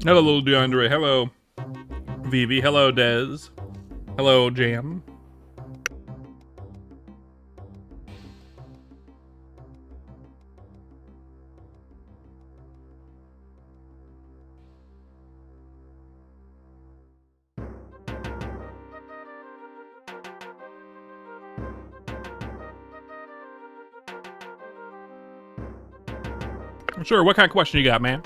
Hello, little DeAndre. Hello, Vivi. Hello, Dez. Hello, Jam. Sure, what kind of question you got, man?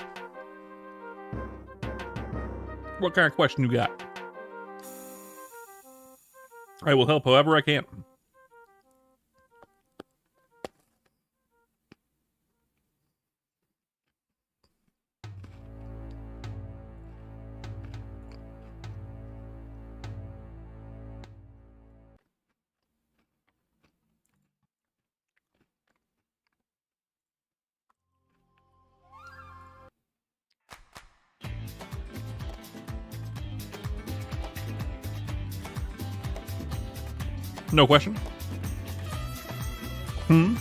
What kind of question you got? I will help however I can. No question. Hmm?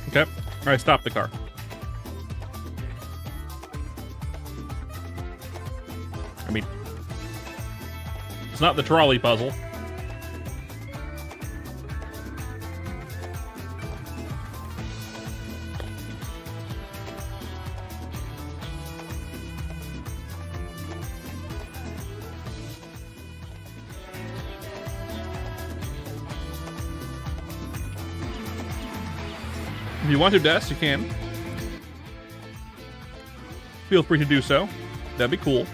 Okay. All right, stop the car. I mean, it's not the trolley puzzle. If you want to, Des, you can. Feel free to do so. That'd be cool.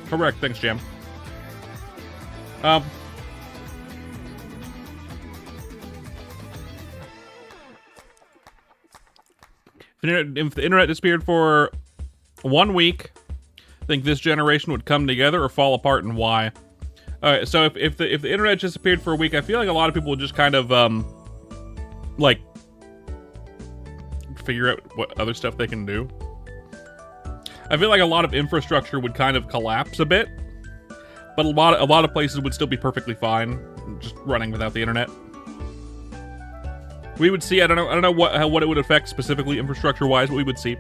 Correct. Thanks, Jam. If the internet disappeared for 1 week, I think this generation would come together or fall apart, and why? Alright, so if the internet disappeared for a week, I feel like a lot of people would just kind of like figure out what other stuff they can do. I feel like a lot of infrastructure would kind of collapse a bit, but a lot of places would still be perfectly fine just running without the internet. We would see. I don't know what it would affect specifically infrastructure-wise, but we would see.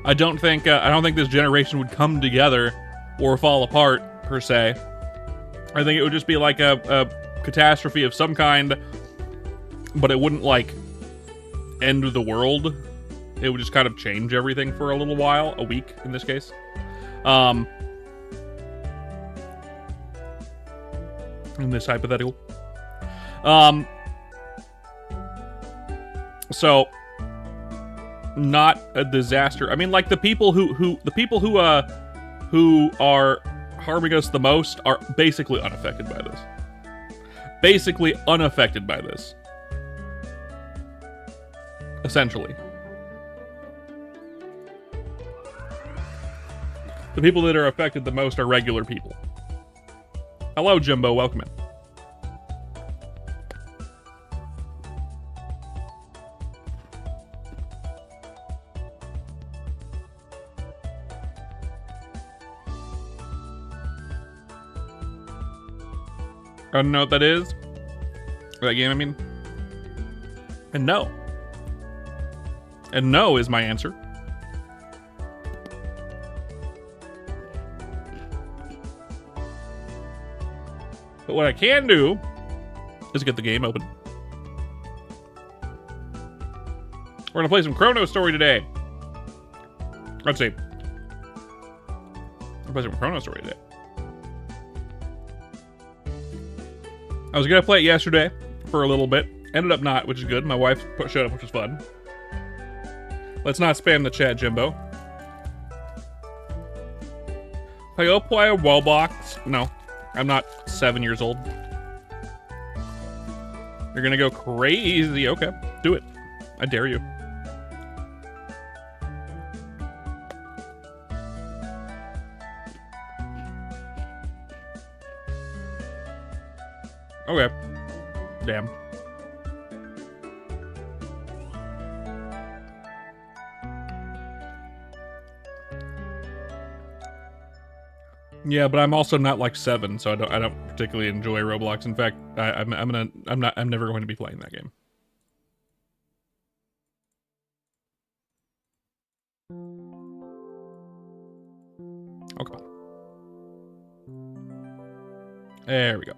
I don't think this generation would come together or fall apart per se. I think it would just be like a catastrophe of some kind, but it wouldn't like end the world. It would just kind of change everything for a little while, a week in this case. In this hypothetical. So not a disaster. I mean, like the people who are harming us the most are basically unaffected by this. Basically unaffected by this. Essentially. The people that are affected the most are regular people. Hello, Jimbo. Welcome in. I don't know what that is. That game, I mean. And no. And no is my answer. But what I can do is get the game open. We're gonna play some Chrono Story today. Let's see. I'll play some Chrono Story today. I was gonna play it yesterday for a little bit. Ended up not, which is good. My wife showed up, which was fun. Let's not spam the chat, Jimbo. Can I go play a Roblox? No, I'm not 7 years old. You're gonna go crazy. Okay, do it. I dare you. Okay. Damn. Yeah, but I'm also not like 7, so I don't particularly enjoy Roblox. In fact, I'm never going to be playing that game. Oh, come on. There we go.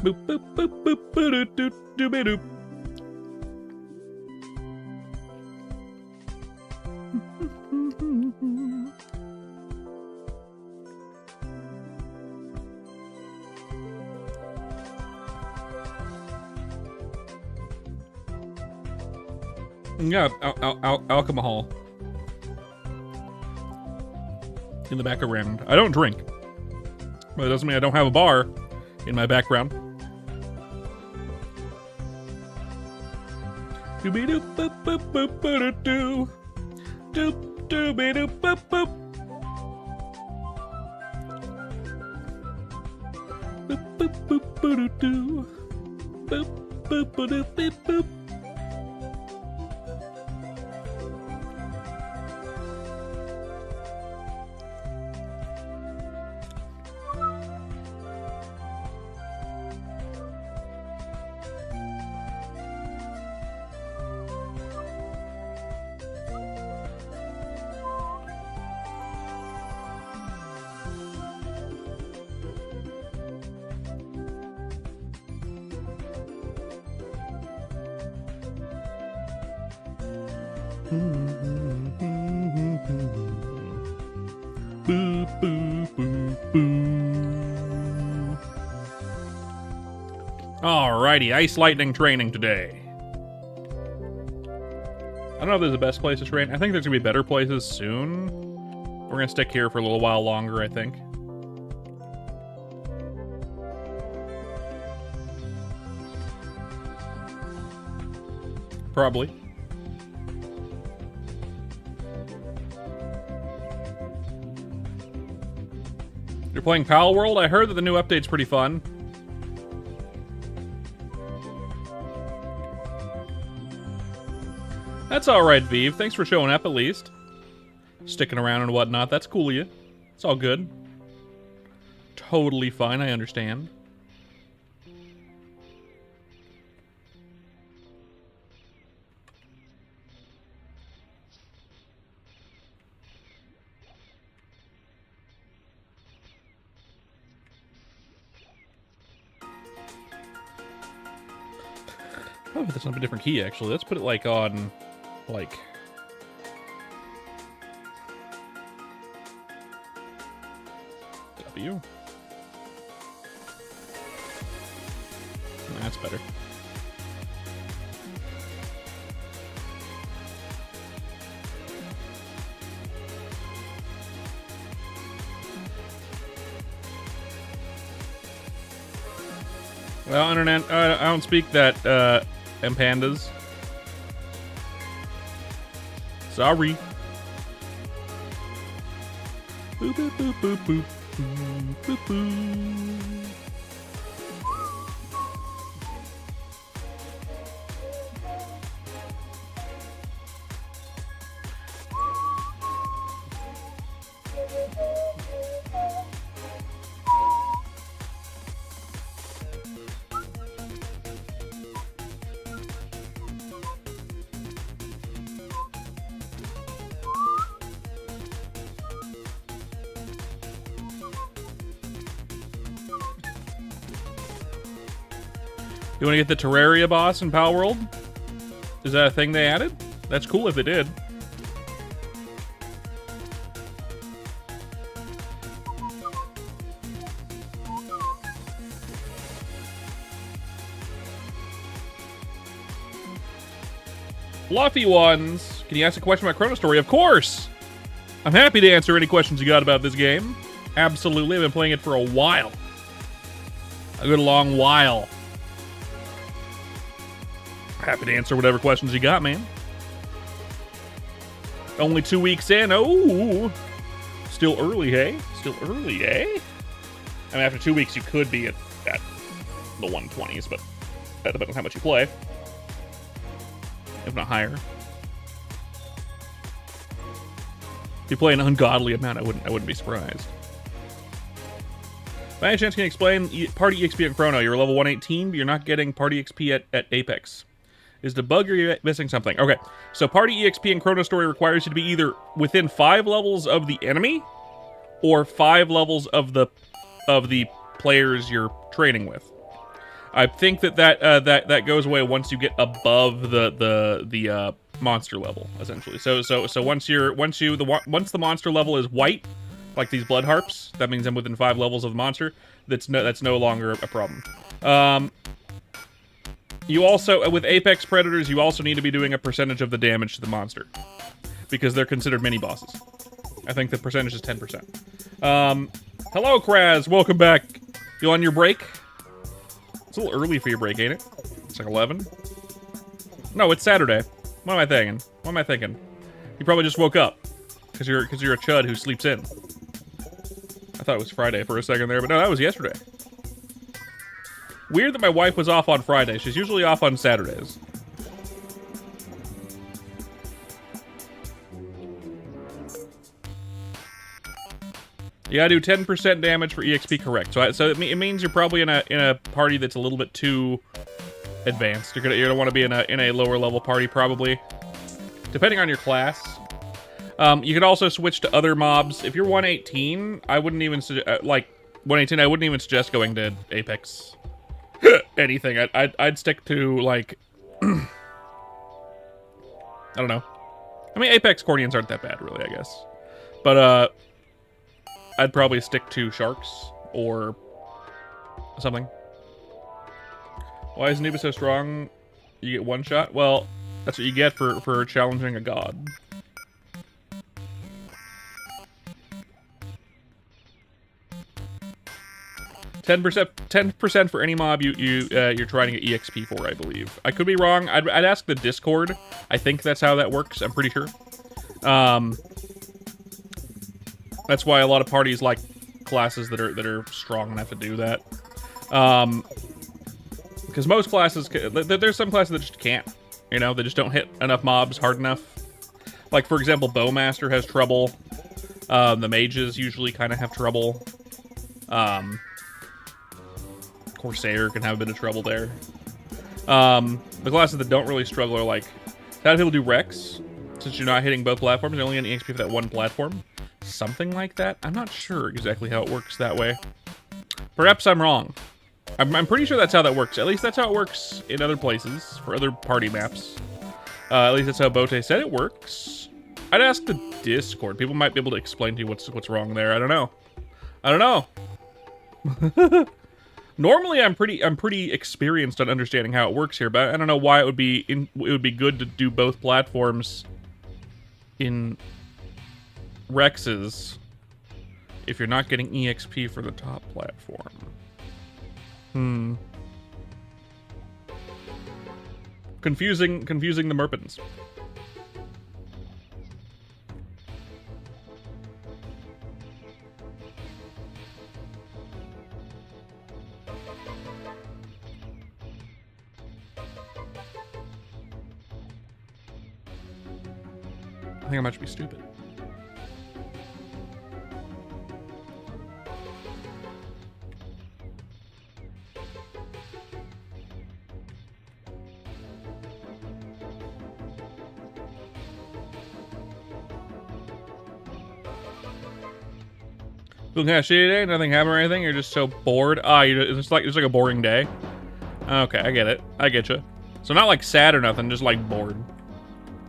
Boop boop boop boop boop doop doop doop doop. Yeah, alcohol in the background. I don't drink, but it doesn't mean I don't have a bar in my background. Doobie doop boop boop boop boop doo doop doobie doop boop boop boop boop boop boop doo boop boop boop boop boop. Boo, boo, boo, boo. Alrighty, ice lightning training today. I don't know if there's the best place to train. I think there's gonna be better places soon. We're gonna stick here for a little while longer, I think. Probably. You're playing Pal World? I heard that the new update's pretty fun. That's alright, Vive. Thanks for showing up, at least. Sticking around and whatnot. That's cool of you. It's all good. Totally fine, I understand. Oh, that's not a different key, actually. Let's put it, like, on, like... W? That's better. Well, internet, I don't speak that, M-Pandas. Sorry. Boop, boop, boop, boop, boop, boop, boop, boop. You want to get the Terraria boss in Pal World? Is that a thing they added? That's cool if they did. Fluffy ones. Can you ask a question about Chrono Story? Of course! I'm happy to answer any questions you got about this game. Absolutely. I've been playing it for a while. A good long while. Happy to answer whatever questions you got, man. Only 2 weeks in. Oh! Still early, hey? Still early, eh? I mean, after 2 weeks, you could be at the 120s, but that depends on how much you play. If not higher. If you play an ungodly amount, I wouldn't be surprised. By any chance, can you explain Party EXP in Chrono? You're level 118, but you're not getting Party XP at Apex. Is the bug or you're missing something? Okay, so Party EXP in Chrono Story requires you to be either within 5 levels of the enemy or 5 levels of the players you're training with. I think that goes away once you get above the monster level, essentially. So once the monster level is white, like these blood harps, that means I'm within 5 levels of the monster. That's no longer a problem. You also, with Apex Predators, you also need to be doing a percentage of the damage to the monster, because they're considered mini bosses. I think the percentage is 10%. Hello, Kraz. Welcome back. You on your break? It's a little early for your break, ain't it? It's like 11. No, it's Saturday. What am I thinking? What am I thinking? You probably just woke up because you're a chud who sleeps in. I thought it was Friday for a second there, but no, that was yesterday. Weird that my wife was off on Friday. She's usually off on Saturdays. You gotta do 10% damage for EXP, correct. So it means you're probably in a party that's a little bit too advanced. You're gonna want to be in a lower level party, probably, depending on your class. You could also switch to other mobs. If you're 118, I wouldn't even like 118. I wouldn't even suggest going to Apex. Anything. I'd stick to like I don't know. I mean, Apex Cordians aren't that bad, really, I guess. But I'd probably stick to Sharks or something. Why is Nuba so strong? You get one shot? Well, that's what you get for challenging a god. $10% for any mob you're trying to get EXP for, I believe. I could be wrong. I'd ask the Discord. I think that's how that works. I'm pretty sure. That's why a lot of parties like classes that are strong enough to do that. Because most classes, there's some classes that just can't. You know, they just don't hit enough mobs hard enough. Like, for example, Bowmaster has trouble. The mages usually kind of have trouble. Corsair can have a bit of trouble there. The classes that don't really struggle are like, how do people do Rex? Since you're not hitting both platforms, you're only getting EXP for that one platform. Something like that. I'm not sure exactly how it works that way. Perhaps I'm wrong. I'm pretty sure that's how that works. At least that's how it works in other places, for other party maps. At least that's how Bote said it works. I'd ask the Discord. People might be able to explain to you what's wrong there. I don't know. I don't know. Normally, I'm pretty experienced on understanding how it works here, but I don't know why it would be good to do both platforms in Rexes if you're not getting EXP for the top platform. Confusing the Merpins. I think I might be stupid. Feeling kind of shitty today? Nothing happened or anything? You're just so bored? It's like a boring day. Okay, I get it. I get you. So not like sad or nothing, just like bored.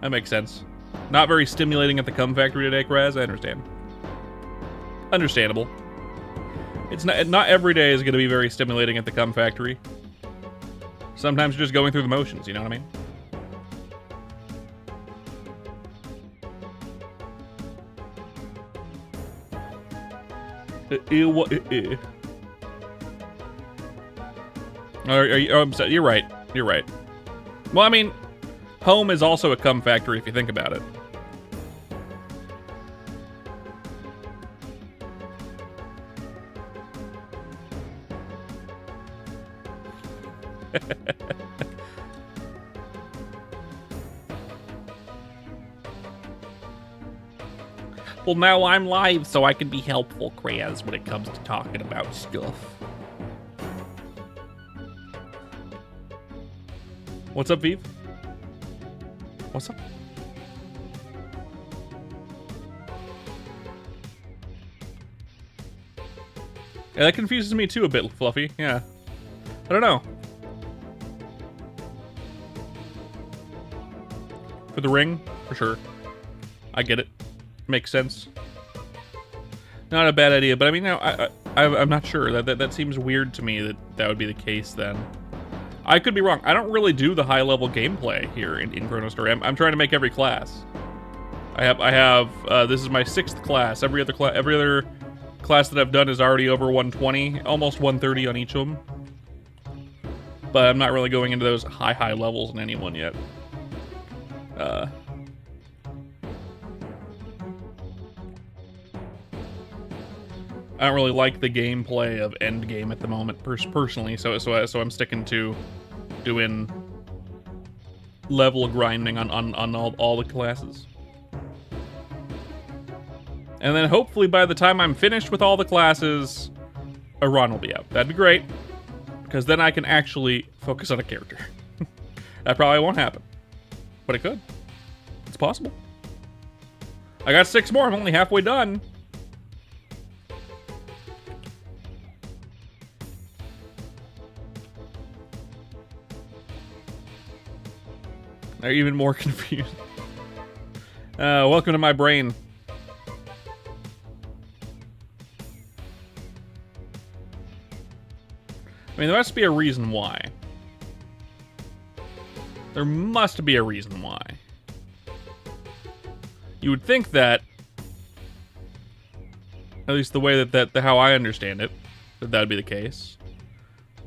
That makes sense. Not very stimulating at the cum factory today, Kraz. I understand. Understandable. It's not every day is going to be very stimulating at the cum factory. Sometimes you're just going through the motions. You know what I mean? I'm sorry, you're right. You're right. Well, I mean, home is also a cum factory if you think about it. Well, now I'm live, so I can be helpful, Kraz, when it comes to talking about stuff. What's up, Vive? What's up? Yeah, that confuses me too a bit, Fluffy. Yeah. I don't know. For the ring, for sure. I get it. Makes sense. Not a bad idea, but I mean, no, I'm not sure. That seems weird to me that would be the case then. I could be wrong. I don't really do the high-level gameplay here in Chrono Story. I'm trying to make every class. I have this is my 6th class. Every other class that I've done is already over 120, almost 130 on each of them. But I'm not really going into those high levels in any one yet. I don't really like the gameplay of Endgame at the moment, personally. So I'm sticking to doing level grinding on all the classes. And then hopefully by the time I'm finished with all the classes, a run will be out. That'd be great, because then I can actually focus on a character. That probably won't happen, but it could. It's possible. I got 6 more. I'm only halfway done. They're even more confused. Welcome to my brain. I mean, there must be a reason why. There must be a reason why. You would think that, at least the way that how I understand it, that would be the case.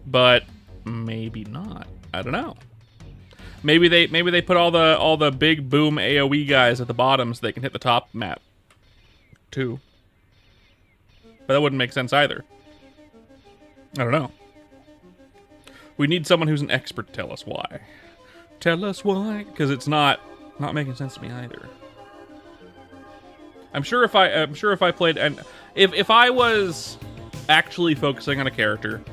But maybe not. I don't know. Maybe they put all the big boom AoE guys at the bottom so they can hit the top map too. But that wouldn't make sense either. I don't know. We need someone who's an expert to tell us why. Tell us why, because it's not making sense to me either. I'm sure if I played, and if I was actually focusing on a character,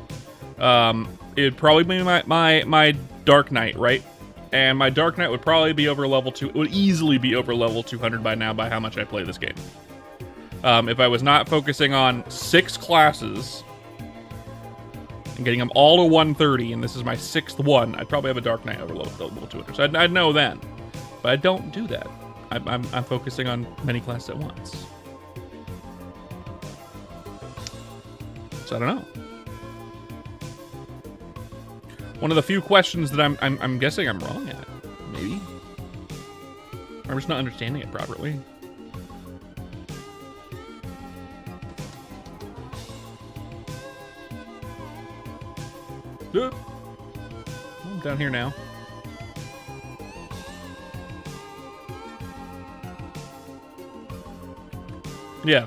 it'd probably be my Dark Knight, right? And my Dark Knight would probably be over level 2. It would easily be over level 200 by now by how much I play this game. If I was not focusing on 6 classes and getting them all to 130, and this is my 6th one, I'd probably have a Dark Knight over level 200. So I'd know then. But I don't do that. I'm focusing on many classes at once. So I don't know. One of the few questions that I'm guessing I'm wrong at, maybe. I'm just not understanding it properly. I'm down here now. Yeah,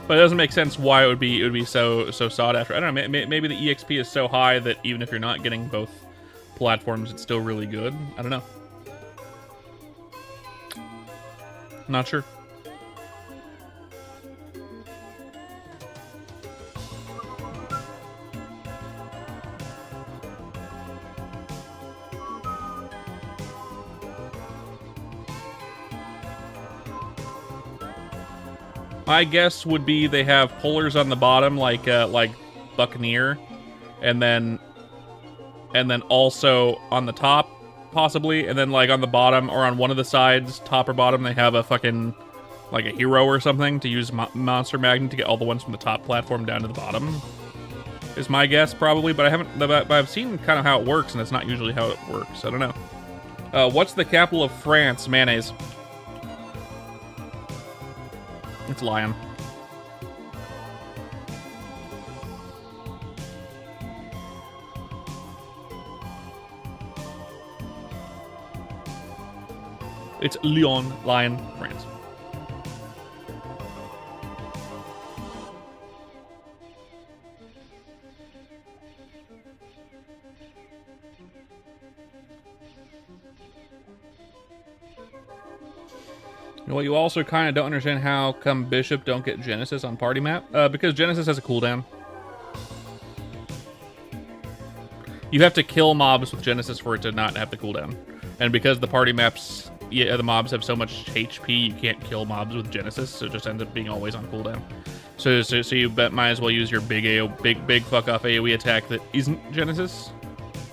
but it doesn't make sense why it would be so sought after. I don't know. Maybe the EXP is so high that even if you're not getting both platforms, it's still really good. I don't know. Not sure. My guess would be they have pullers on the bottom, like Buccaneer, and then also on the top, possibly, and then like on the bottom or on one of the sides, top or bottom, they have a fucking like a hero or something to use Monster Magnet to get all the ones from the top platform down to the bottom. Is my guess probably, but I've seen kind of how it works, and it's not usually how it works. I don't know. What's the capital of France? Mayonnaise. It's Lyon. It's Lyon, France. Well, you also kind of don't understand how come Bishop don't get Genesis on party map. Because Genesis has a cooldown. You have to kill mobs with Genesis for it to not have the cooldown. And because the party maps, the mobs have so much HP, you can't kill mobs with Genesis, so it just ends up being always on cooldown. So you might as well use your big fuck off AoE attack that isn't Genesis,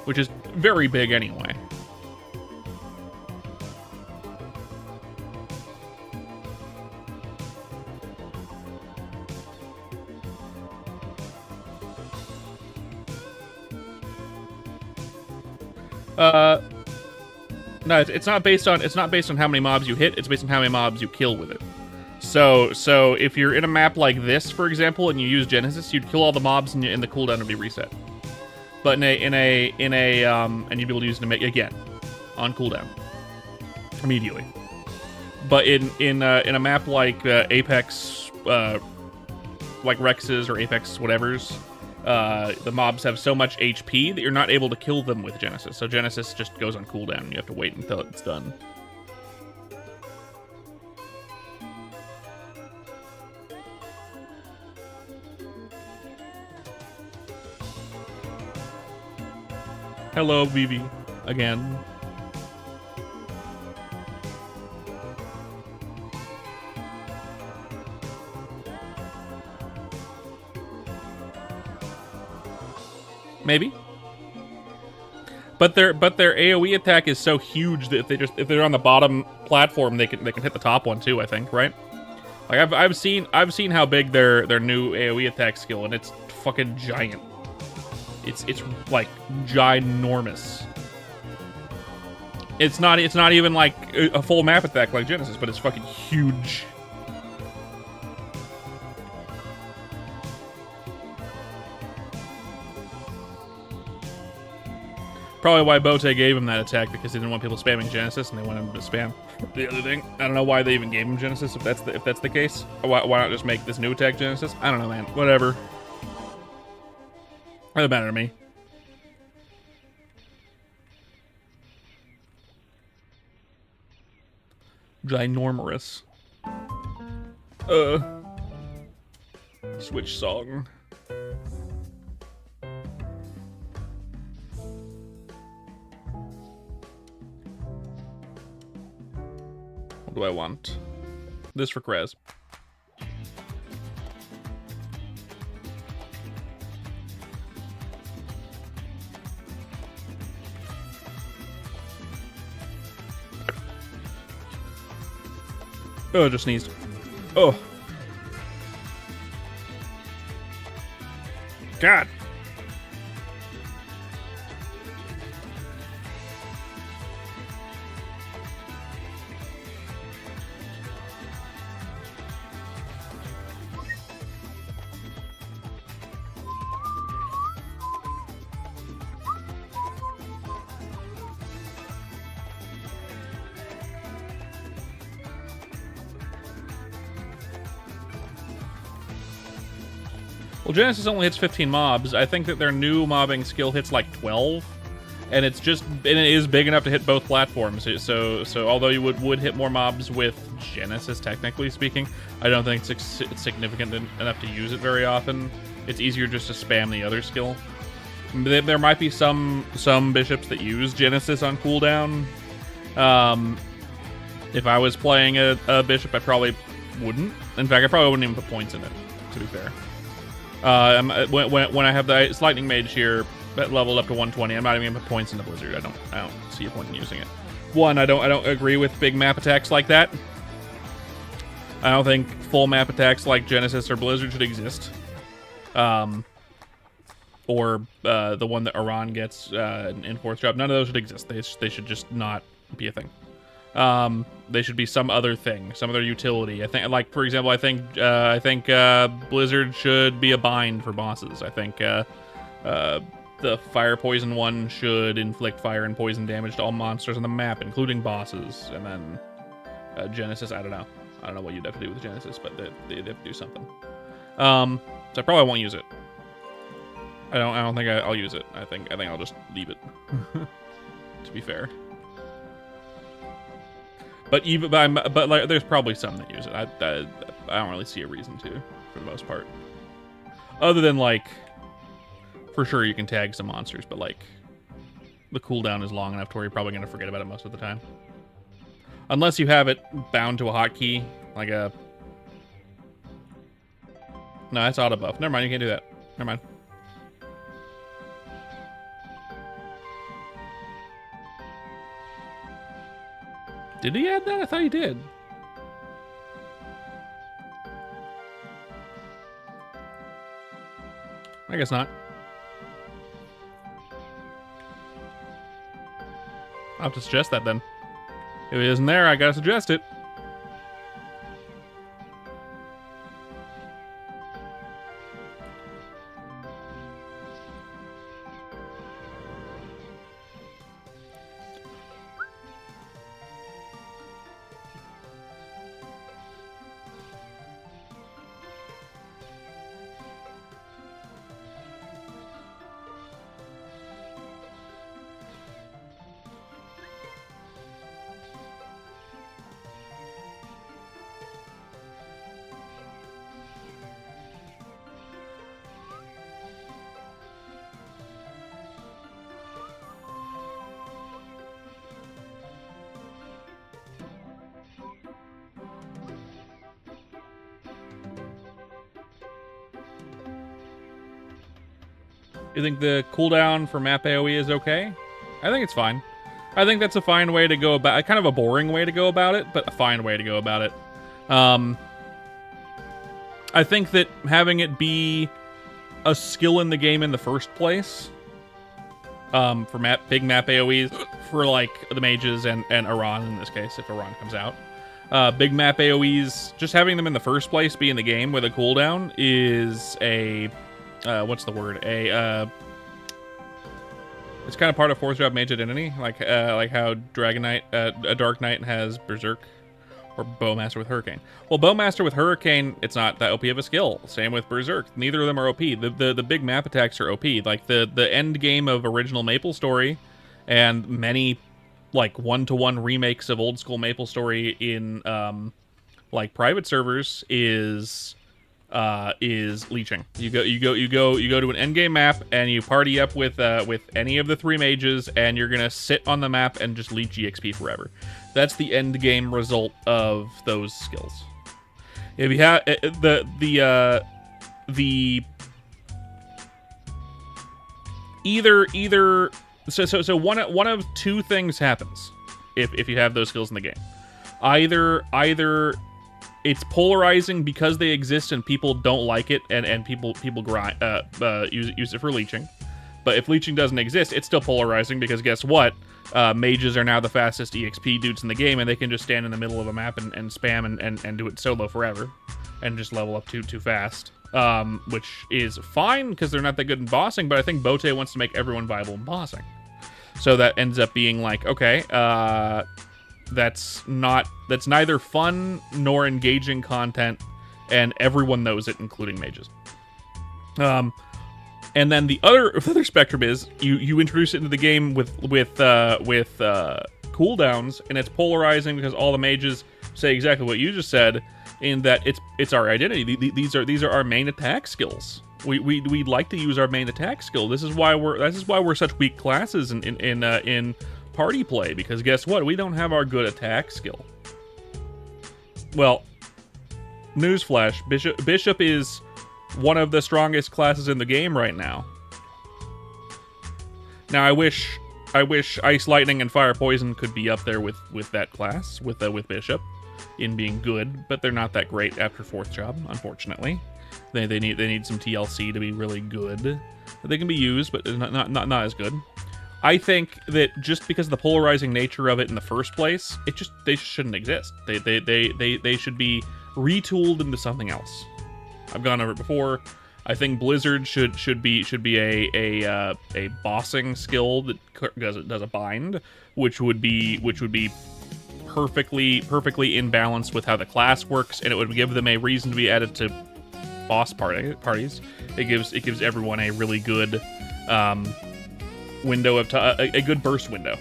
which is very big anyway. No, it's not based on how many mobs you hit. It's based on how many mobs you kill with it. So if you're in a map like this, for example, and you use Genesis, you'd kill all the mobs and the cooldown would be reset. But and you'd be able to use it again on cooldown immediately. But in a map like Apex, like Rex's or Apex whatever's. The mobs have so much HP that you're not able to kill them with Genesis. So Genesis just goes on cooldown. You have to wait until it's done. Hello, Vivi. Again. Maybe. But their AoE attack is so huge that if they're on the bottom platform, they can hit the top one too, I think, right? Like I've seen how big their new AoE attack skill, and it's fucking giant. It's like ginormous. It's not even like a full map attack like Genesis, but it's fucking huge. Probably why Bote gave him that attack, because they didn't want people spamming Genesis and they wanted him to spam the other thing. I don't know why they even gave him Genesis if that's the case. Why not just make this new attack Genesis? I don't know, man. Whatever. Doesn't matter to me. Ginormous. Switch song. What do I want? This for Krez. Oh, I just sneezed. Oh. God. Well, Genesis only hits 15 mobs. I think that their new mobbing skill hits like 12, and it is big enough to hit both platforms. So although you would hit more mobs with Genesis, technically speaking, I don't think it's significant enough to use it very often. It's easier just to spam the other skill. There might be some bishops that use Genesis on cooldown. If I was playing a bishop, I probably wouldn't. In fact, I probably wouldn't even put points in it, to be fair. When I have the Lightning Mage here leveled up to 120, I'm not even gonna put points into Blizzard. I don't see a point in using it. One, I don't agree with big map attacks like that. I don't think full map attacks like Genesis or Blizzard should exist. Or the one that Iran gets in 4th drop. None of those should exist. They should just not be a thing. They should be some other thing, some other utility. I think, like, for example, I think Blizzard should be a bind for bosses. I think the fire poison one should inflict fire and poison damage to all monsters on the map, including bosses. And then Genesis, I don't know. I don't know what you'd have to do with Genesis, but they have to do something. So I probably won't use it. I don't think I'll use it. I think I'll just leave it. To be fair. But like, there's probably some that use it. I don't really see a reason to, for the most part. Other than like, for sure you can tag some monsters, but like, the cooldown is long enough to where you're probably gonna forget about it most of the time. Unless you have it bound to a hotkey, like a... No, that's auto buff. Never mind, you can't do that. Never mind. Did he add that? I thought he did. I guess not. I'll have to suggest that then. If it isn't there, I gotta suggest it. You think the cooldown for map AoE is okay? I think it's fine. I think that's a fine way to go about, kind of a boring way to go about it, but a fine way to go about it. I think that having it be a skill in the game in the first place, for big map AoEs, for like the mages and Iran in this case, if Iran comes out. Big map AoEs, just having them in the first place be in the game with a cooldown is a... what's the word? It's kind of part of 4th job mage identity, like how Dragon Knight, a Dark Knight has Berserk, or Bowmaster with Hurricane. Well, Bowmaster with Hurricane, it's not that OP of a skill. Same with Berserk. Neither of them are OP. The big map attacks are OP. Like the end game of original Maple Story, and many like 1-to-1 remakes of old school Maple Story in like private servers is leeching. You go to an endgame map and you party up with any of the 3 mages, and you're gonna sit on the map and just leech EXP forever. That's the end game result of those skills. If you have so one of 2 things happens if you have those skills in the game. Either it's polarizing because they exist and people don't like it, and people grind use it for leeching. But if leeching doesn't exist, it's still polarizing because guess what? Mages are now the fastest EXP dudes in the game, and they can just stand in the middle of a map and spam and do it solo forever, and just level up too fast. Which is fine because they're not that good in bossing, but I think Bote wants to make everyone viable in bossing. So that ends up being like, okay, that's neither fun nor engaging content, and everyone knows it, including mages. And then the other spectrum is you introduce it into the game with cooldowns, and it's polarizing because all the mages say exactly what you just said, in that it's our identity. These are our main attack skills. We like to use our main attack skill. This is why we're such weak classes in party play, because guess what? We don't have our good attack skill. Well, newsflash, Bishop is one of the strongest classes in the game right now. Now I wish Ice Lightning and Fire Poison could be up there with that class, with Bishop, in being good, but they're not that great after 4th job, unfortunately. They need some TLC to be really good. They can be used, but not as good. I think that just because of the polarizing nature of it in the first place, they just shouldn't exist. They should be retooled into something else. I've gone over it before. I think Blizzard should be a bossing skill that does a bind, which would be perfectly in balance with how the class works, and it would give them a reason to be added to boss parties. It gives everyone a really good window of a good burst window.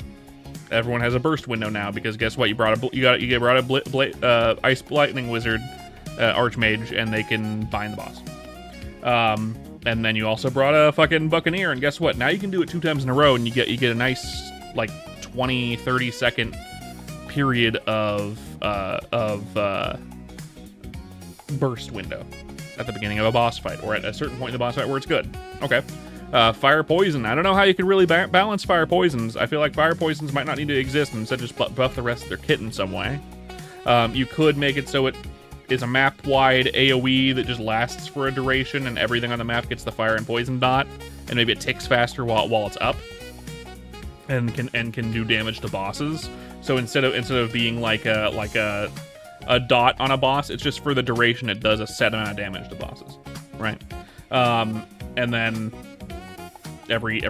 Everyone has a burst window now because guess what? You brought a ice lightning wizard, archmage, and they can bind the boss. And then you also brought a fucking buccaneer, and guess what? Now you can do it 2 times in a row, and you get a nice like 20-30 second period of burst window at the beginning of a boss fight, or at a certain point in the boss fight where it's good. Okay. Fire poison. I don't know how you could really balance fire poisons. I feel like fire poisons might not need to exist, and instead just buff the rest of their kit in some way. You could make it so it is a map-wide AoE that just lasts for a duration, and everything on the map gets the fire and poison dot, and maybe it ticks faster while it's up, and can do damage to bosses. So instead of being like a dot on a boss, it's just for the duration it does a set amount of damage to bosses, right? And then every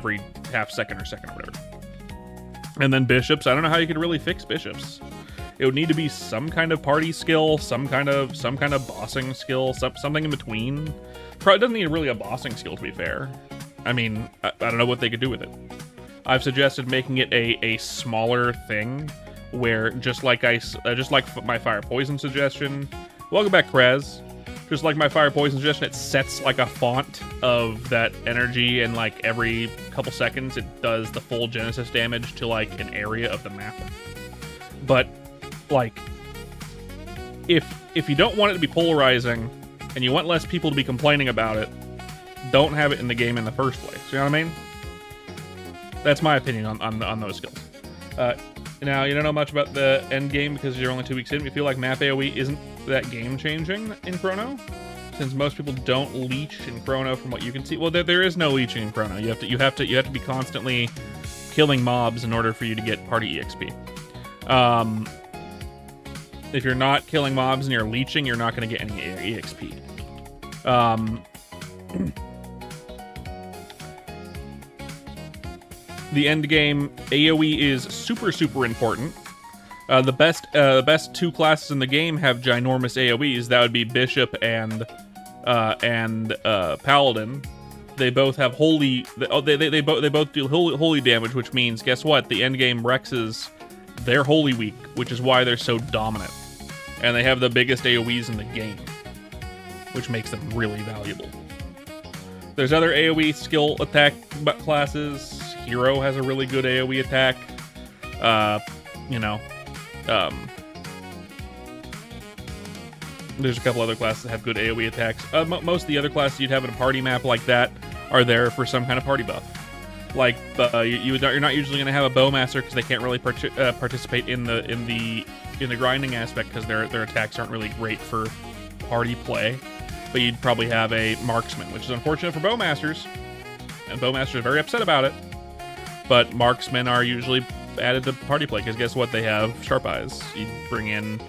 half second or second or whatever. And then bishops, I don't know how you could really fix bishops. It would need to be some kind of party skill, some kind of bossing skill, something in between. Probably doesn't need really a bossing skill, to be fair. I mean, I don't know what they could do with it. I've suggested making it a smaller thing, where just like my fire poison suggestion. Welcome back, Krez. Just like my fire poison suggestion, it sets like a font of that energy, and like every couple seconds it does the full Genesis damage to like an area of the map. But like, if you don't want it to be polarizing and you want less people to be complaining about it, don't have it in the game in the first place. You know what I mean? That's my opinion on those skills. Now, you don't know much about the end game because you're only 2 weeks in. You feel like map AoE isn't that game-changing in Chrono, since most people don't leech in Chrono from what you can see. Well, there is no leeching in Chrono. You have to be constantly killing mobs in order for you to get party EXP. If you're not killing mobs and you're leeching, you're not going to get any EXP. The end game AoE is super important. The best 2 classes in the game have ginormous AoEs. That would be Bishop and Paladin. They both have holy. They both do holy damage, which means guess what? The end game Rexes, they're holy weak, which is why they're so dominant, and they have the biggest AoEs in the game, which makes them really valuable. There's other AoE skill attack classes. Hero has a really good AoE attack. There's a couple other classes that have good AoE attacks. Most of the other classes you'd have in a party map like that are there for some kind of party buff. Like you're not usually going to have a bowmaster because they can't really participate in the grinding aspect because their attacks aren't really great for party play. But you'd probably have a marksman, which is unfortunate for bowmasters, and bowmasters are very upset about it. But marksmen are usually added to party play because guess what? They have sharp eyes. You bring in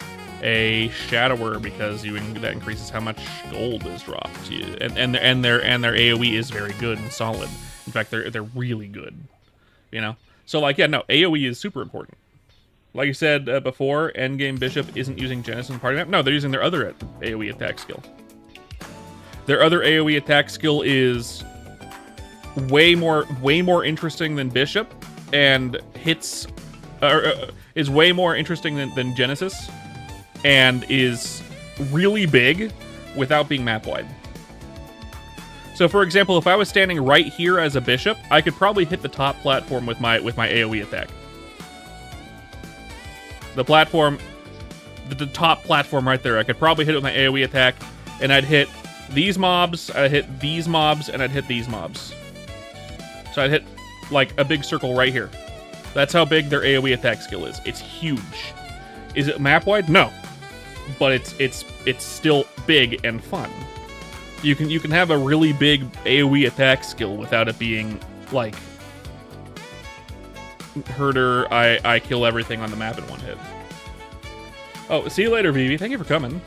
a shadower because that increases how much gold is dropped. And their AoE is very good and solid. In fact, they're really good. You know, so like AoE is super important. Like you said before, endgame Bishop isn't using Genesis in party map. No, they're using their other AoE attack skill. Their other AoE attack skill is way more interesting than Bishop, and hits is way more interesting than Genesis, and is really big without being map wide. So for example, if I was standing right here as a Bishop, I could probably hit the top platform with my AoE attack. The top platform right there, I could probably hit it with my AoE attack, and I'd hit these mobs, I'd hit these mobs, and I'd hit these mobs. So I'd hit like a big circle right here. That's how big their AoE attack skill is. It's huge. Is it map wide? No, but it's still big and fun. You can have a really big AoE attack skill without it being like herder. I kill everything on the map in one hit. Oh, see you later, Vivi. Thank you for coming.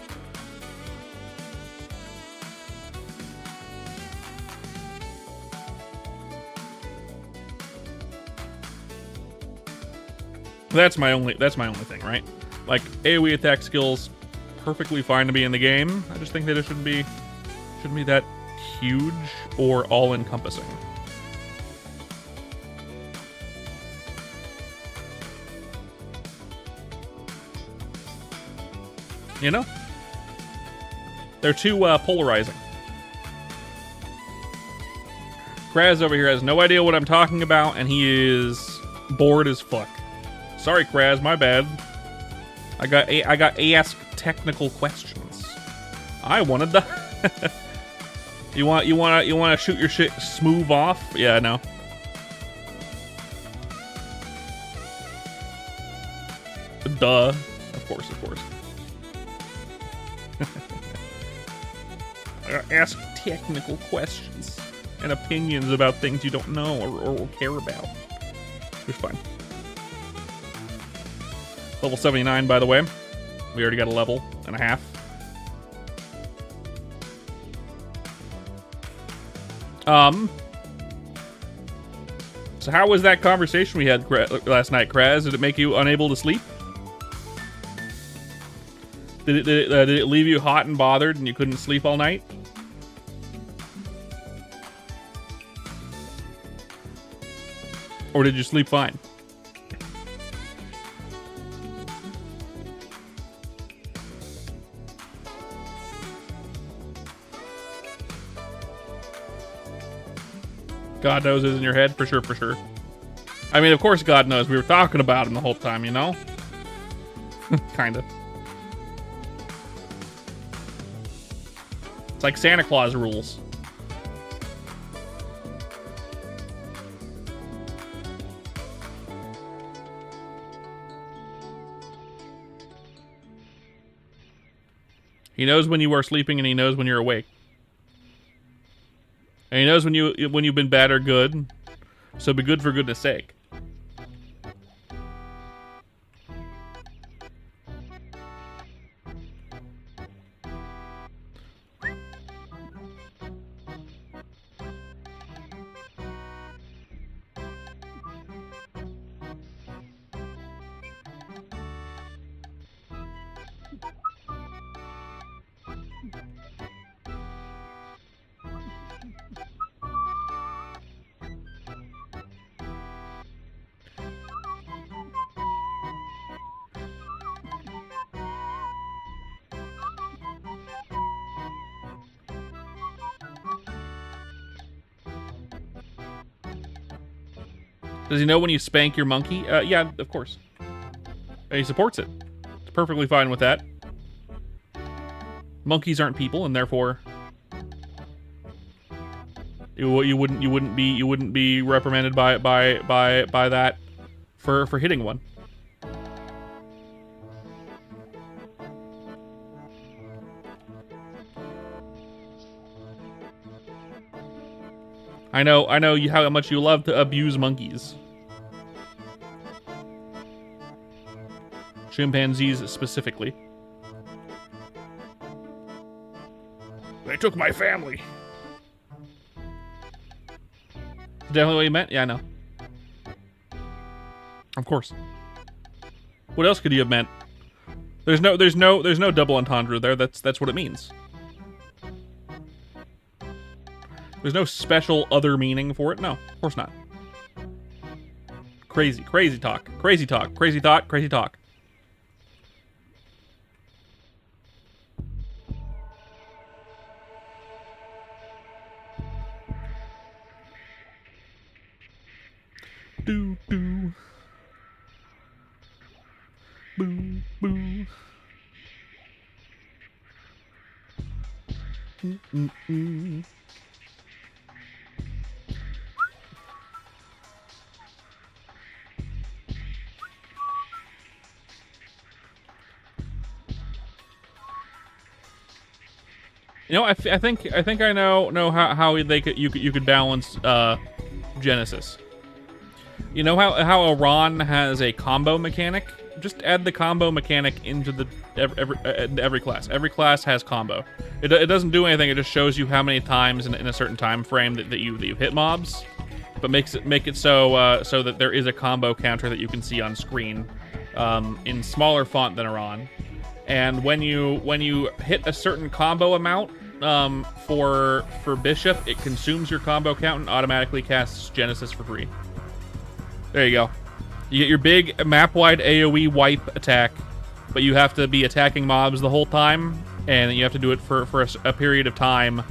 That's my only thing, right? Like, AoE attack skills, perfectly fine to be in the game. I just think that it shouldn't be that huge or all-encompassing. You know? They're too polarizing. Kraz over here has no idea what I'm talking about, and he is bored as fuck. Sorry, Kraz, my bad. I got asked technical questions. I wanted the. you want to shoot your shit smooth off? Yeah, no. Duh. Of course. I got asked technical questions and opinions about things you don't know or care about. It's fine. Level 79, by the way. We already got a level and a half. So how was that conversation we had last night, Kraz? Did it make you unable to sleep? Did it leave you hot and bothered and you couldn't sleep all night? Or did you sleep fine? God knows is in your head, for sure. I mean, of course God knows. We were talking about him the whole time, you know? Kinda. It's like Santa Claus rules. He knows when you are sleeping and he knows when you're awake. And he knows when you've been bad or good. So be good for goodness sake. Does he know when you spank your monkey? Yeah, of course. And he supports it. It's perfectly fine with that. Monkeys aren't people, and therefore you wouldn't be reprimanded by that for hitting one. I know how much you love to abuse monkeys. Chimpanzees specifically. They took my family. Definitely what you meant? Yeah, I know. Of course. What else could you have meant? There's no double entendre there. That's what it means. There's no special other meaning for it. No, of course not. Crazy talk. Crazy talk. Do. Boo. You know, I think I know how you could balance Genesis. You know how Iran has a combo mechanic? Just add the combo mechanic into every class. Every class has combo. It doesn't do anything. It just shows you how many times in a certain time frame that you've hit mobs, but make it so that there is a combo counter that you can see on screen in smaller font than are on. And when you hit a certain combo amount for Bishop, it consumes your combo count and automatically casts Genesis for free. There you go. You get your big map-wide AoE wipe attack, but you have to be attacking mobs the whole time, and you have to do it for a period of time,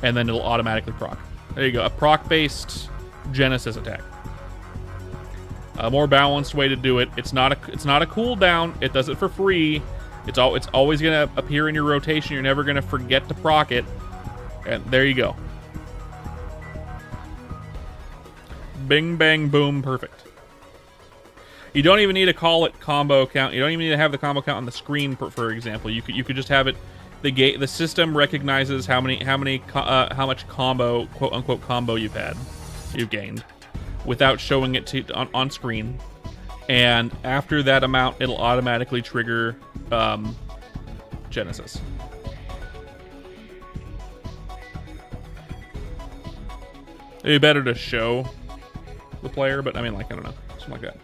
and then it'll automatically proc. There you go, a proc-based Genesis attack. A more balanced way to do it. It's not a cooldown. It does it for free. It's always gonna appear in your rotation. You're never gonna forget to proc it, and there you go. Bing, bang, boom, perfect. You don't even need to call it combo count. You don't even need to have the combo count on the screen, for example. You could just have it. The system recognizes how much combo, quote unquote, combo you've gained, without showing it on screen. And after that amount, it'll automatically trigger Genesis. It'd be better to show the player, but I mean, like, I don't know, something like that.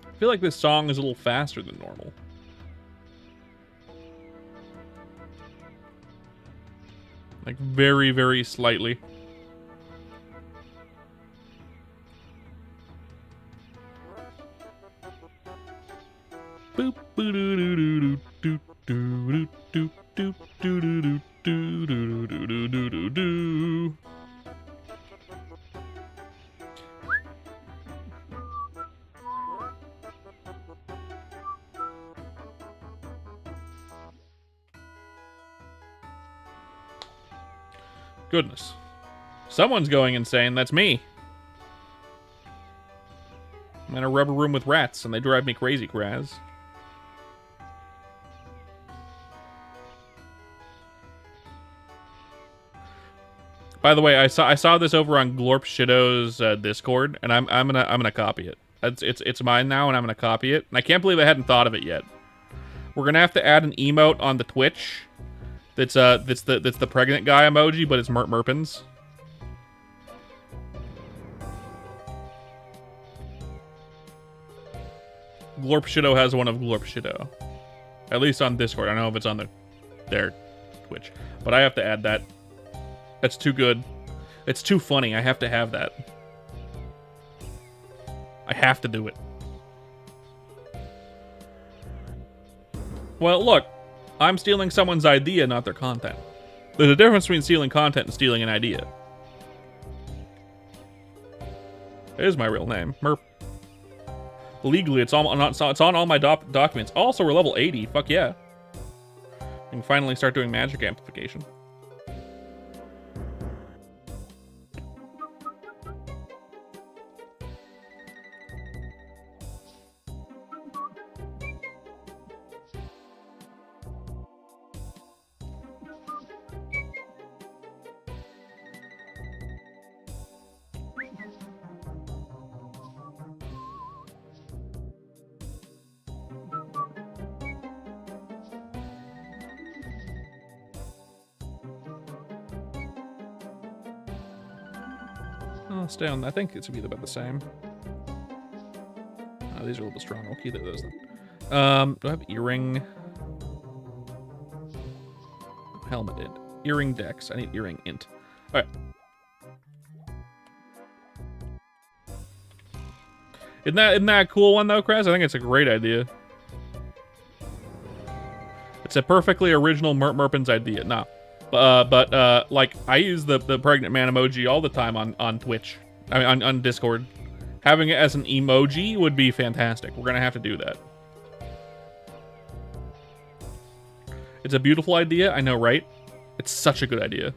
I feel like this song is a little faster than normal. Like, very, very slightly. Boop, boo doo doo doo doo doo doo doo doo doo doo doo doo doo doo doo. Goodness. Someone's going insane. That's me. I'm in a rubber room with rats, and they drive me crazy, Kraz. By the way, I saw this over on Glorp Shidow's Discord, and I'm gonna copy it. It's mine now, and I'm gonna copy it. And I can't believe I hadn't thought of it yet. We're gonna have to add an emote on the Twitch. That's the pregnant guy emoji, but it's Merpins. Glorp Shido has one of Glorp Shido. At least on Discord. I don't know if it's on their Twitch. But I have to add that. That's too good. It's too funny. I have to have that. I have to do it. Well, look. I'm stealing someone's idea, not their content. There's a difference between stealing content and stealing an idea. It is my real name. Merp. Legally, it's on all my documents. Also, we're level 80. Fuck yeah. We can finally start doing magic amplification. I'll stay on. I think it's gonna be about the same. These are a little strong. We'll keep those then. Do I have earring? Helmeted. Earring dex. I need earring int. All right. Isn't that a cool one though, Krez? I think it's a great idea. It's a perfectly original Merpin's idea. Nah. But like I use the pregnant man emoji all the time on Twitch. I mean on Discord. Having it as an emoji would be fantastic. We're gonna have to do that. It's a beautiful idea, I know, right? It's such a good idea.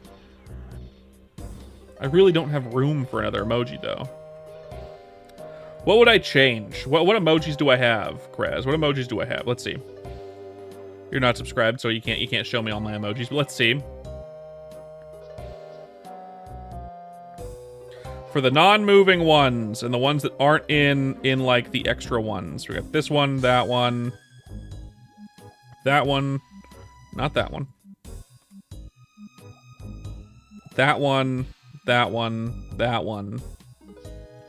I really don't have room for another emoji though. What would I change? What emojis do I have, Krez? What emojis do I have? Let's see. You're not subscribed, so you can't show me all my emojis, but let's see. For the non-moving ones and the ones that aren't in like the extra ones, we got this one, that one, not that one, that one, that one, that one,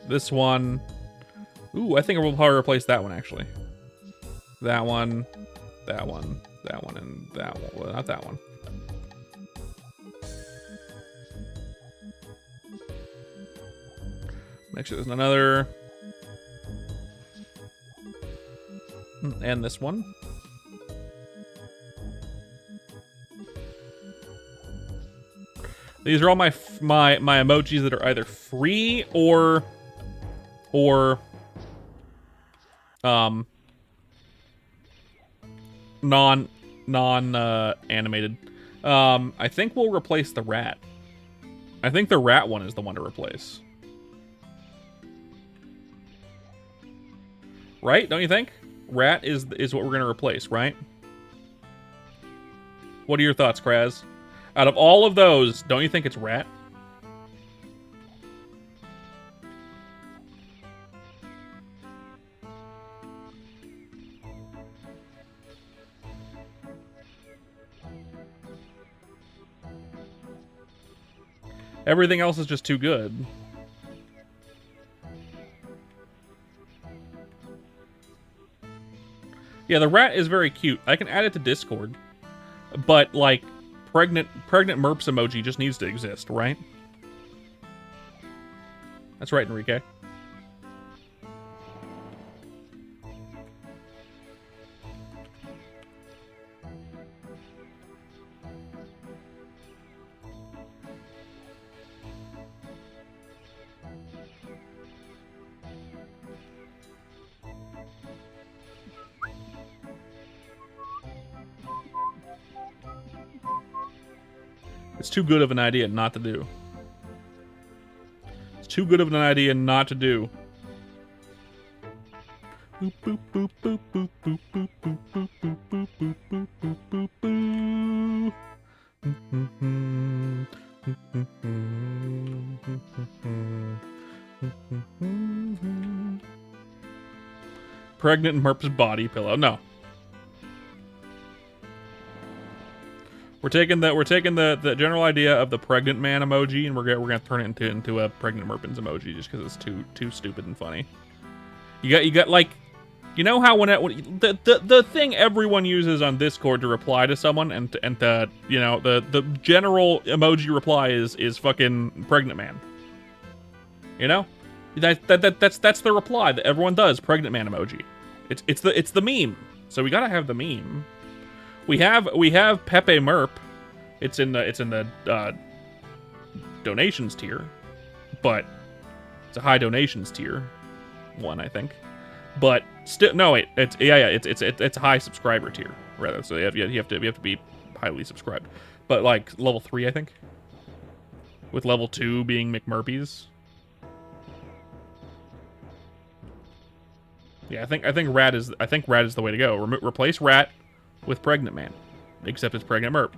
this one. Ooh, I think we'll probably replace that one actually. That one, that one, that one, and that one. Well, not that one. Make sure there's another. And this one. These are all my emojis that are either free or non animated. I think we'll replace the rat. I think the rat one is the one to replace. Right? Don't you think? Rat is what we're going to replace, right? What are your thoughts, Krez? Out of all of those, don't you think it's rat? Everything else is just too good. Yeah, the rat is very cute. I can add it to Discord. But, like, pregnant merps emoji just needs to exist, right? That's right, Enrique. It's too good of an idea not to do. It's too good of an idea not to do. Boop boop boop boop boop boop boop boop boop boop boop boop boop boop boop. Pregnant Merp's body pillow. No. We're taking the general idea of the pregnant man emoji, and we're gonna turn it into a pregnant Merpins emoji just because it's too stupid and funny. You got like, you know how when the thing everyone uses on Discord to reply to someone and you know the general emoji reply is fucking pregnant man. You know, that's the reply that everyone does. Pregnant man emoji. It's the meme. So we gotta have the meme. We have Pepe Merp. It's in the donations tier, but it's a high donations tier one, I think. But still, no, it's a high subscriber tier rather. So you have to be highly subscribed. But like level 3, I think, with level 2 being McMurphy's. Yeah, I think rat is the way to go. Replace rat with pregnant man, except it's pregnant merp.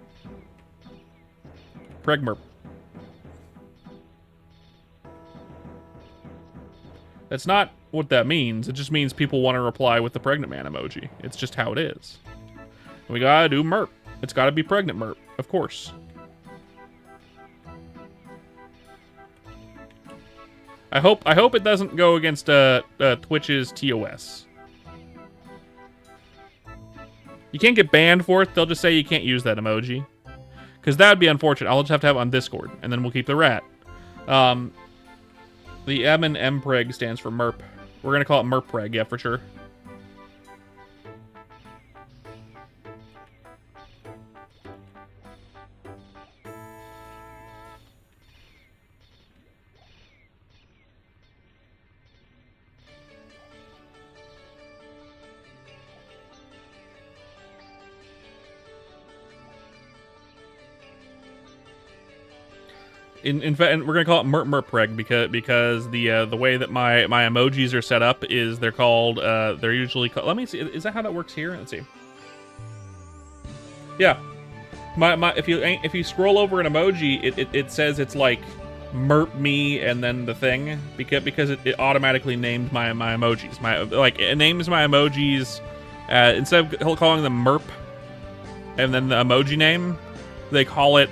Preg merp. That's not what that means. It just means people want to reply with the pregnant man emoji. It's just how it is. And we gotta do merp. It's gotta be pregnant merp, of course. I hope it doesn't go against Twitch's TOS. You can't get banned for it. They'll just say you can't use that emoji. Because that would be unfortunate. I'll just have to have it on Discord, and then we'll keep the rat. The M and MPreg stands for MERP. We're going to call it MERPreg, yeah, for sure. In fact, we're gonna call it MERPreg because the way that my emojis are set up is they're called they're usually called, let me see, is that how that works here? Let's see. Yeah, if you scroll over an emoji, it says it's like MERP me and then the thing because it automatically named my emojis. It names my emojis instead of calling them MERP and then the emoji name, they call it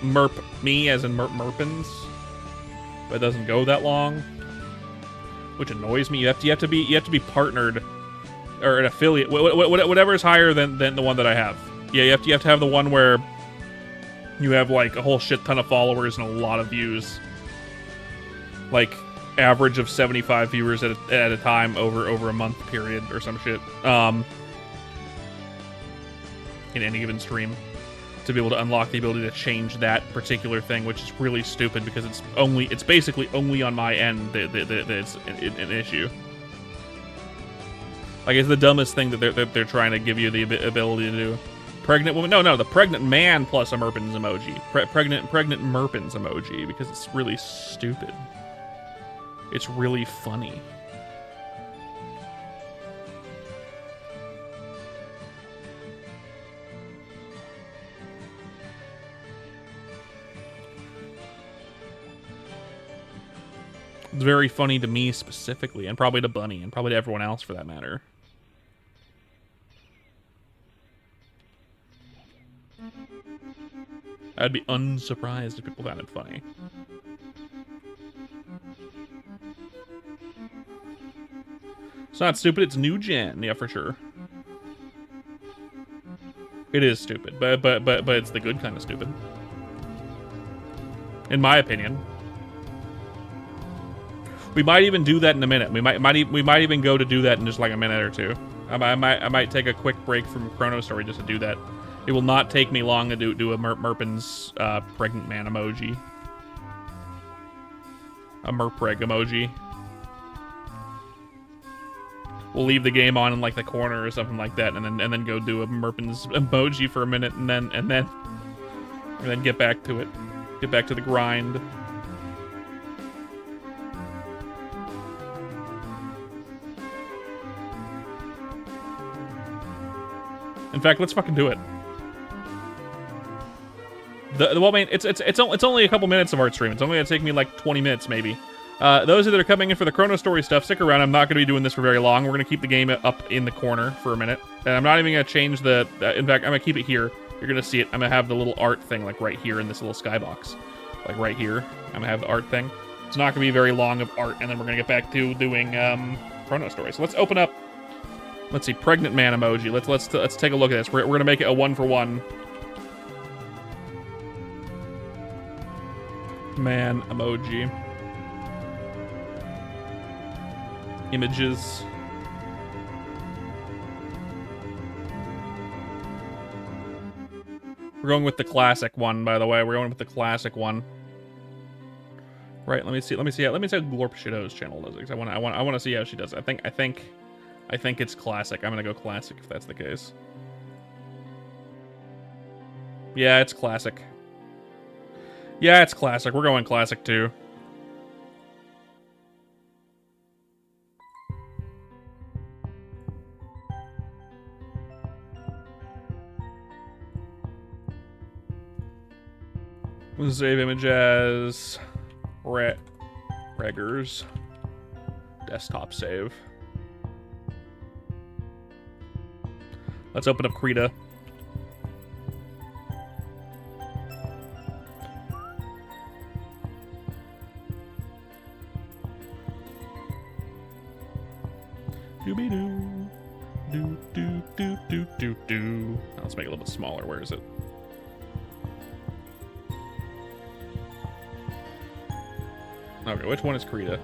MERP me, as in MERPins. But it doesn't go that long, which annoys me. You have to be partnered or an affiliate, whatever is higher than the one that I have. Yeah, you have to have the one where you have like a whole shit ton of followers and a lot of views, like average of 75 viewers at a time over a month period or some shit. In any given stream, to be able to unlock the ability to change that particular thing, which is really stupid because it's basically only on my end that it's an issue. Like, it's the dumbest thing that they're trying to give you the ability to do. Pregnant woman? No, the pregnant man plus a Merpins emoji. Pregnant Merpins emoji, because it's really stupid. It's really funny. It's very funny to me specifically, and probably to Bunny, and probably to everyone else for that matter. I'd be unsurprised if people found it funny. It's not stupid, it's new gen, yeah, for sure. It is stupid, but it's the good kind of stupid. In my opinion. We might even do that in a minute. We might even go to do that in just like a minute or two. I might take a quick break from Chrono Story just to do that. It will not take me long to do a Merpin's pregnant man emoji. A Merpreg emoji. We'll leave the game on in like the corner or something like that, and then go do a Merpin's emoji for a minute, and then get back to it. Get back to the grind. In fact, let's fucking do it. Well, I mean, it's only a couple minutes of art stream. It's only gonna take me like 20 minutes, maybe. Those that are coming in for the Chrono Story stuff, stick around. I'm not gonna be doing this for very long. We're gonna keep the game up in the corner for a minute, and I'm not even gonna change the. In fact, I'm gonna keep it here. You're gonna see it. I'm gonna have the little art thing like right here in this little skybox, like right here. I'm gonna have the art thing. It's not gonna be very long of art, and then we're gonna get back to doing Chrono Story. So let's open up. Let's see, pregnant man emoji. Let's take a look at this. We're gonna make it a 1-for-1. Man emoji. Images. We're going with the classic one, by the way. We're going with the classic one. Right. Let me see how Glorp Shadow's channel does it. 'Cause I want to see how she does it. I think it's classic. I'm gonna go classic if that's the case. Yeah, it's classic. Yeah, it's classic. We're going classic too. We'll save image as Reggers. Desktop save. Let's open up Krita. Doobie-doo. Do, do, do, do, do, do. Now let's make it a little bit smaller. Where is it? Okay, which one is Krita?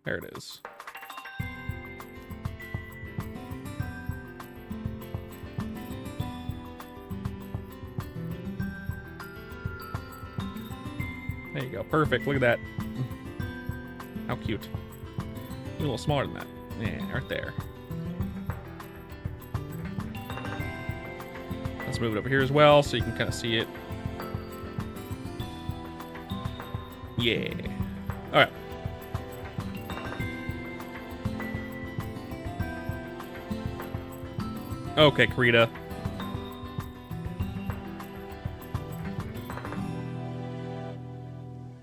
There it is. There you go. Perfect. Look at that. How cute. A little smaller than that. Yeah, right there. Let's move it over here as well so you can kind of see it. Yeah. All right. Okay, Krita.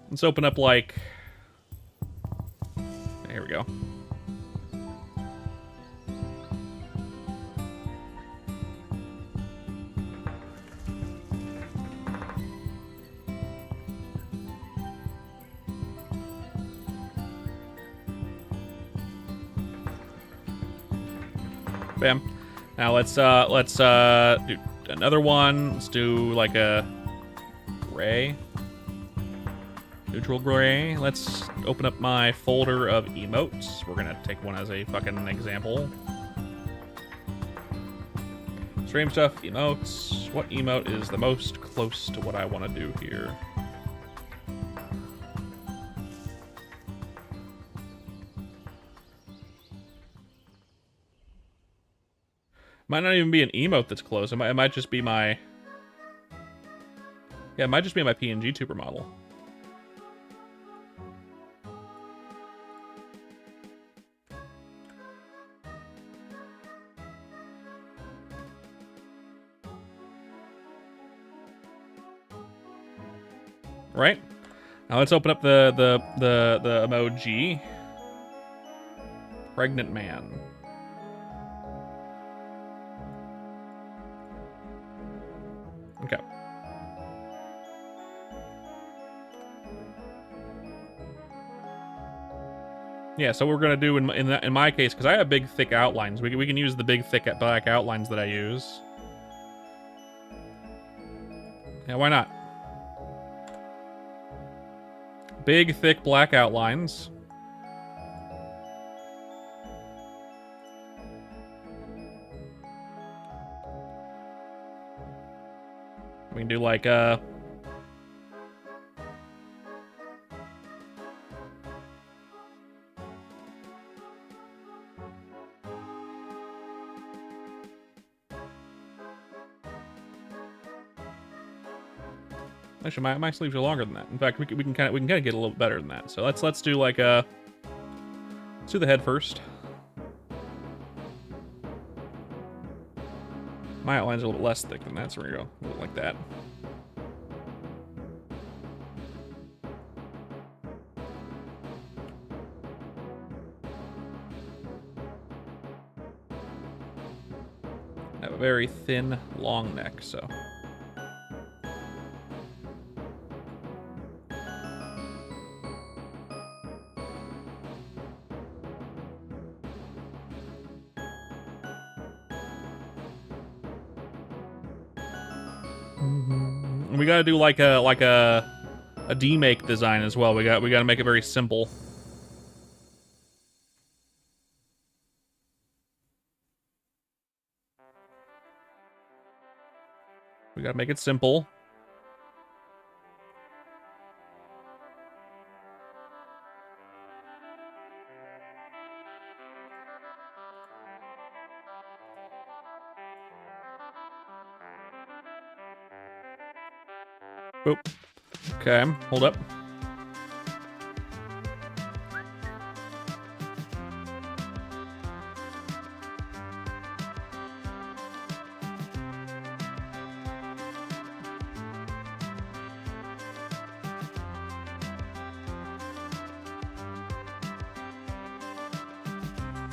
Let's open up, like... Here we go. Bam. Now let's do another one. Let's do like a gray. Neutral gray. Let's open up my folder of emotes. We're gonna take one as a fucking example. Stream stuff, emotes. What emote is the most close to what I want to do here? Might not even be an emote that's close. It might just be my... Yeah, it might just be my PNG tuber model. Right? Now let's open up the emoji. Pregnant man. Okay. Yeah, so what we're gonna do in my case, because I have big thick outlines, we can use the big thick black outlines that I use. Yeah, why not? Big thick black outlines. We can do like actually, my sleeves are longer than that. In fact, we can kind of get a little bit better than that. So let's do like let's do the head first. My outlines are a little bit less thick than that, so we're gonna go a little like that. I have a very thin, long neck, so. We gotta do like a demake design as well. We gotta make it very simple. We gotta make it simple. Oop. Okay, hold up.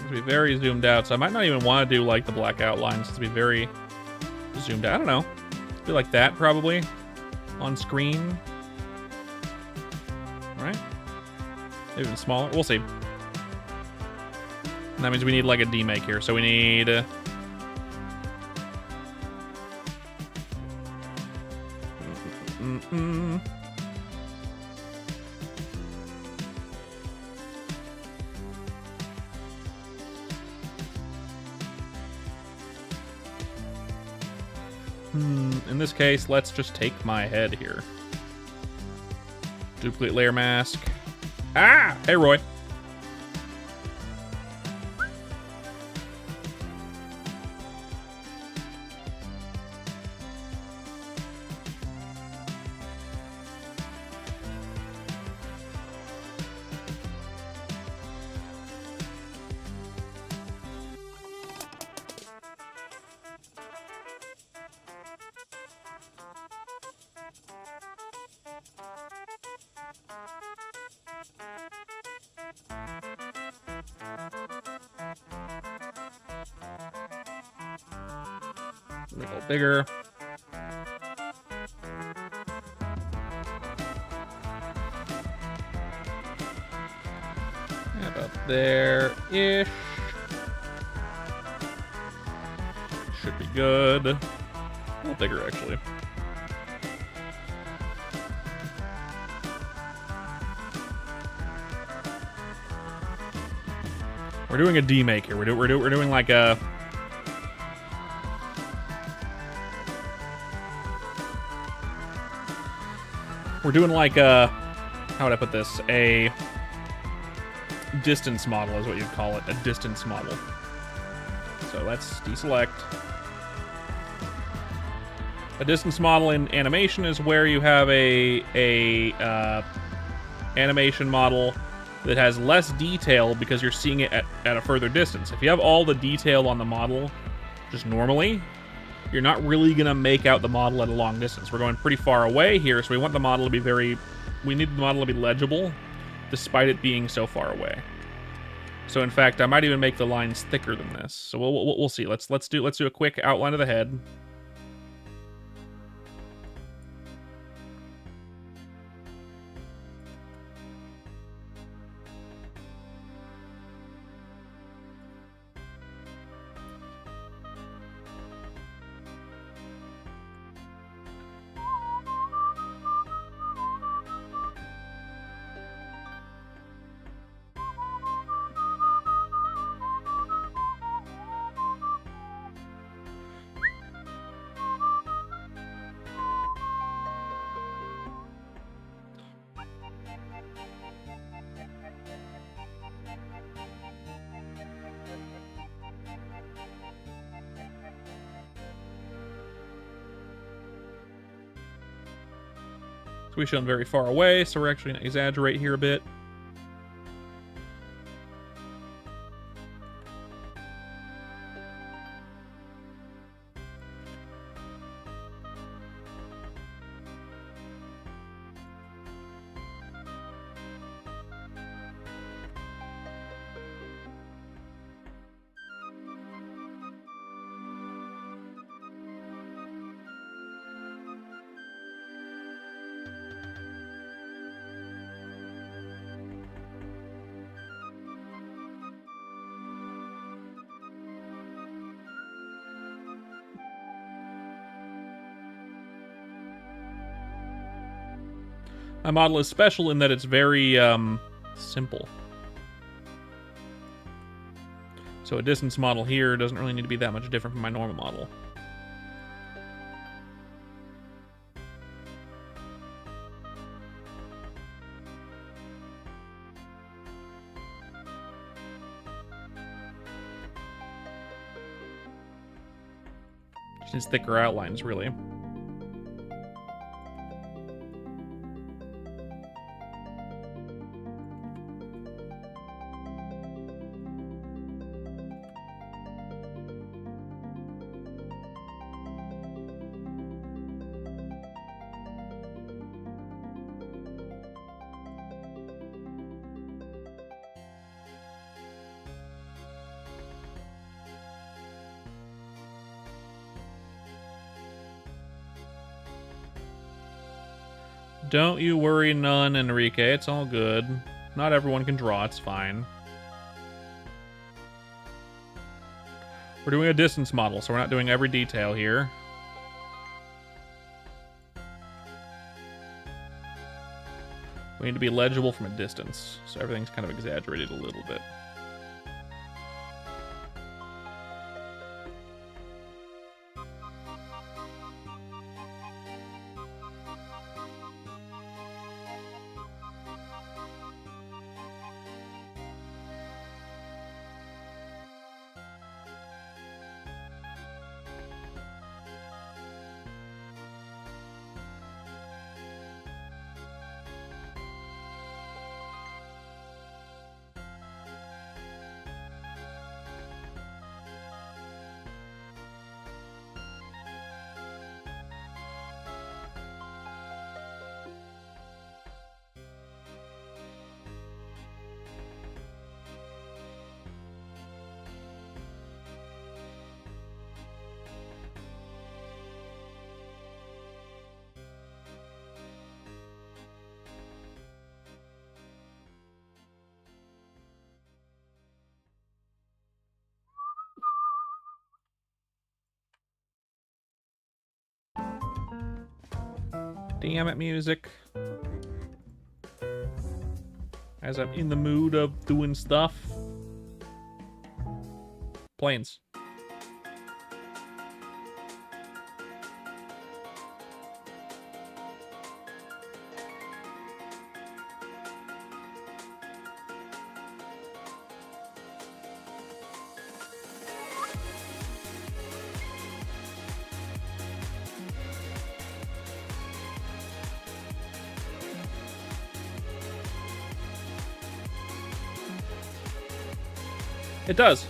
It's be very zoomed out, so I might not even want to do like the black outlines. It's be very zoomed out. I don't know. Do like that probably. on screen. Right? Maybe even smaller. We'll see. And that means we need like a demake here. So we need... In this case, let's just take my head here. Duplicate layer mask. Ah! Hey, Roy. Make it a little bigger. About there-ish. Should be good. A little bigger, actually. We're doing a demake here. We're doing like a... We're doing like a... How would I put this? A distance model is what you'd call it. A distance model. So let's deselect. A distance model in animation is where you have a animation model that has less detail because you're seeing it at a further distance. If you have all the detail on the model just normally, you're not really going to make out the model at a long distance. We're going pretty far away here, so we want the model to be we need the model to be legible despite it being so far away. So in fact, I might even make the lines thicker than this. So we'll see. Let's do a quick outline of the head. So we shown very far away, so we're actually going to exaggerate here a bit. My model is special in that it's very simple. So a distance model here doesn't really need to be that much different from my normal model. Just needs thicker outlines, really. Don't you worry none, Enrique. It's all good. Not everyone can draw. It's fine. We're doing a distance model, so we're not doing every detail here. We need to be legible from a distance, so everything's kind of exaggerated a little bit. Damn it, music. As I'm in the mood of doing stuff. Planes. It does.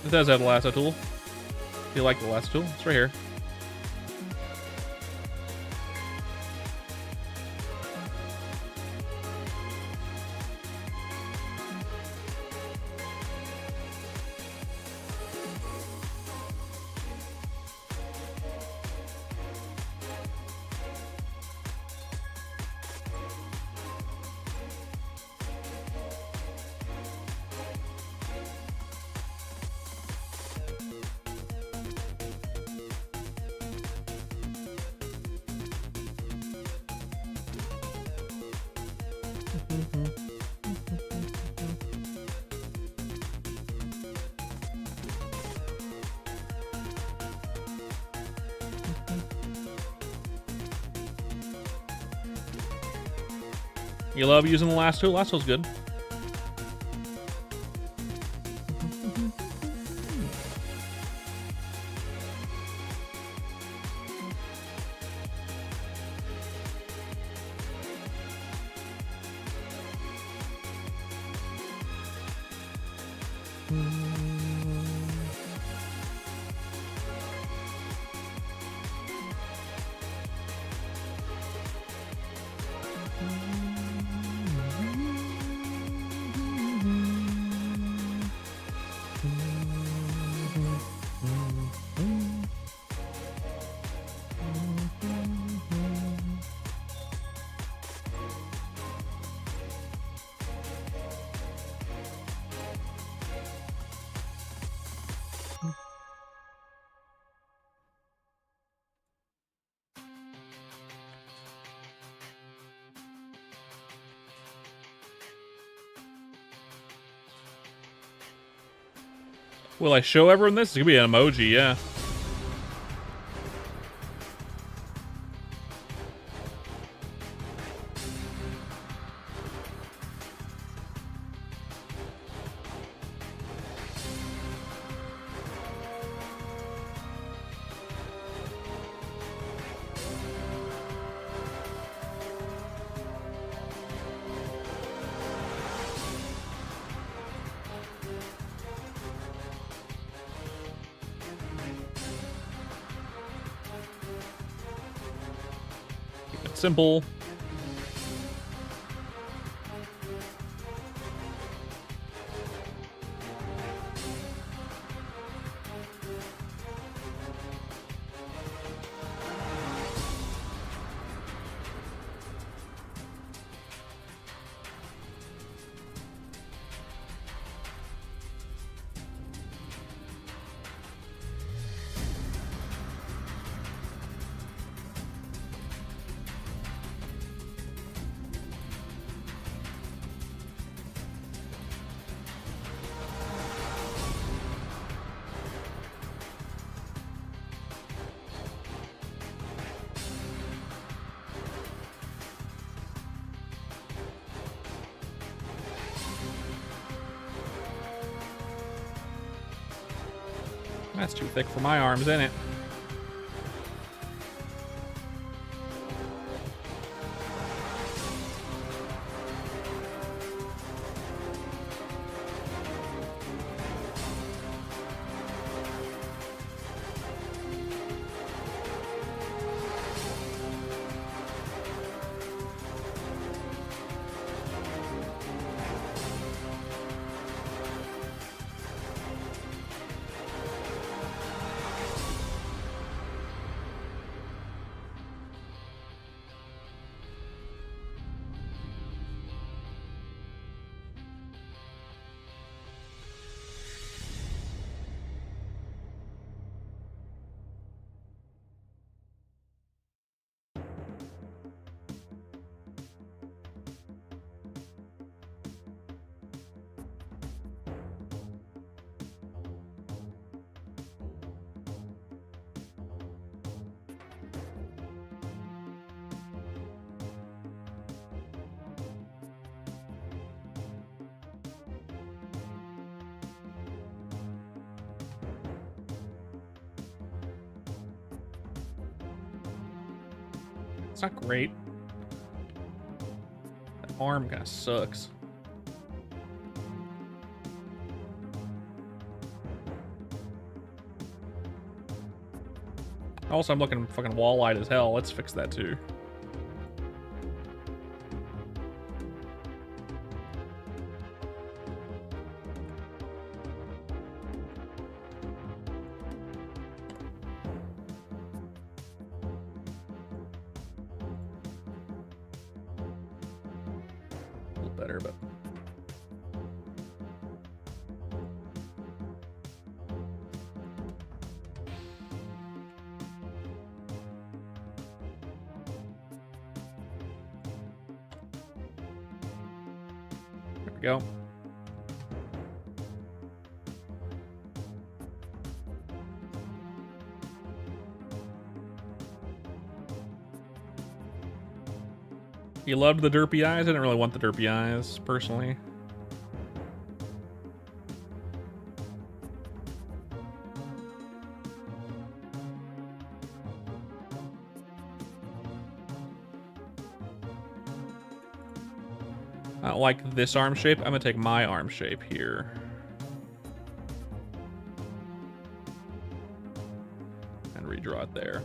It does have a lasso tool. If you like the lasso tool, it's right here. You love using the lasso? Lasso's good. Will I show everyone this? It's gonna be an emoji, yeah. Simple. That's too thick for my arms, isn't it? It's not great. That arm kind of sucks. Also, I'm looking fucking wall-eyed as hell. Let's fix that too. A little better, but... There we go. You loved the derpy eyes? I didn't really want the derpy eyes, personally. I don't like this arm shape. I'm gonna take my arm shape here. And redraw it there.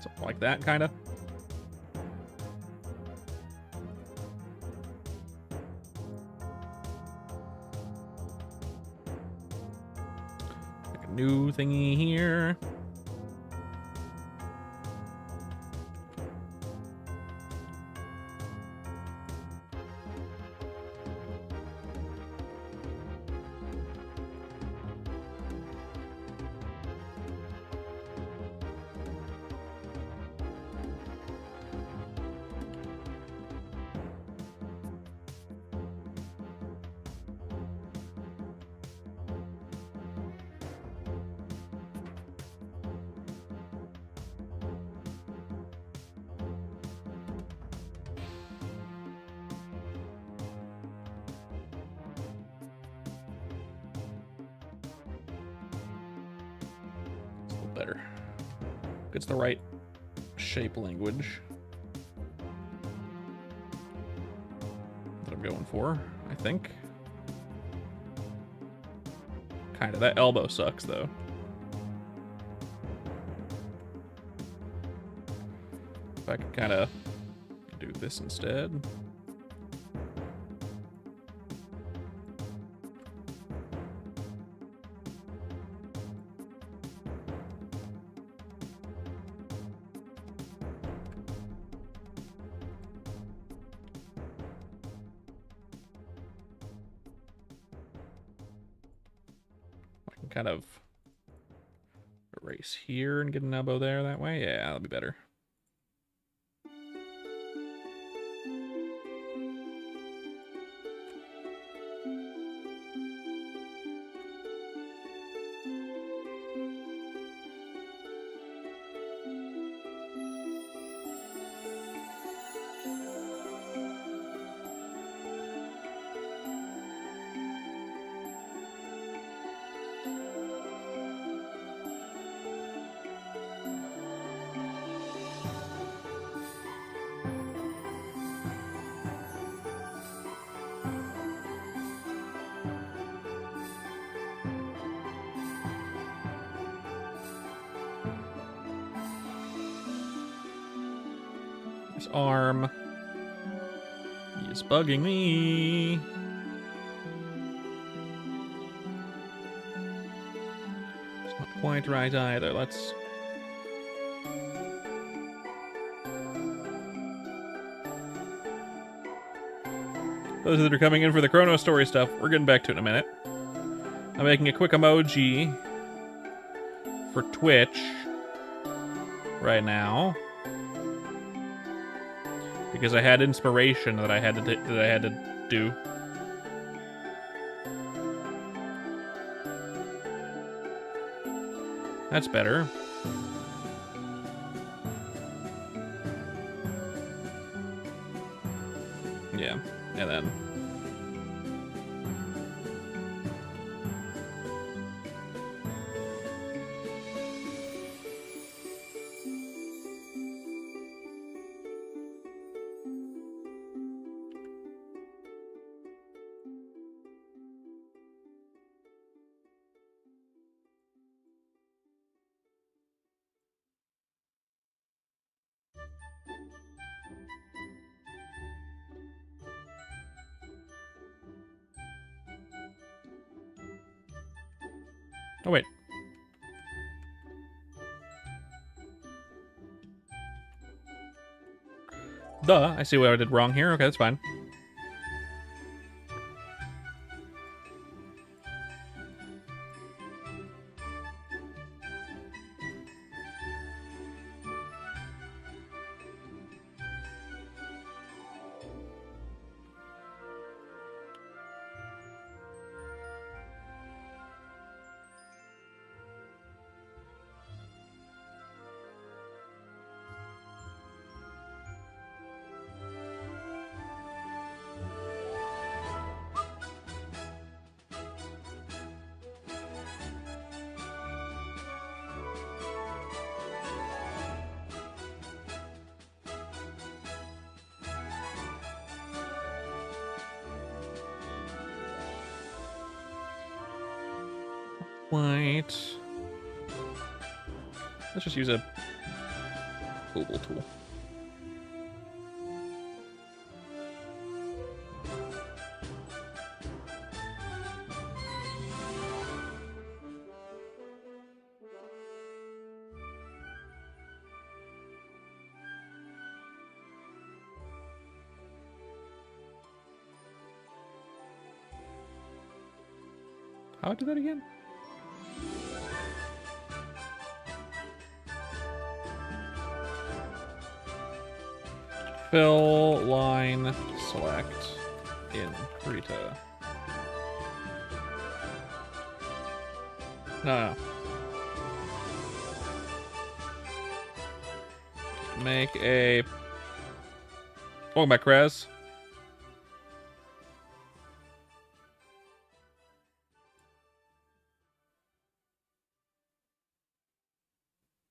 Something like that, kind of. Like a new thingy here. Better. Gets the right shape language that I'm going for, I think. Kind of. That elbow sucks, though. If I could kind of do this instead. kind of erase here and get an elbow there that way. Yeah, that'll be better. His arm. He is bugging me. It's not quite right either. Let's... Those that are coming in for the Chrono Story stuff, we're getting back to it in a minute. I'm making a quick emoji for Twitch right now. Because I had inspiration that I had to do. That's better. Yeah, and then oh, wait. Duh, I see what I did wrong here. Okay, that's fine. White. Let's just use a oval tool. How do I do that again? Fill line select in Krita. No. Make a... Welcome back, Krez.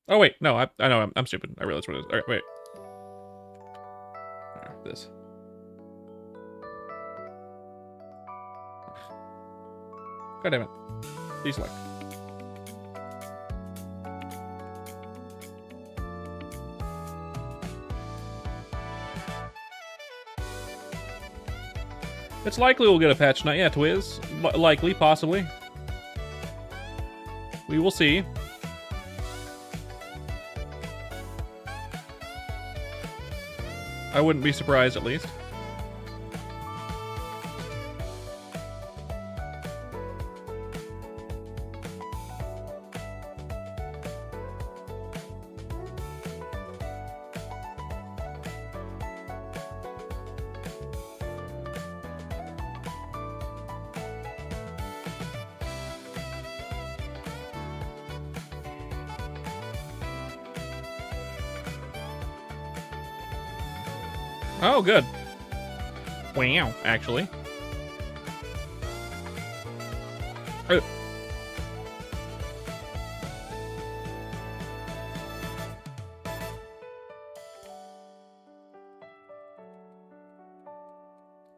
Oh, wait. No, I know. I'm stupid. I realize what it is. All right, wait. This. God damn it. Deselect. It's likely we'll get a patch not yet, Twiz. Likely, possibly. We will see. I wouldn't be surprised, at least. Oh, good. Wow, actually.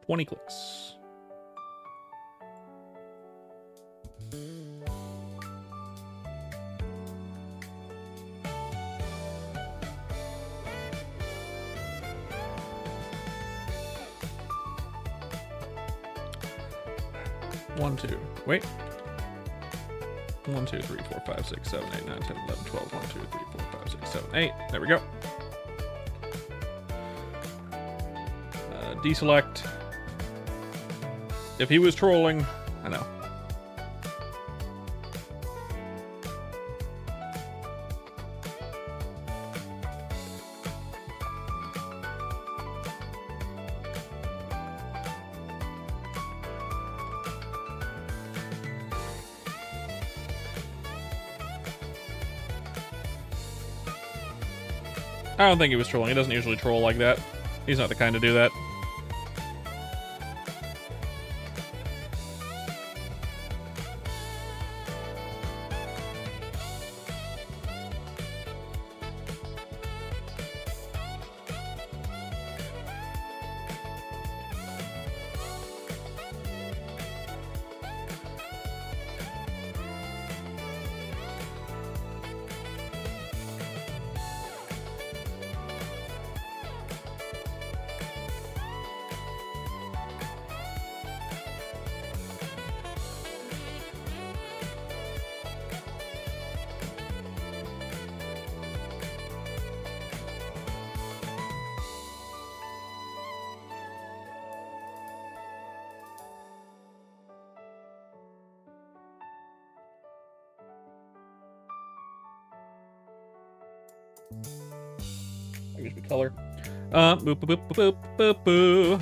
20 clicks. One, two. Wait. 1, 2, 3, 4, 5, 6, 7, 8, 9, 10, 11, 12. 1, 2, 3, 4, 5, 6, 7, 8. There we go. Deselect. If he was trolling, I know. I don't think he was trolling. He doesn't usually troll like that. He's not the kind to do that. I guess we color. Boop, boop, boop, boop, boop, boop.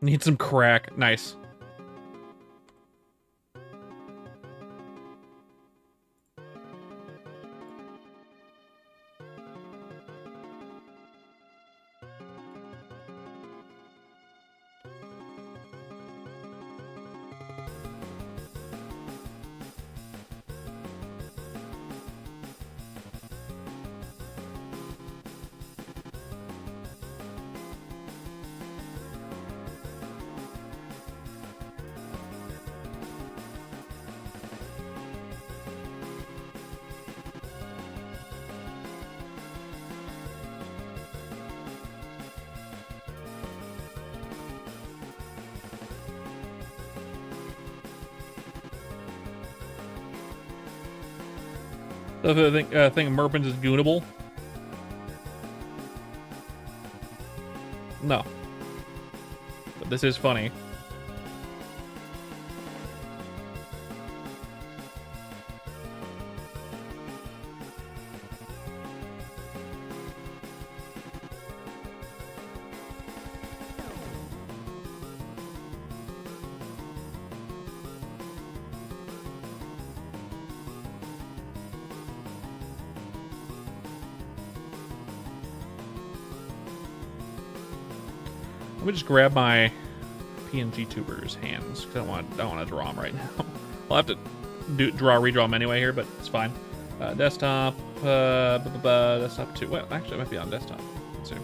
Need some crack. Nice. I think Merpins is goonable. No. But this is funny. Let me just grab my PNG tuber's hands because I don't want to draw them right now. I'll have to redraw them anyway here, but it's fine. Desktop, desktop 2. Well, actually, it might be on desktop. Let's see.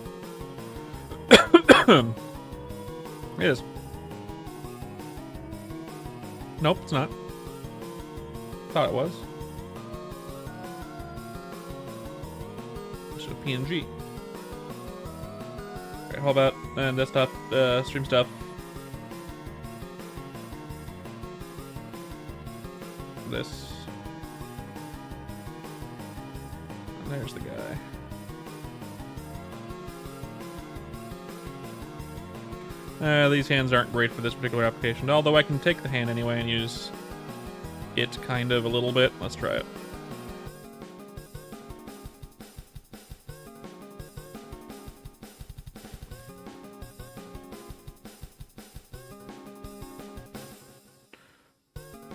It is. Nope, it's not. Thought it was. It's a PNG. How about desktop stream stuff? This. And there's the guy. These hands aren't great for this particular application, although I can take the hand anyway and use it kind of a little bit. Let's try it.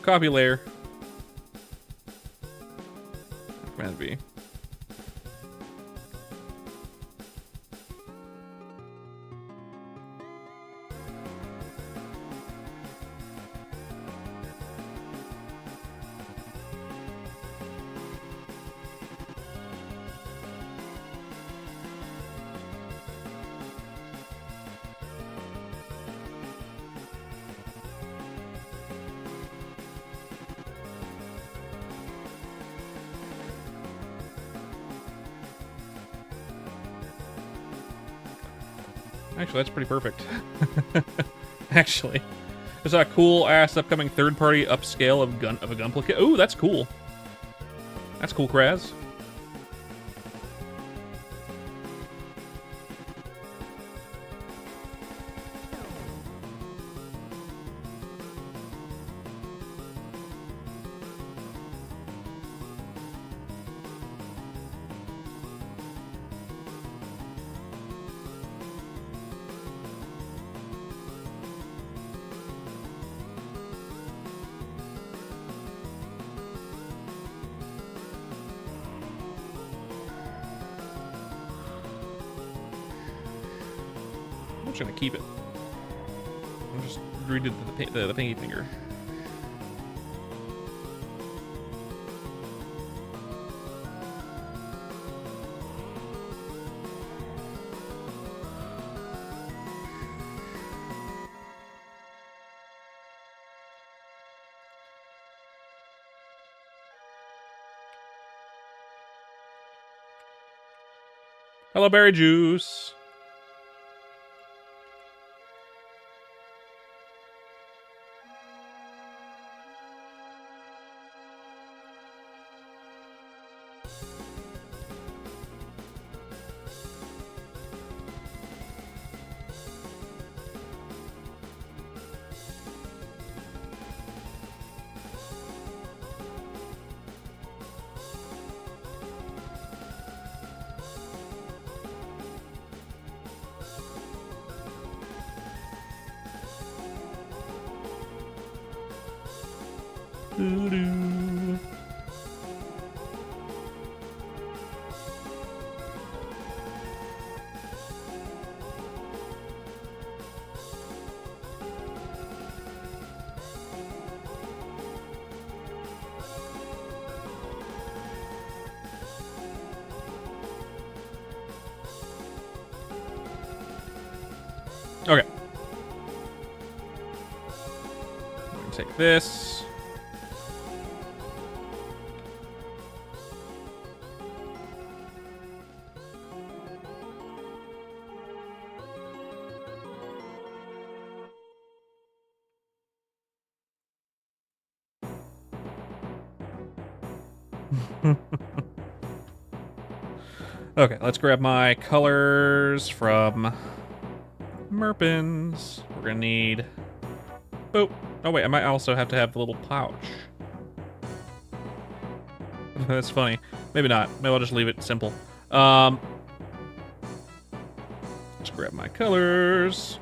copy layer. Command V. Actually, that's pretty perfect. Actually, there's a cool ass upcoming third-party upscale of a Gunpla. Ooh, that's cool. That's cool, Kraz. I'm just gonna keep it. I'm just redid the pinky finger. Hello, berry juice. Doo-doo. Okay. I'm gonna take this. Okay, let's grab my colors from Merpins. We're gonna need... Boop. Oh wait, I might also have to have the little pouch. That's funny. Maybe not. Maybe I'll just leave it simple. Let's grab my colors.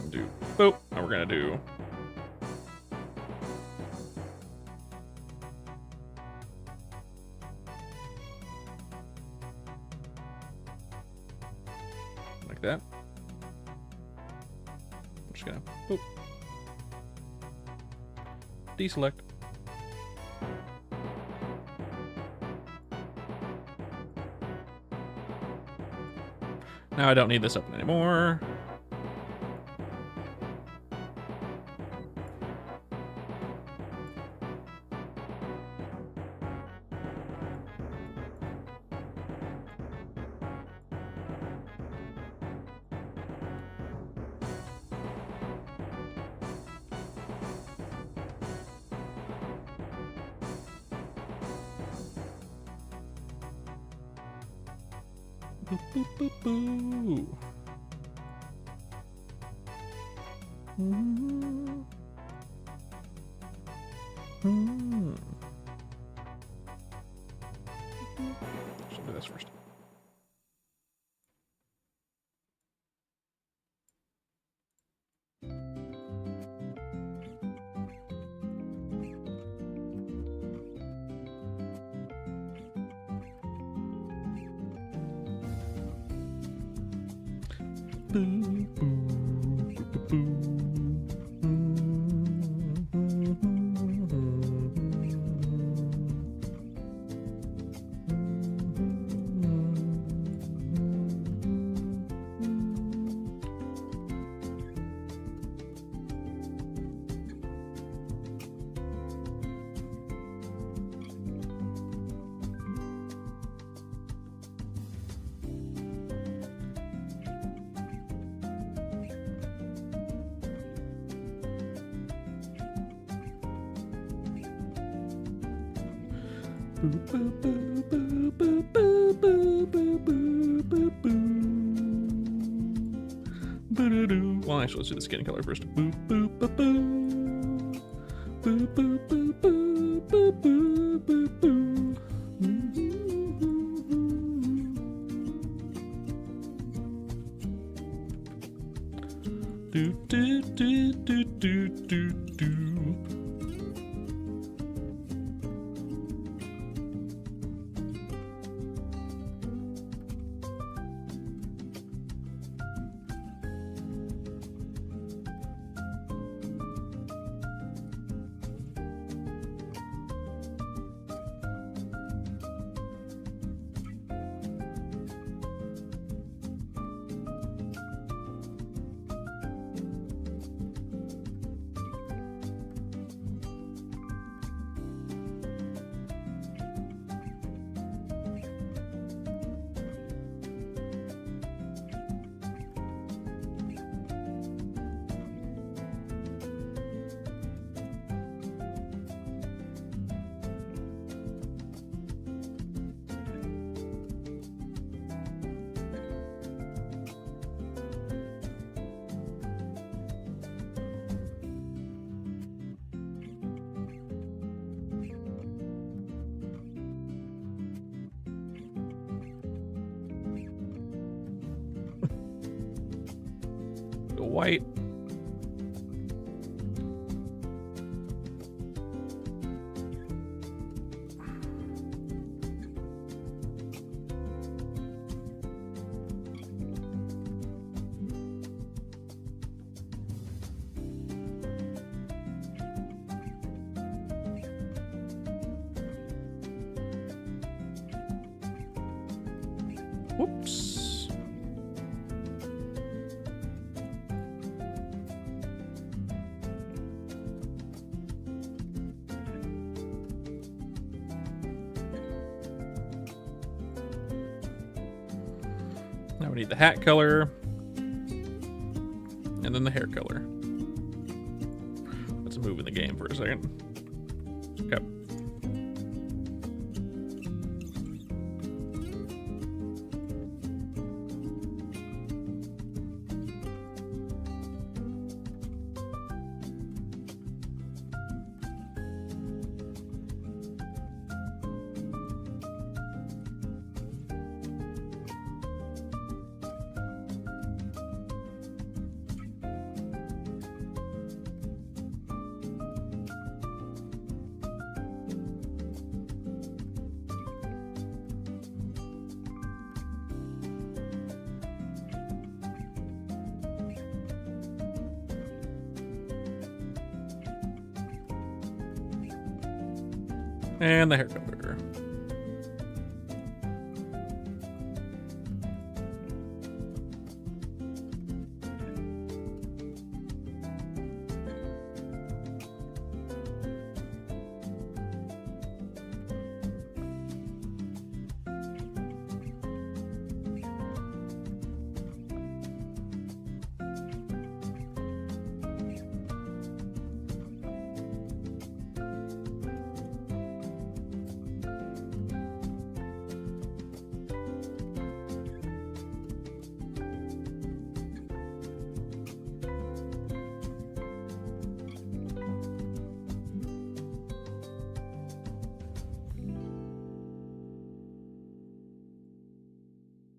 Do boop. And we're gonna do... like that. I'm just gonna boop. Deselect. Now I don't need this up anymore. Boop, boop, boop, boo. Mm-hmm. Mm-hmm. Should do this first. Well, actually, let's do the skin color first. Boop, boop, boop, boop. Boop, boop, boop, boop, boop, boop, boop, boop. Do, do, do, do, do, do, do. White. Whoops. Now we need the hat color, and then the hair color. Let's move in the game for a second. Okay. And the hair color.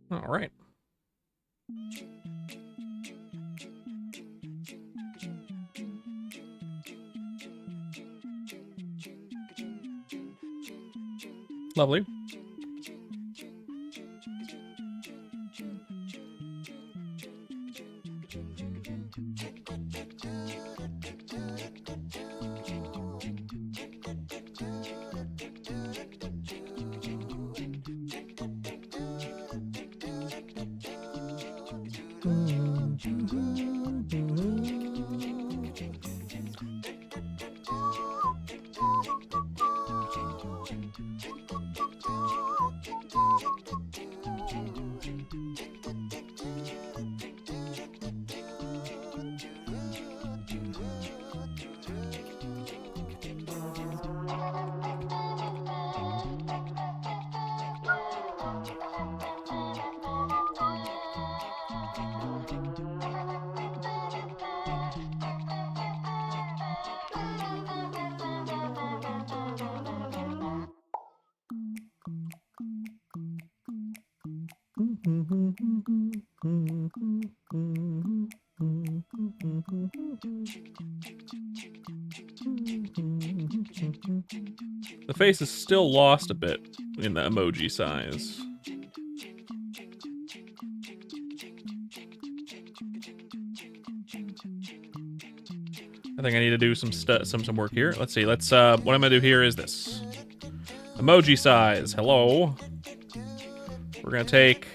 All right. Lovely. The face is still lost a bit in the emoji size. I think I need to do some work here. Let's see. What I'm gonna do here is this. Emoji size. Hello. We're gonna take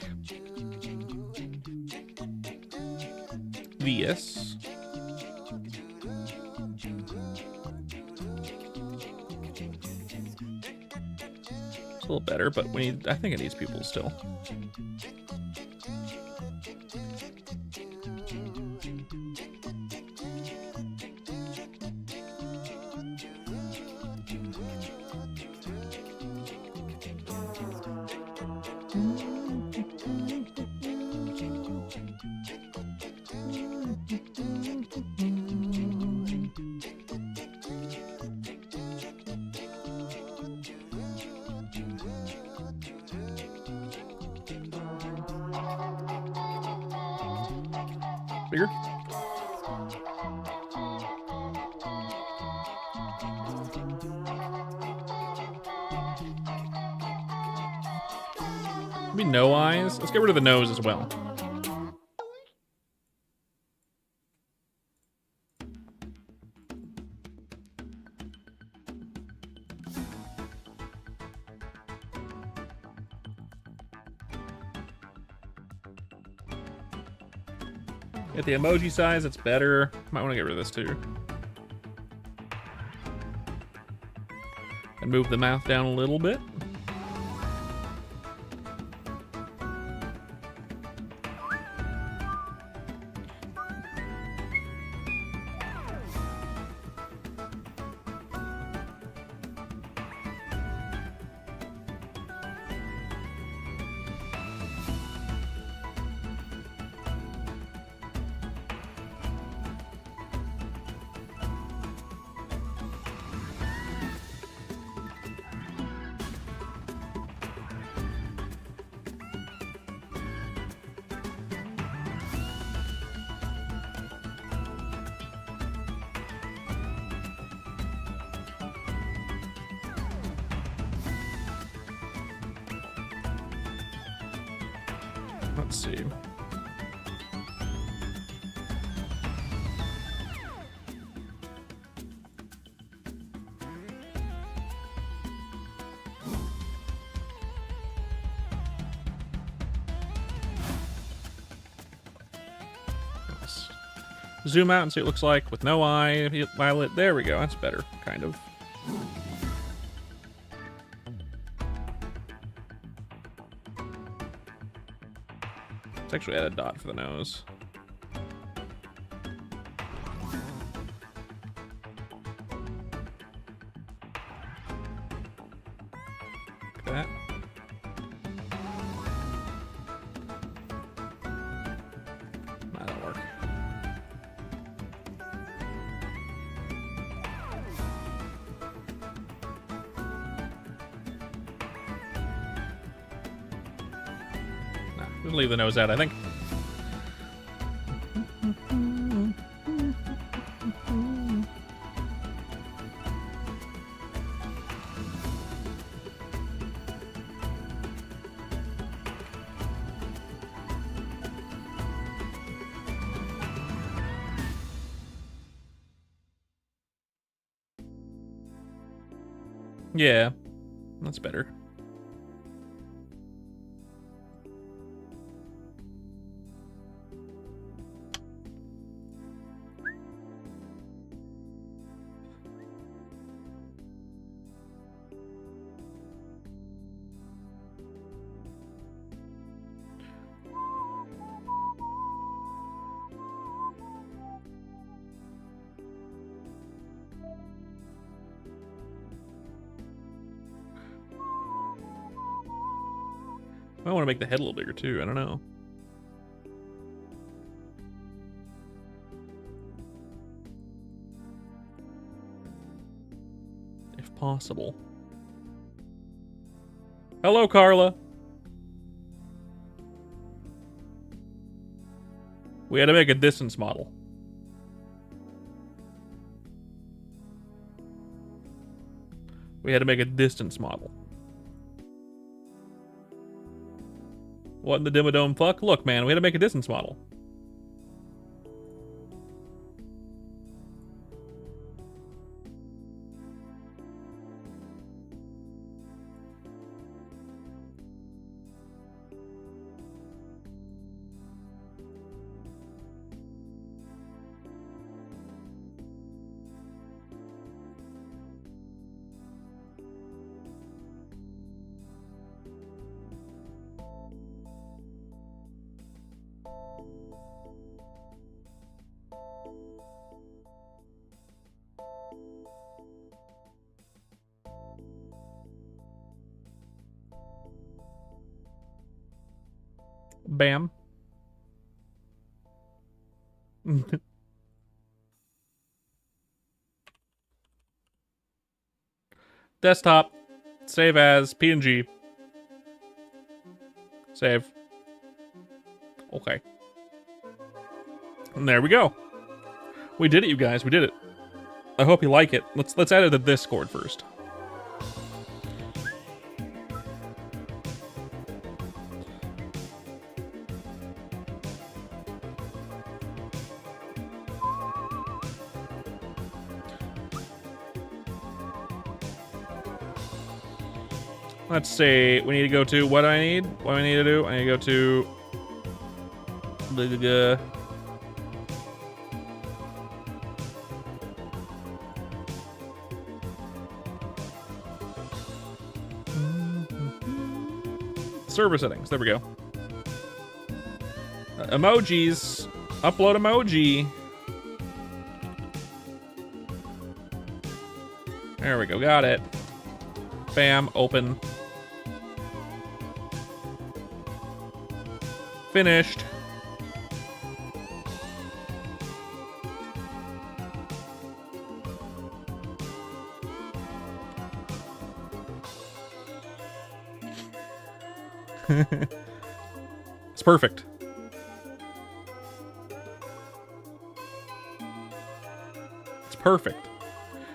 this. It's a little better, but I think it needs people still. Bigger? Maybe no eyes? Let's get rid of the nose as well. Get the emoji size, it's better. Might want to get rid of this too. And move the mouth down a little bit. Let's see. Let's zoom out and see what it looks like with no eye, violet. There we go. That's better, kind of. Let's actually add a dot for the nose. Like that. That'll work. We'll leave the nose out, I think. Yeah, that's better. I want to make the head a little bigger too. I don't know. If possible. Hello, Carla. We had to make a distance model. We had to make a distance model. What in the Dimmadome fuck? Look, man, we had to make a distance model. Bam. Desktop. Save as PNG. Save. Okay. And there we go. We did it, you guys. We did it. I hope you like it. Let's add it to Discord first. Let's see. We need to go to what I need. What do I need to do? I need to go to the server settings. There we go. Emojis. Upload emoji. There we go. Got it. Bam. Open. Finished. It's perfect. It's perfect.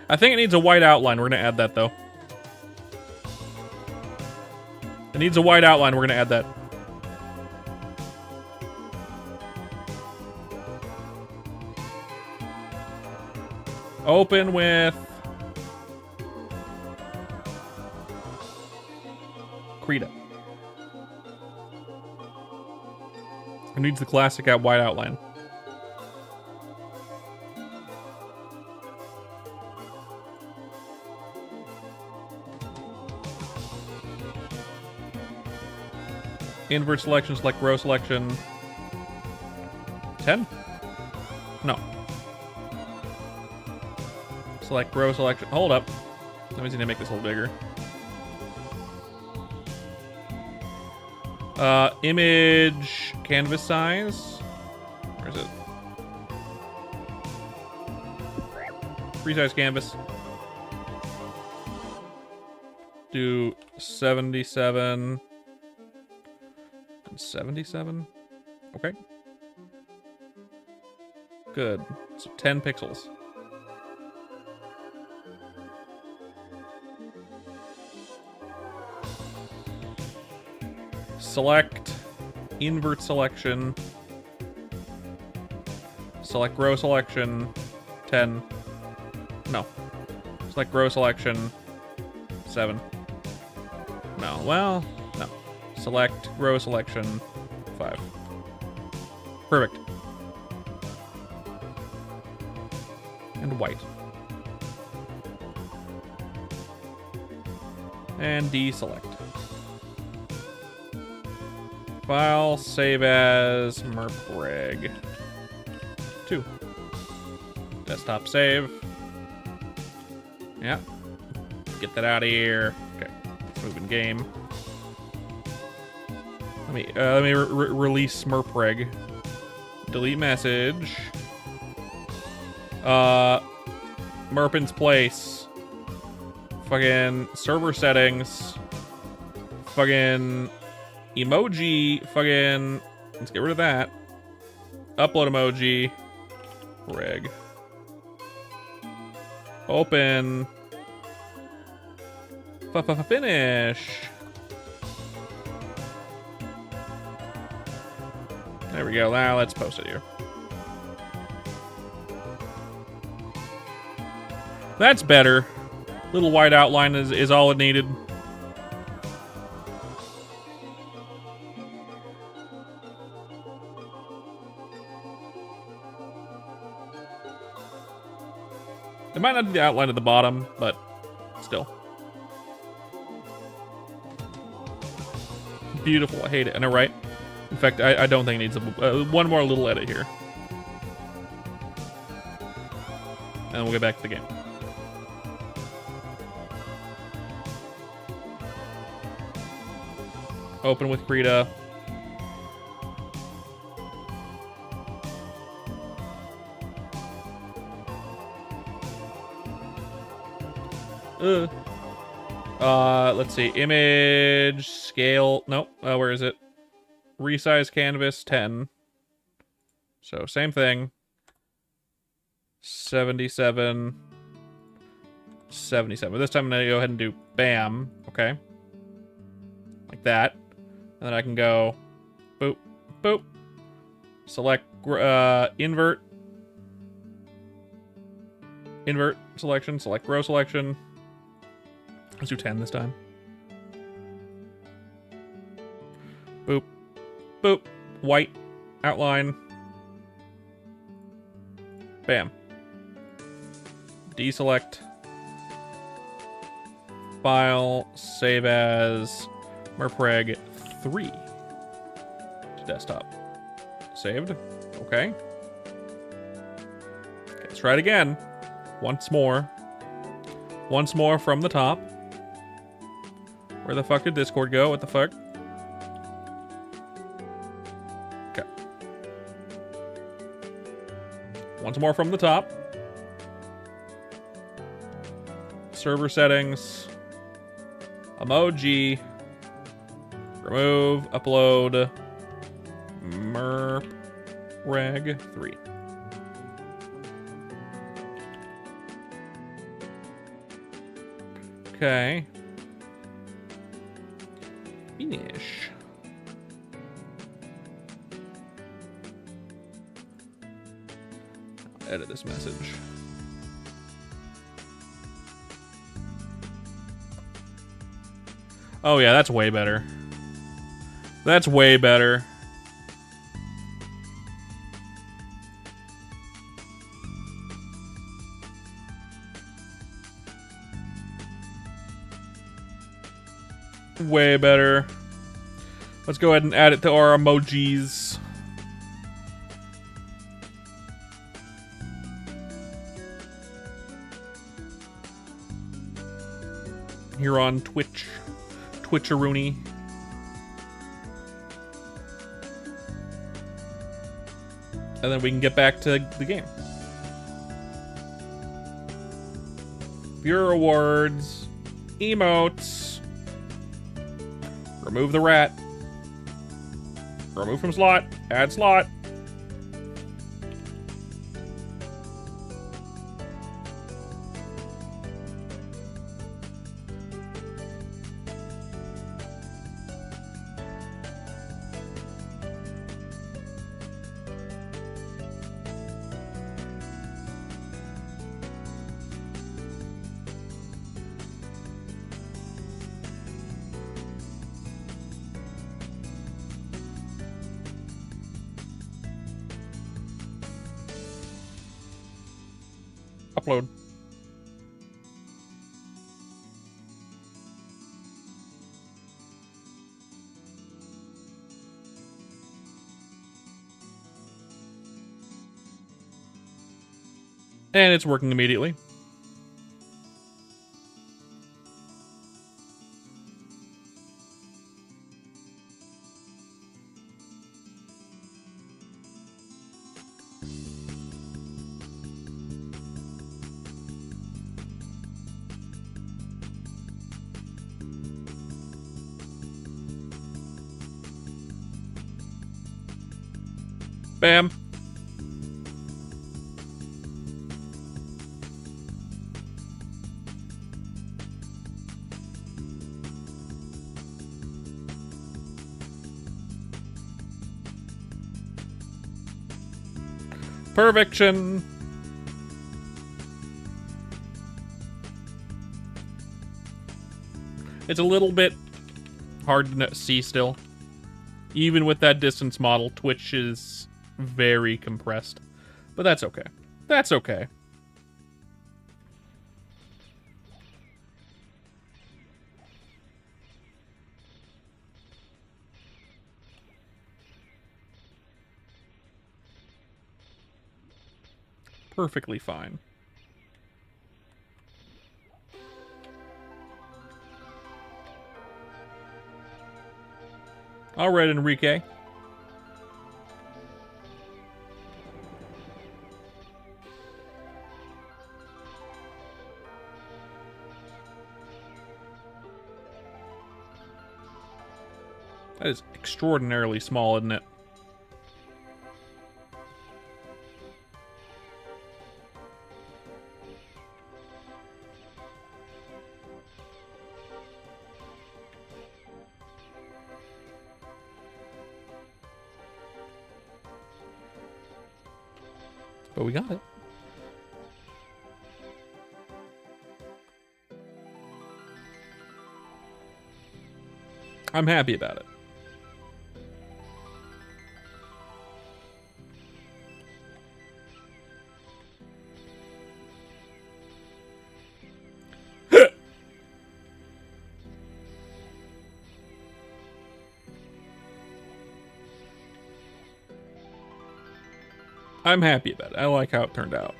I think it needs a white outline. We're going to add that, though. It needs a white outline. We're going to add that. Open with Krita. It needs the classic white outline. Invert selection, select row selection. 10? No. Select row selection. Hold up. Let me see to make this a little bigger. Image canvas size. Where is it? Free size canvas. Do 77 and 77. Okay. Good. So 10 pixels. Select invert selection. Select row selection 10. No. Select row selection 7. No. Well, no. Select row selection 5. Perfect. And white. And deselect. File, save as merpreg 2. Desktop save. Yeah. Get that out of here. Okay. Move in game. Let me release merpreg. Delete message. Merpin's place. Fucking server settings. Fucking emoji. Fucking. Let's get rid of that. Upload emoji. Reg. Open. Finish. There we go. Now let's post it here. That's better. Little white outline is all it needed. It might not be the outline at the bottom, but still. Beautiful. I hate it. I know, right? In fact, I don't think it needs one more little edit here. And we'll get back to the game. Open with Krita. Let's see. Image, scale. Nope. Where is it? Resize canvas 10. So same thing. 77. 77. This time I'm gonna go ahead and do bam. Okay. Like that. And then I can go boop, boop. Select invert. Invert selection. Select row selection. Let's do 10 this time. Boop. Boop. White. Outline. Bam. Deselect. File. Save as merpreg 3 to desktop. Saved. Okay. Let's try it again. Once more. Once more from the top. Where the fuck did Discord go? What the fuck? Okay. Once more from the top. Server settings. Emoji. Remove. Upload. Merpreg 3. Okay. Finish. I'll edit this message. Oh yeah, that's way better. That's way better. Way better. Let's go ahead and add it to our emojis. Here on Twitch. Twitcheroony. And then we can get back to the game. Viewer rewards. Emotes. Remove the rat. Remove from slot. Add slot. Upload. And it's working immediately. Bam. Perfection. It's a little bit hard to see still. Even with that distance model, Twitch is very compressed. But that's okay. That's okay. Perfectly fine. All right, Enrique. That is extraordinarily small, isn't it? But we got it. I'm happy about it. I'm happy about it. I like how it turned out.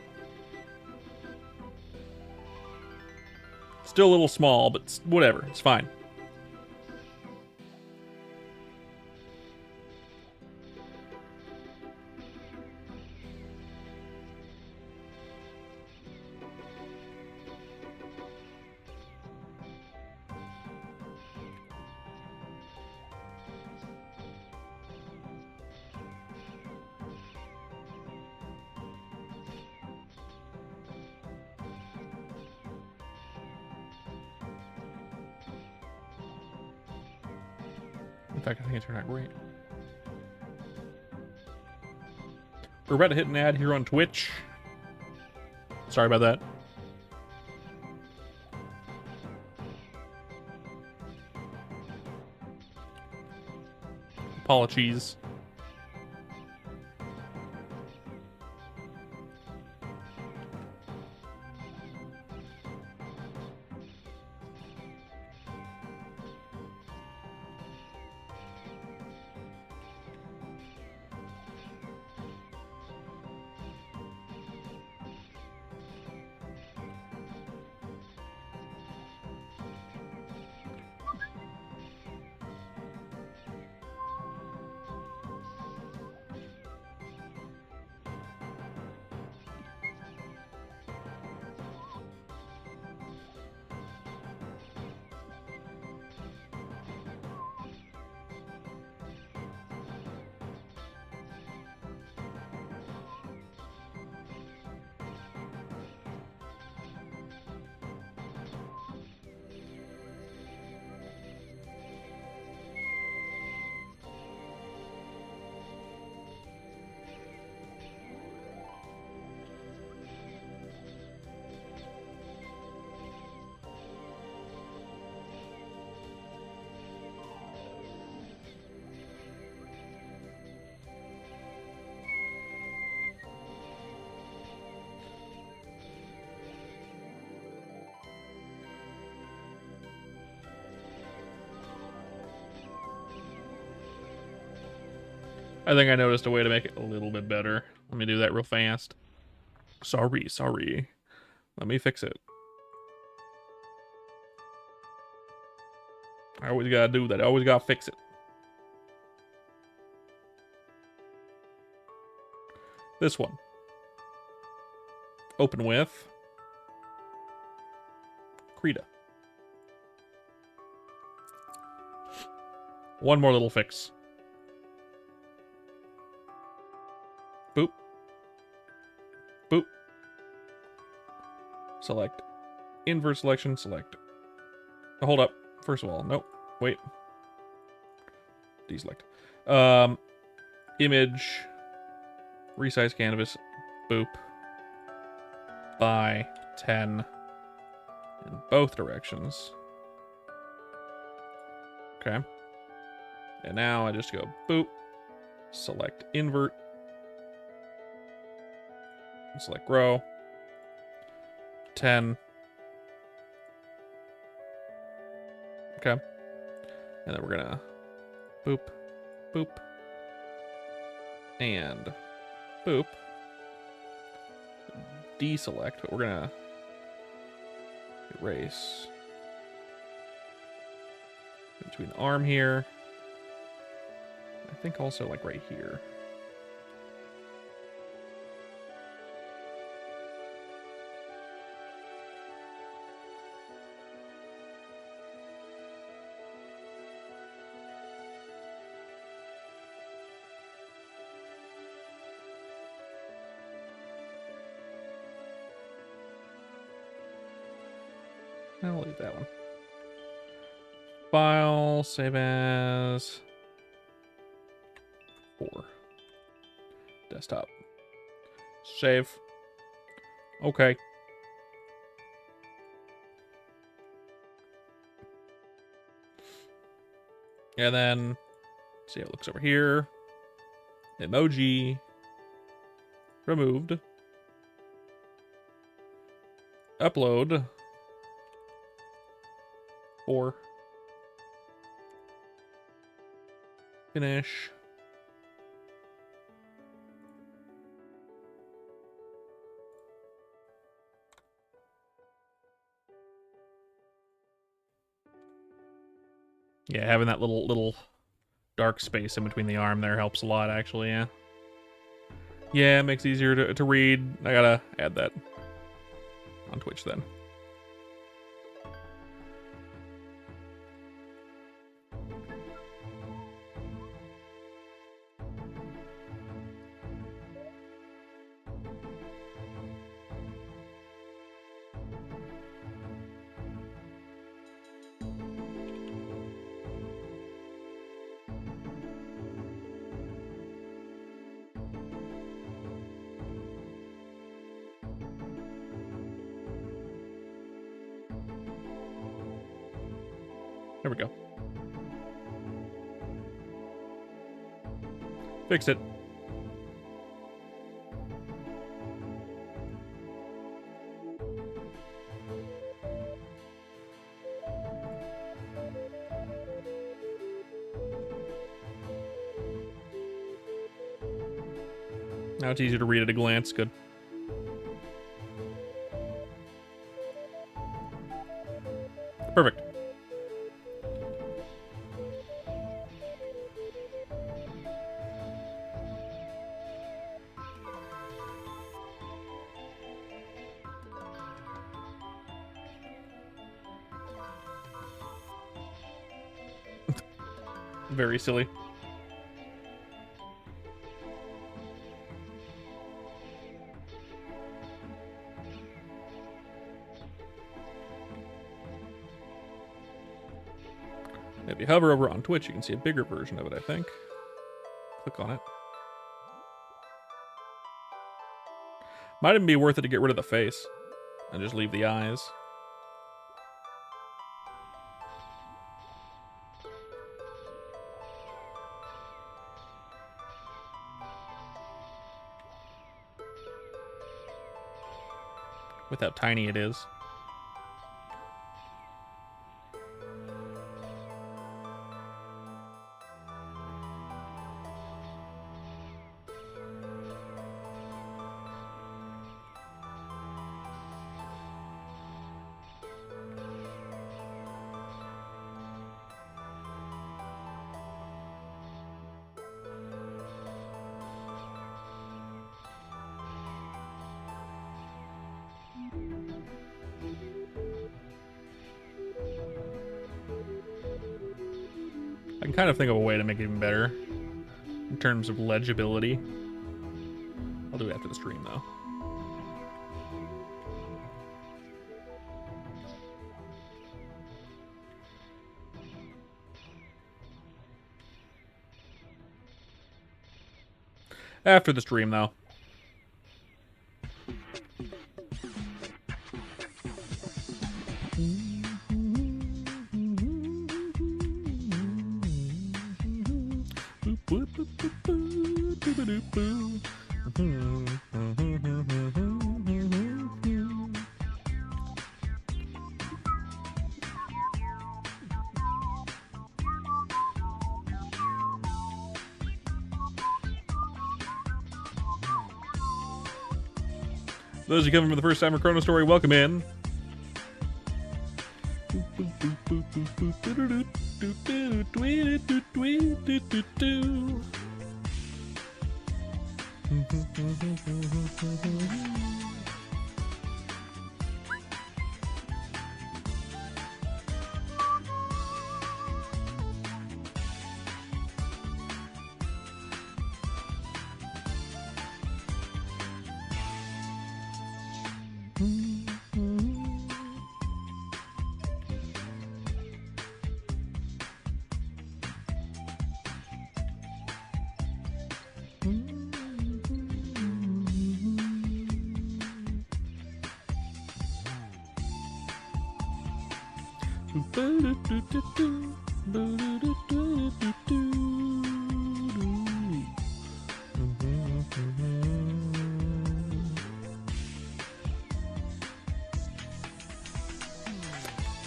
Still a little small, but whatever. It's fine. In fact, I think it turned out great. We're about to hit an ad here on Twitch. Sorry about that. Apologies. I think I noticed a way to make it a little bit better. Let me do that real fast. Sorry. Let me fix it. I always gotta do that. I always gotta fix it. This one. Open with Krita. One more little fix. Boop. Boop. Select. Invert selection, select. Oh, hold up. First of all, nope. Wait. Deselect. Image. Resize canvas. boop, by 10 in both directions. Okay. And now I just go boop, select invert, select row, 10. Okay. And then we're gonna boop, boop, and boop. Deselect, but we're gonna erase between arm here. I think also like right here. I'll leave that one. File, save as 4. Desktop. Save. Okay. And then see how it looks over here. Emoji. Removed. Upload. 4. Finish. Yeah, having that little dark space in between the arm there helps a lot, actually, yeah. Yeah, it makes it easier to read. I gotta add that on Twitch then. There we go. Fix it. Now it's easier to read at a glance. Good. Perfect. Very silly. If you hover over on Twitch, you can see a bigger version of it, I think. Click on it. Might even be worth it to get rid of the face and just leave the eyes. With how tiny it is. I can kind of think of a way to make it even better in terms of legibility. I'll do it after the stream, though. After the stream, though. Those of you coming for the first time for Chrono Story, welcome in.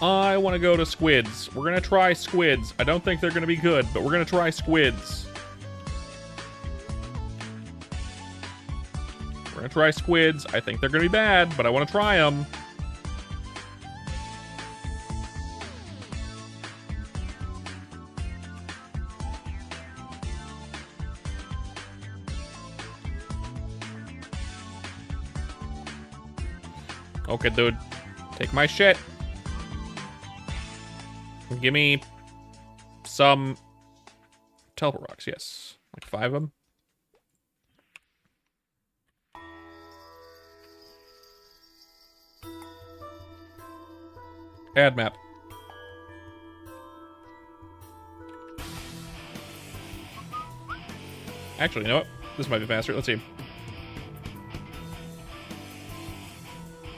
I want to go to squids. We're going to try squids. I don't think they're going to be good, but we're going to try squids. We're going to try squids. I think they're going to be bad, but I want to try them. Okay, dude. Take my shit. Give me some teleport rocks, yes. Like 5 of them. Add map. Actually, you know what? This might be faster. Let's see.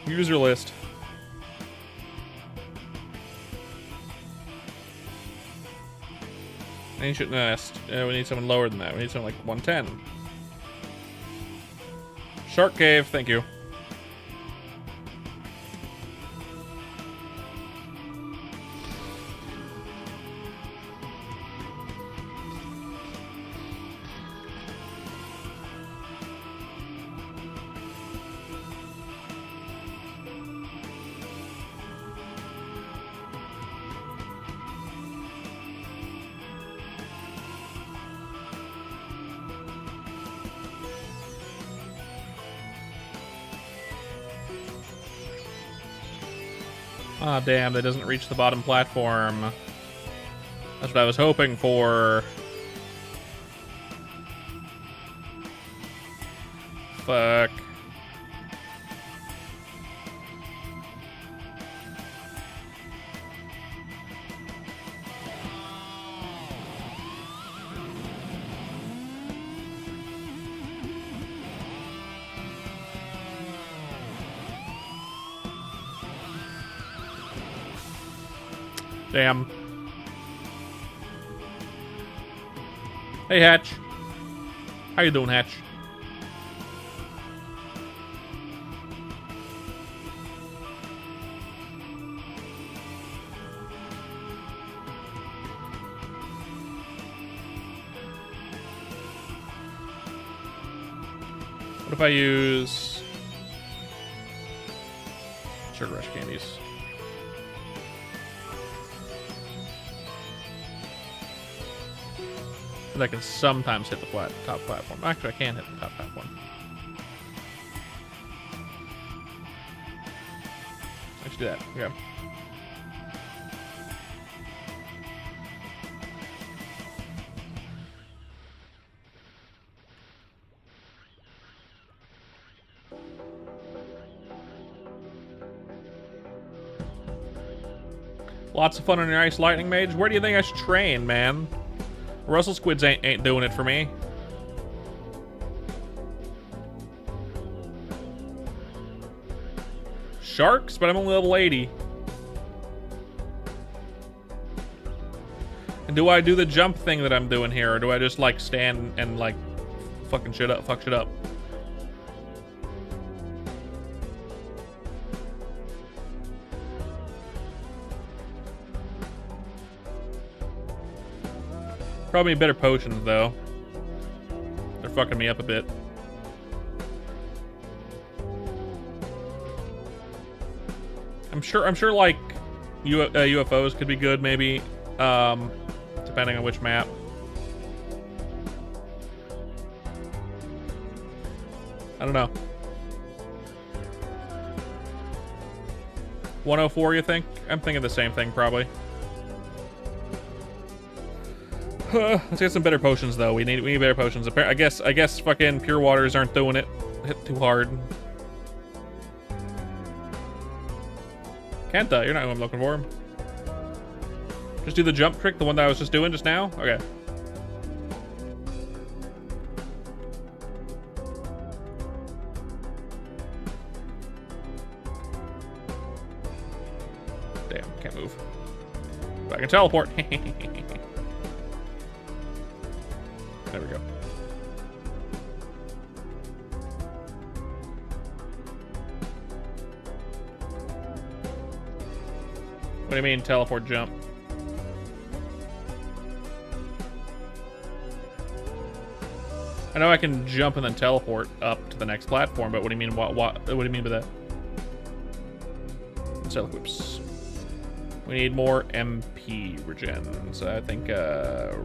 User list. Ancient Nest. We need someone lower than that. We need someone like 110. Shark Cave, thank you. Ah, oh, damn, that doesn't reach the bottom platform. That's what I was hoping for. Fuck. Damn. Hey, Hatch. How you doing, Hatch? What if I use Sugar Rush candies? I can sometimes hit the top platform. Actually, I can hit the top platform. Let's do that. Okay. Lots of fun on your Ice Lightning Mage. Where do you think I should train, man? Russell Squids ain't doing it for me. Sharks? But I'm only level 80. Do I do the jump thing that I'm doing here, or do I just like stand and like fuck shit up? Probably better potions though. They're fucking me up a bit. I'm sure like UFOs could be good maybe, depending on which map. I don't know. 104, you think? I'm thinking the same thing probably. Let's get some better potions though. We need better potions. I guess fucking pure waters aren't doing it. Hit too hard. Kenta, you're not who I'm looking for. Just do the jump trick, the one that I was just doing just now? Okay. Damn, can't move. But I can teleport. There we go. What do you mean, teleport jump? I know I can jump and then teleport up to the next platform, but what do you mean? What do you mean by that? So, whoops. We need more MP regens. I think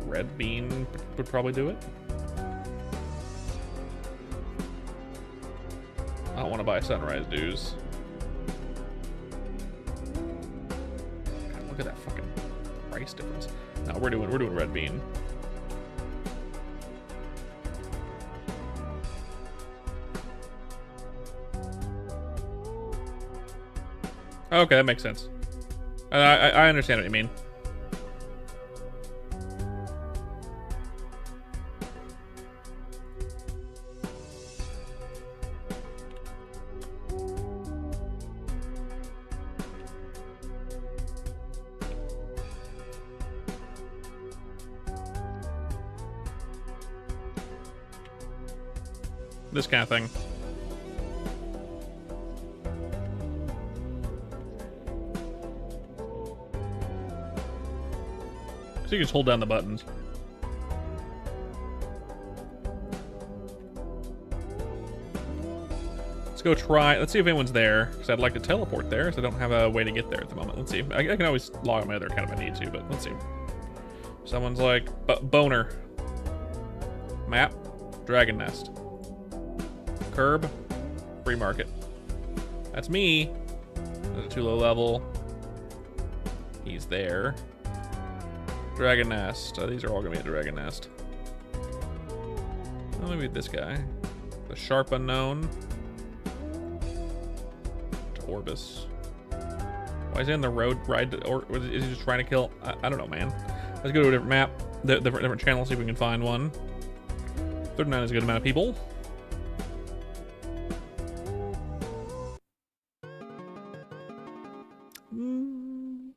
red bean would probably do it. I don't want to buy sunrise dues. God, look at that fucking price difference. No, we're doing red bean. Okay, that makes sense. I understand what you mean. This kind of thing. So you can just hold down the buttons. Let's go try. Let's see if anyone's there, because I'd like to teleport there, so I don't have a way to get there at the moment. Let's see. I can always log on my other account if I need to, but let's see. Someone's like, boner. Map. Dragon Nest. Curb. Free market. That's me. That's too low level. He's there. Dragon Nest. These are all gonna be a Dragon Nest. Oh, maybe this guy. The Sharp Unknown. Orbis. Why is he on the road ride? Or is he just trying to kill? I don't know, man. Let's go to a different map, different channel, see if we can find one. 39 is a good amount of people.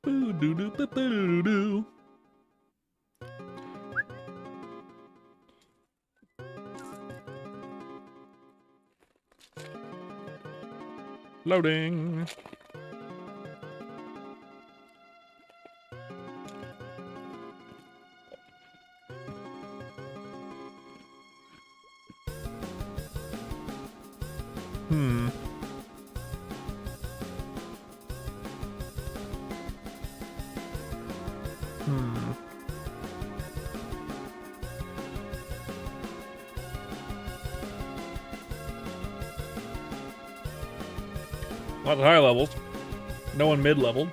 Boo-doo-doo-boo-doo-doo. Loading. Lots of high levels. No one mid-leveled.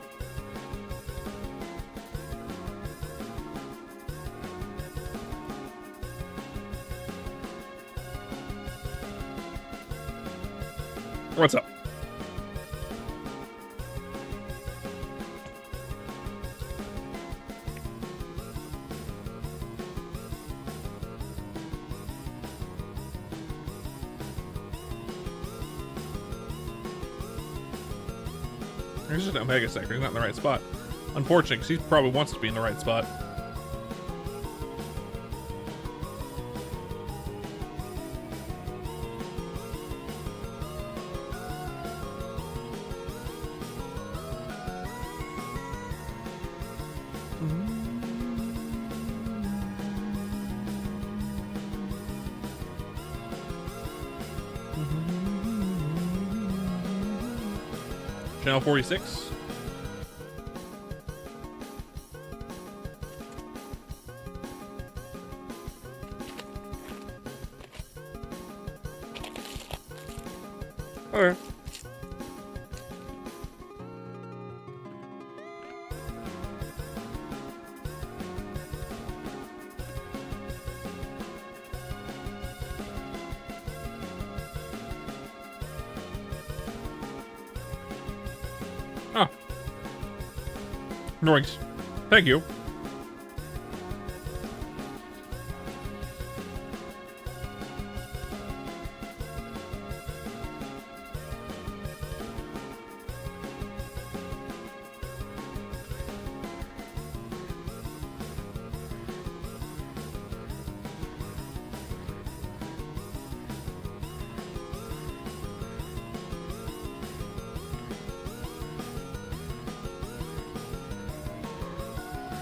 What's up? There's just an Omega sector. He's not in the right spot. Unfortunate, because he probably wants to be in the right spot. Channel 46. Okay. Oh. Noise. Thank you.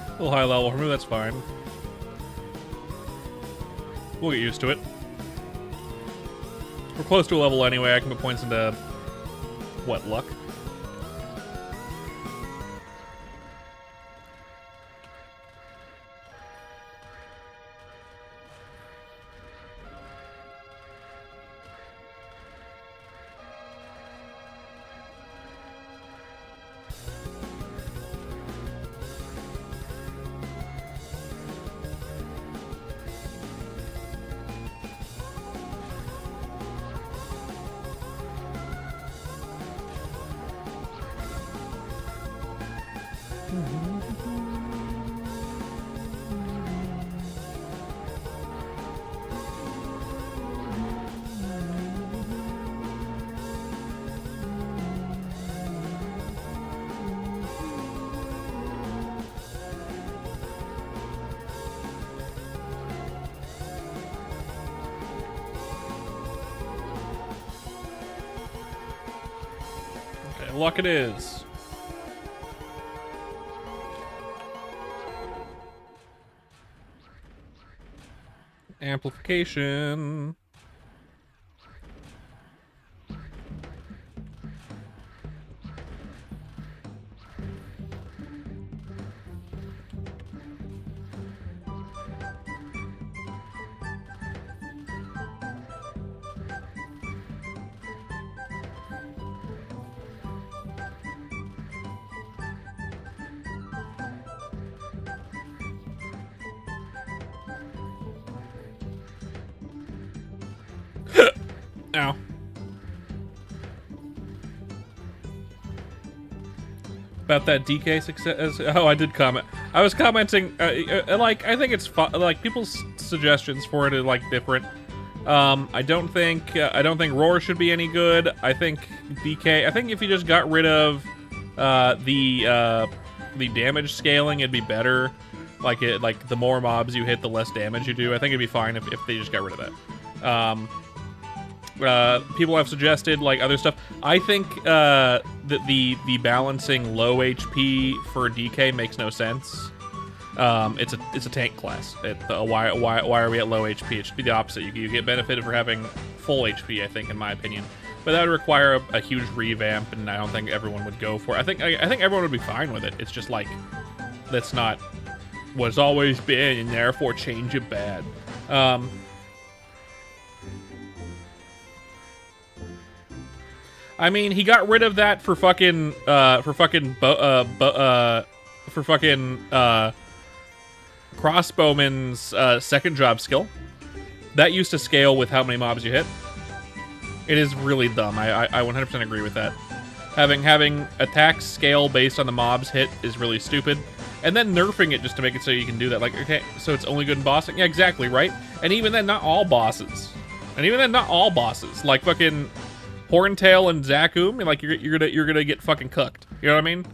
A little high level for me, that's fine. We'll get used to it. We're close to a level anyway. I can put points into, what, luck? Okay, luck it is. Amplification. Ow. About that DK success. Oh, I did comment. I was commenting, like, I think it's fun. Like, people's suggestions for it are, like, different. I don't think Roar should be any good. I think DK, I think if you just got rid of, the damage scaling, it'd be better. Like, the more mobs you hit, the less damage you do. I think it'd be fine if they just got rid of that. People have suggested like other stuff. I think that the balancing low HP for DK makes no sense. It's a tank class. Why are we at low HP? It should be the opposite. You get benefited for having full HP, I think, in my opinion. But that would require a huge revamp, and I don't think everyone would go for it. I think everyone would be fine with it. It's just like that's not what's always been, and therefore change it bad. I mean, he got rid of that for fucking Crossbowman's second job skill. That used to scale with how many mobs you hit. It is really dumb. I 100% agree with that. Having attacks scale based on the mobs hit is really stupid. And then nerfing it just to make it so you can do that. Like, okay, so it's only good in bossing? Yeah, exactly, right? And even then, not all bosses. Like fucking Horntail and Zakum, like you're gonna get fucking cooked. You know what I mean?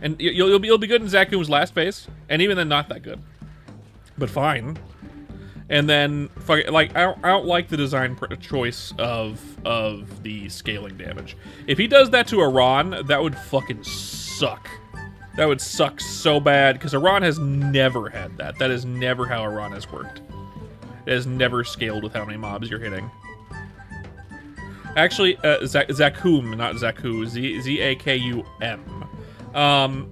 And you'll be good in Zakum's last phase, and even then, not that good. But fine. And then, like, I don't like the design choice of the scaling damage. If he does that to Iran, that would fucking suck. That would suck so bad, because Iran has never had that. That is never how Iran has worked. It has never scaled with how many mobs you're hitting. Actually, Zakum, not Zaku. Zakum.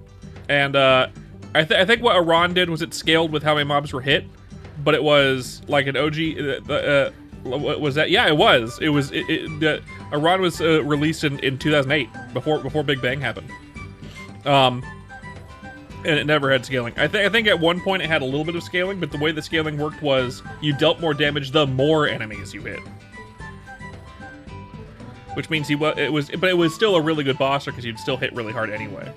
And I think what Iran did was it scaled with how many mobs were hit, but it was like an OG. What was that? Yeah, it was. Iran was released in 2008, before Big Bang happened. And it never had scaling. I think at one point it had a little bit of scaling, but the way the scaling worked was you dealt more damage the more enemies you hit. Which means it was still a really good boss because you'd still hit really hard anyway.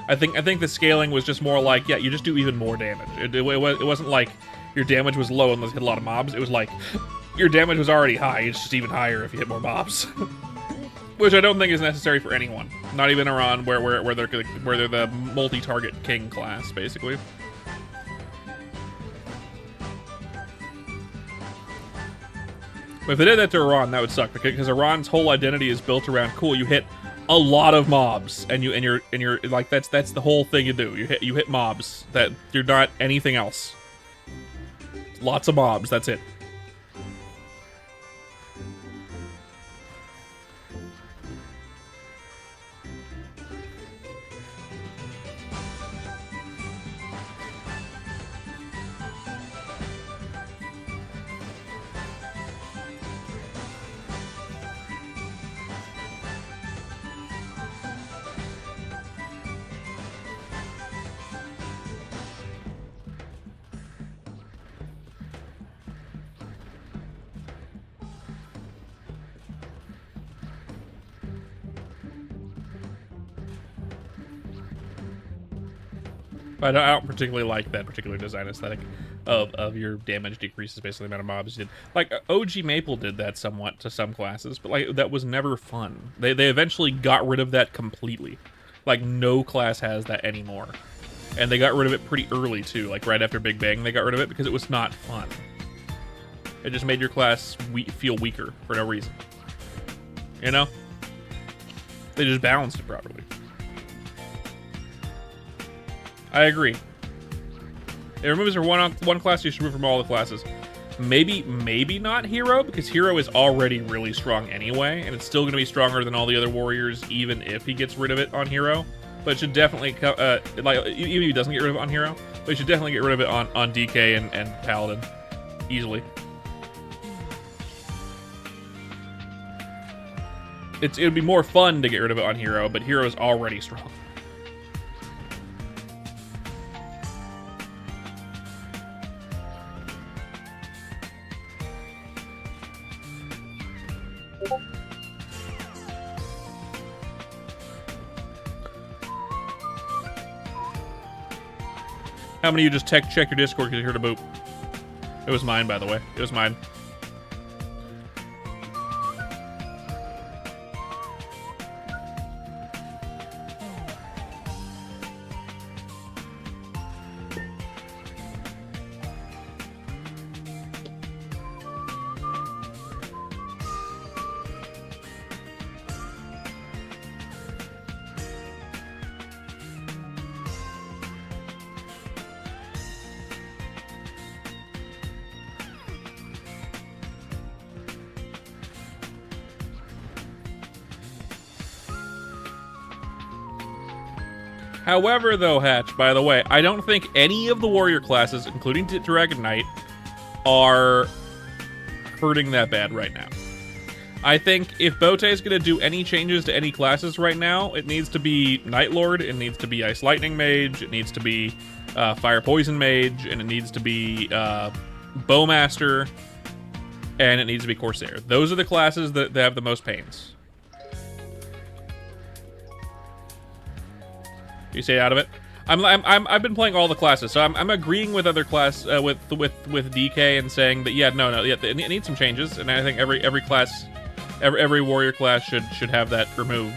I think the scaling was just more like, yeah, you just do even more damage. It wasn't like your damage was low unless you hit a lot of mobs. It was like your damage was already high. It's just even higher if you hit more mobs. Which I don't think is necessary for anyone. Not even Iran, where they're the multi-target king class, basically. But if they did that to Iran, that would suck because Iran's whole identity is built around cool. You hit a lot of mobs, and you're like that's the whole thing you do. You hit mobs. That you're not anything else. Lots of mobs. That's it. I don't particularly like that particular design aesthetic of your damage decreases based on the amount of mobs you did. Like, OG Maple did that somewhat to some classes, but like that was never fun. They eventually got rid of that completely. Like, no class has that anymore. And they got rid of it pretty early, too. Like, right after Big Bang, they got rid of it because it was not fun. It just made your class feel weaker for no reason. You know? They just balanced it properly. I agree. It removes one class you should remove from all the classes. Maybe not Hero, because Hero is already really strong anyway, and it's still going to be stronger than all the other warriors, even if he gets rid of it on Hero. But it should definitely, like, even if he doesn't get rid of it on Hero, but he should definitely get rid of it on DK and Paladin. Easily. It would be more fun to get rid of it on Hero, but Hero is already strong. How many of you just check your Discord because you heard a boop? It was mine, by the way. It was mine. However, though, Hatch, by the way, I don't think any of the warrior classes, including Dragon Knight, are hurting that bad right now. I think if Bote is going to do any changes to any classes right now, it needs to be Night Lord, it needs to be Ice Lightning Mage, it needs to be Fire Poison Mage, and it needs to be Bowmaster, and it needs to be Corsair. Those are the classes that have the most pains. You stay out of it. I've been playing all the classes, so I'm agreeing with other class with DK and saying that yeah, it needs some changes, and I think every class, every warrior class should have that removed.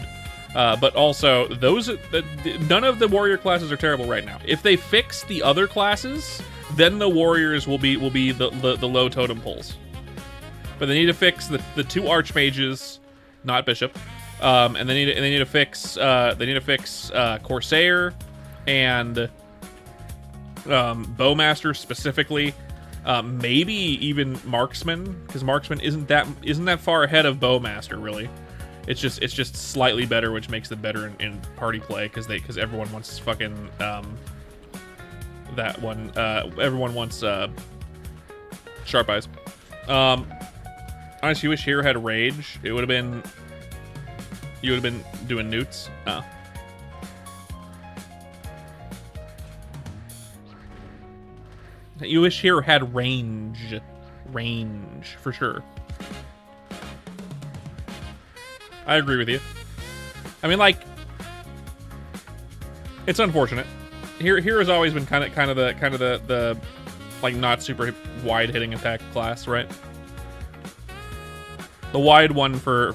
But also none of the warrior classes are terrible right now. If they fix the other classes, then the warriors will be the low totem poles. But they need to fix the two archmages, not bishop. And they need to fix Corsair and Bowmaster specifically, Maybe even Marksman, because Marksman isn't that far ahead of Bowmaster, really. It's just slightly better, which makes it better in party play, because everyone wants fucking that one. Everyone wants Sharp Eyes. Honestly, you wish Hero had Rage. It would have been. You would have been doing newts. Oh. You wish Hero had range. Range, for sure. I agree with you. I mean, like, it's unfortunate. Hero's always been kind of the like not super wide hitting attack class, right? The wide one for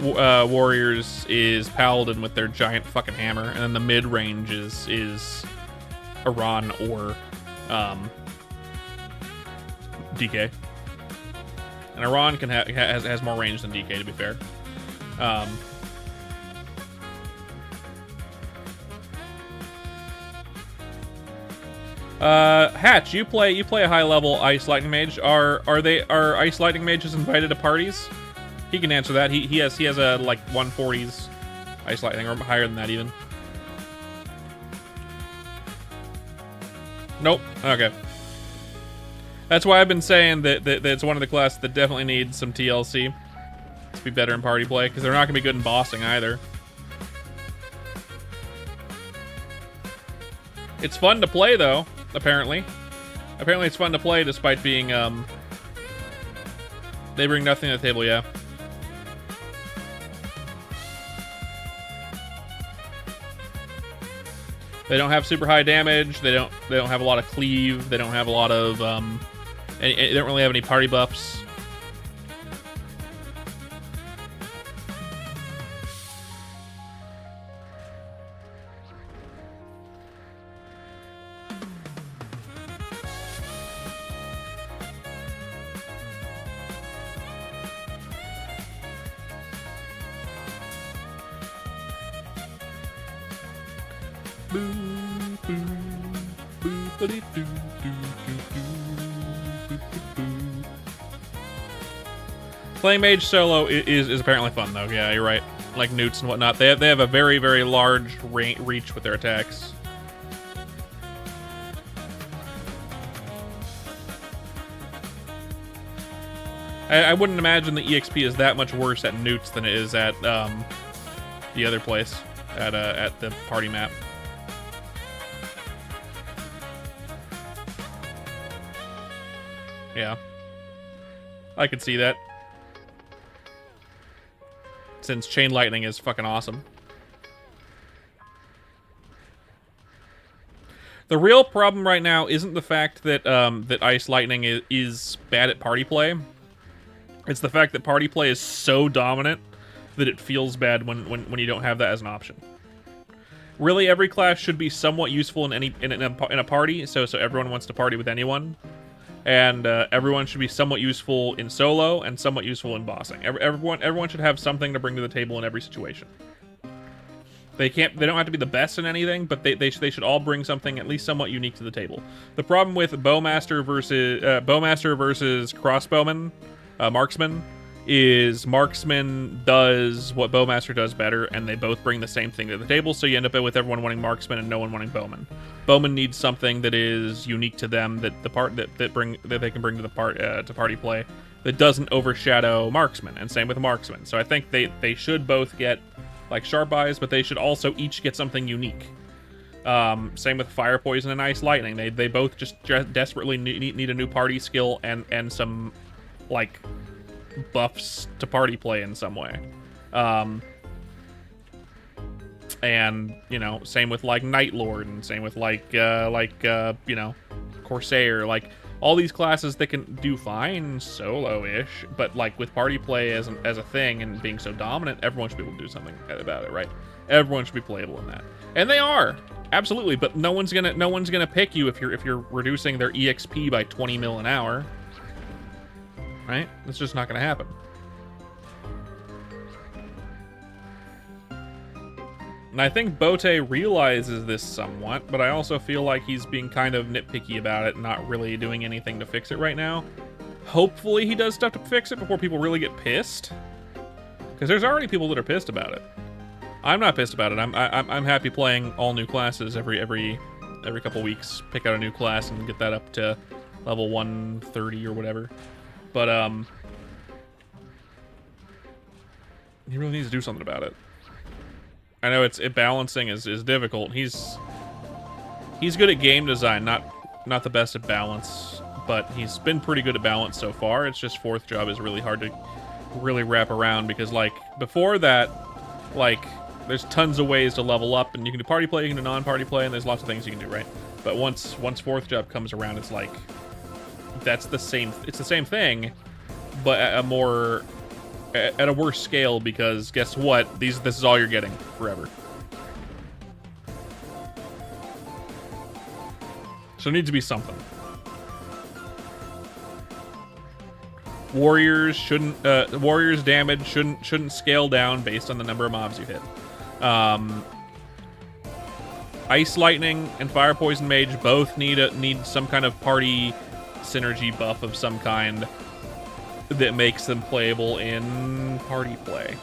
warriors is Paladin with their giant fucking hammer, and then the mid range is Iran or DK. And Iran has more range than DK, to be fair. Hatch, you play a high level Ice Lightning Mage. Are Ice Lightning Mages invited to parties? He can answer that. He has a like 140s Ice Lightning, or higher than that even. Nope. Okay. That's why I've been saying that it's one of the classes that definitely needs some TLC to be better in party play, because they're not going to be good in bossing either. It's fun to play, though, apparently. Apparently it's fun to play despite being, they bring nothing to the table, yeah. They don't have super high damage, they don't have a lot of cleave, they don't have a lot of, they don't really have any party buffs. Playing Mage solo is apparently fun, though. Yeah, you're right. Like newts and whatnot. They have a very, very large reach with their attacks. I wouldn't imagine the EXP is that much worse at newts than it is at the other place, at the party map. Yeah. I could see that. Since Chain Lightning is fucking awesome. The real problem right now isn't the fact that that Ice Lightning is bad at party play. It's the fact that party play is so dominant that it feels bad when you don't have that as an option. Really, every class should be somewhat useful in a party, so everyone wants to party with anyone. And everyone should be somewhat useful in solo and somewhat useful in bossing. Everyone should have something to bring to the table in every situation. They don't have to be the best in anything, but they should all bring something at least somewhat unique to the table. The problem with Bowmaster versus Crossbowman, Marksman, is Marksman does what Bowmaster does better, and they both bring the same thing to the table, so you end up with everyone wanting Marksman and no one wanting Bowman. Bowman needs something that is unique to them, that they can bring to the to party play, that doesn't overshadow Marksman, and same with Marksman. So I think they should both get like Sharp Eyes, but they should also each get something unique. Same with Fire Poison and Ice Lightning. They both just desperately need a new party skill and some like buffs to party play in some way. And you know, same with like Night Lord, and same with like you know, Corsair. Like all these classes that can do fine solo-ish, but like with party play as a thing and being so dominant, everyone should be able to do something about it, right? Everyone should be playable in that, and they are absolutely. But no one's gonna pick you if you're reducing their EXP by 20 mil an hour. Right? It's just not going to happen. And I think Bote realizes this somewhat, but I also feel like he's being kind of nitpicky about it, not really doing anything to fix it right now. Hopefully he does stuff to fix it before people really get pissed. Because there's already people that are pissed about it. I'm not pissed about it. I'm happy playing all new classes every couple weeks. Pick out a new class and get that up to level 130 or whatever. But he really needs to do something about it. I know balancing is difficult. He's good at game design, not the best at balance, but he's been pretty good at balance so far. It's just fourth job is really hard to really wrap around because like before that, like there's tons of ways to level up, and you can do party play, you can do non-party play, and there's lots of things you can do, right? But once fourth job comes around, it's like it's the same thing, but at a worse scale, because guess what? This is all you're getting forever. So it needs to be something. Warriors damage shouldn't scale down based on the number of mobs you hit. Ice Lightning and Fire Poison Mage both need some kind of party synergy buff of some kind that makes them playable in party play.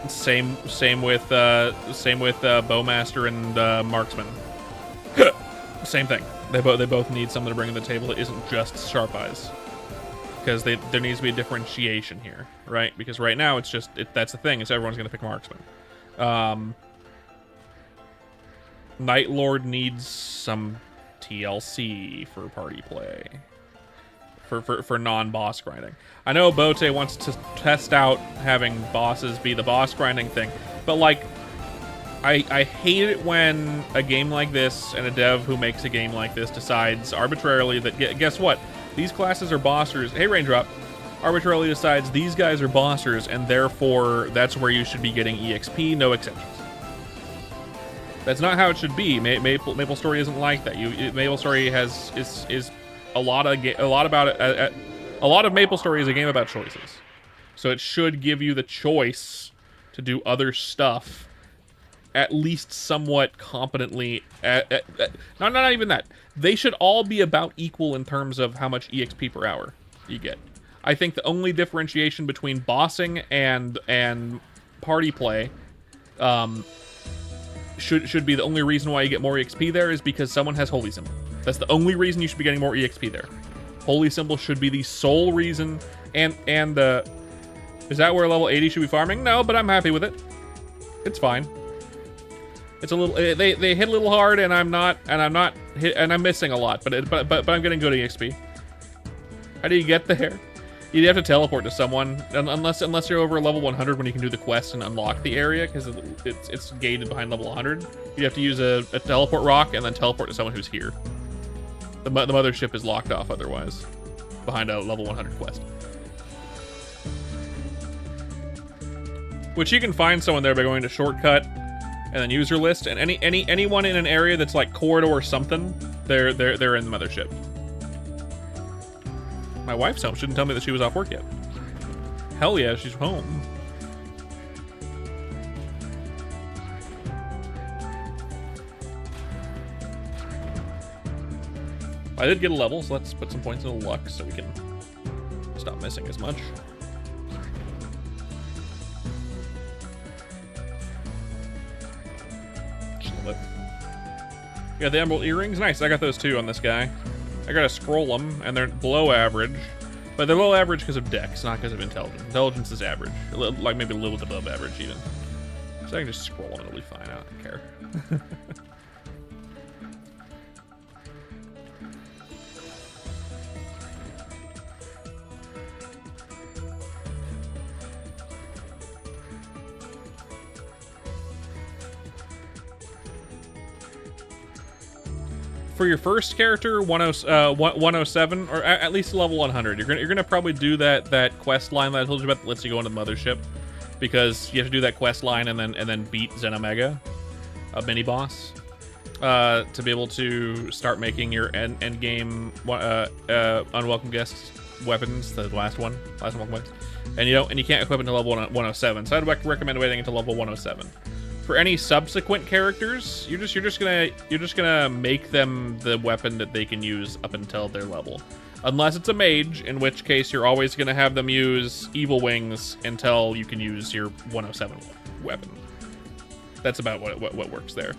Same with Bowmaster and Marksman. Same thing. They both need something to bring to the table that isn't just Sharp Eyes. Because there needs to be a differentiation here, right? Because right now it's just that's the thing. Is everyone's going to pick Marksman. Night Lord needs some TLC for party play. For non-boss grinding. I know Bote wants to test out having bosses be the boss grinding thing, but like I hate it when a game like this and a dev who makes a game like this decides arbitrarily that guess what? These classes are bossers. Hey, Raindrop. Arbitrarily decides these guys are bossers, and therefore that's where you should be getting EXP, no exceptions. That's not how it should be. Maple Story isn't like that. Maple Story is a lot of Maple Story is a game about choices. So it should give you the choice to do other stuff, at least somewhat competently. Not even that. They should all be about equal in terms of how much EXP per hour you get. I think the only differentiation between bossing and party play should be the only reason why you get more EXP there is because someone has Holy Symbol. That's the only reason you should be getting more EXP there. Holy Symbol should be the sole reason. And is that where level 80 should be farming? No, but I'm happy with it. It's fine. It's a little they hit a little hard, and I'm missing a lot, but I'm getting good EXP. How do you get there? You'd have to teleport to someone, unless you're over level 100 when you can do the quest and unlock the area, because it's gated behind level 100. You have to use a teleport rock and then teleport to someone who's here. The mothership is locked off otherwise, behind a level 100 quest. Which you can find someone there by going to shortcut and then user list, and anyone in an area that's like corridor or something, they're in the mothership. My wife's home. She didn't tell me that she was off work yet. Hell yeah, she's home. I did get a level, so let's put some points into luck so we can stop missing as much. Just a little bit. You got the emerald earrings? Nice, I got those too on this guy. I gotta scroll them, and they're below average. But they're low average because of dex, not because of intelligence. Intelligence is average. Like maybe a little bit above average even. So I can just scroll them and it'll be fine, I don't care. For your first character, 107, or at least level 100, you're gonna probably do that quest line that I told you about that lets you go into the mothership, because you have to do that quest line and then beat Xenomega, a mini boss. to be able to start making your end game unwelcome guest weapons. The last one welcome weapons, and you can't equip until level 107. So I'd recommend waiting until level 107. For any subsequent characters, you're just gonna make them the weapon that they can use up until their level, unless it's a mage, in which case you're always gonna have them use evil wings until you can use your 107 weapon. That's about what works there.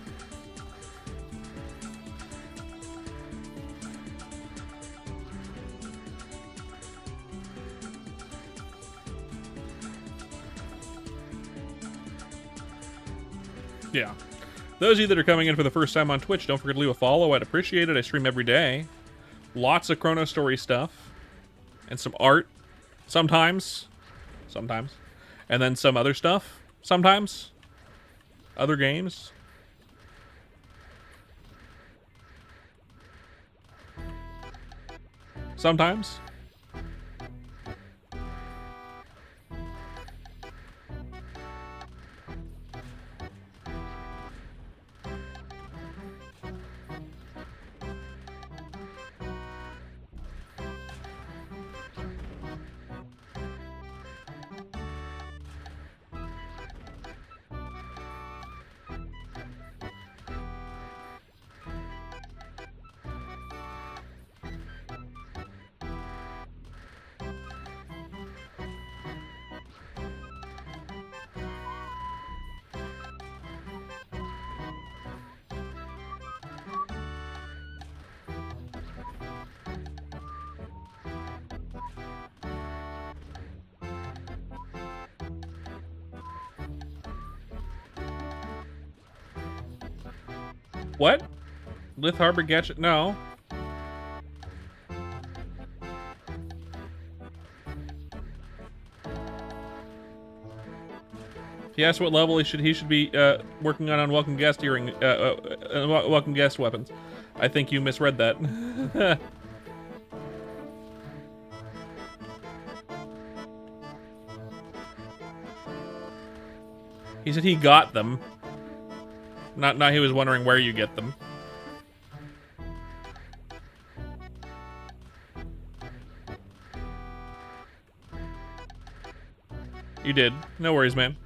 Yeah. Those of you that are coming in for the first time on Twitch, don't forget to leave a follow. I'd appreciate it. I stream every day. Lots of Chrono Story stuff. And some art. Sometimes. And then some other stuff. Sometimes. Other games. Sometimes. What? Lith Harbor Gadget? No. He asked what level he should be working on welcome guest hearing welcome guest weapons. I think you misread that. He said he got them. Not he was wondering where you get them. You did. No worries, man.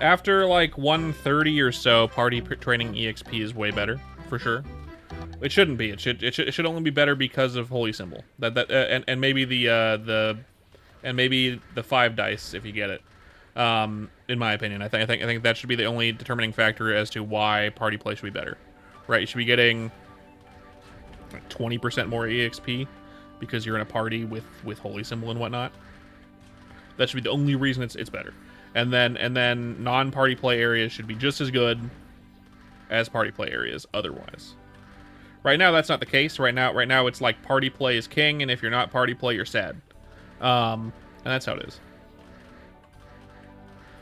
After like 130 or so, party training EXP is way better, for sure. It shouldn't be. It should only be better because of Holy Symbol. And maybe the 5 dice if you get it. In my opinion, I think that should be the only determining factor as to why party play should be better. Right? You should be getting like 20% more EXP because you're in a party with Holy Symbol and whatnot. That should be the only reason it's better. And then non-party play areas should be just as good as party play areas otherwise. Right now that's not the case. Right now it's like party play is king, and if you're not party play, you're sad. And that's how it is.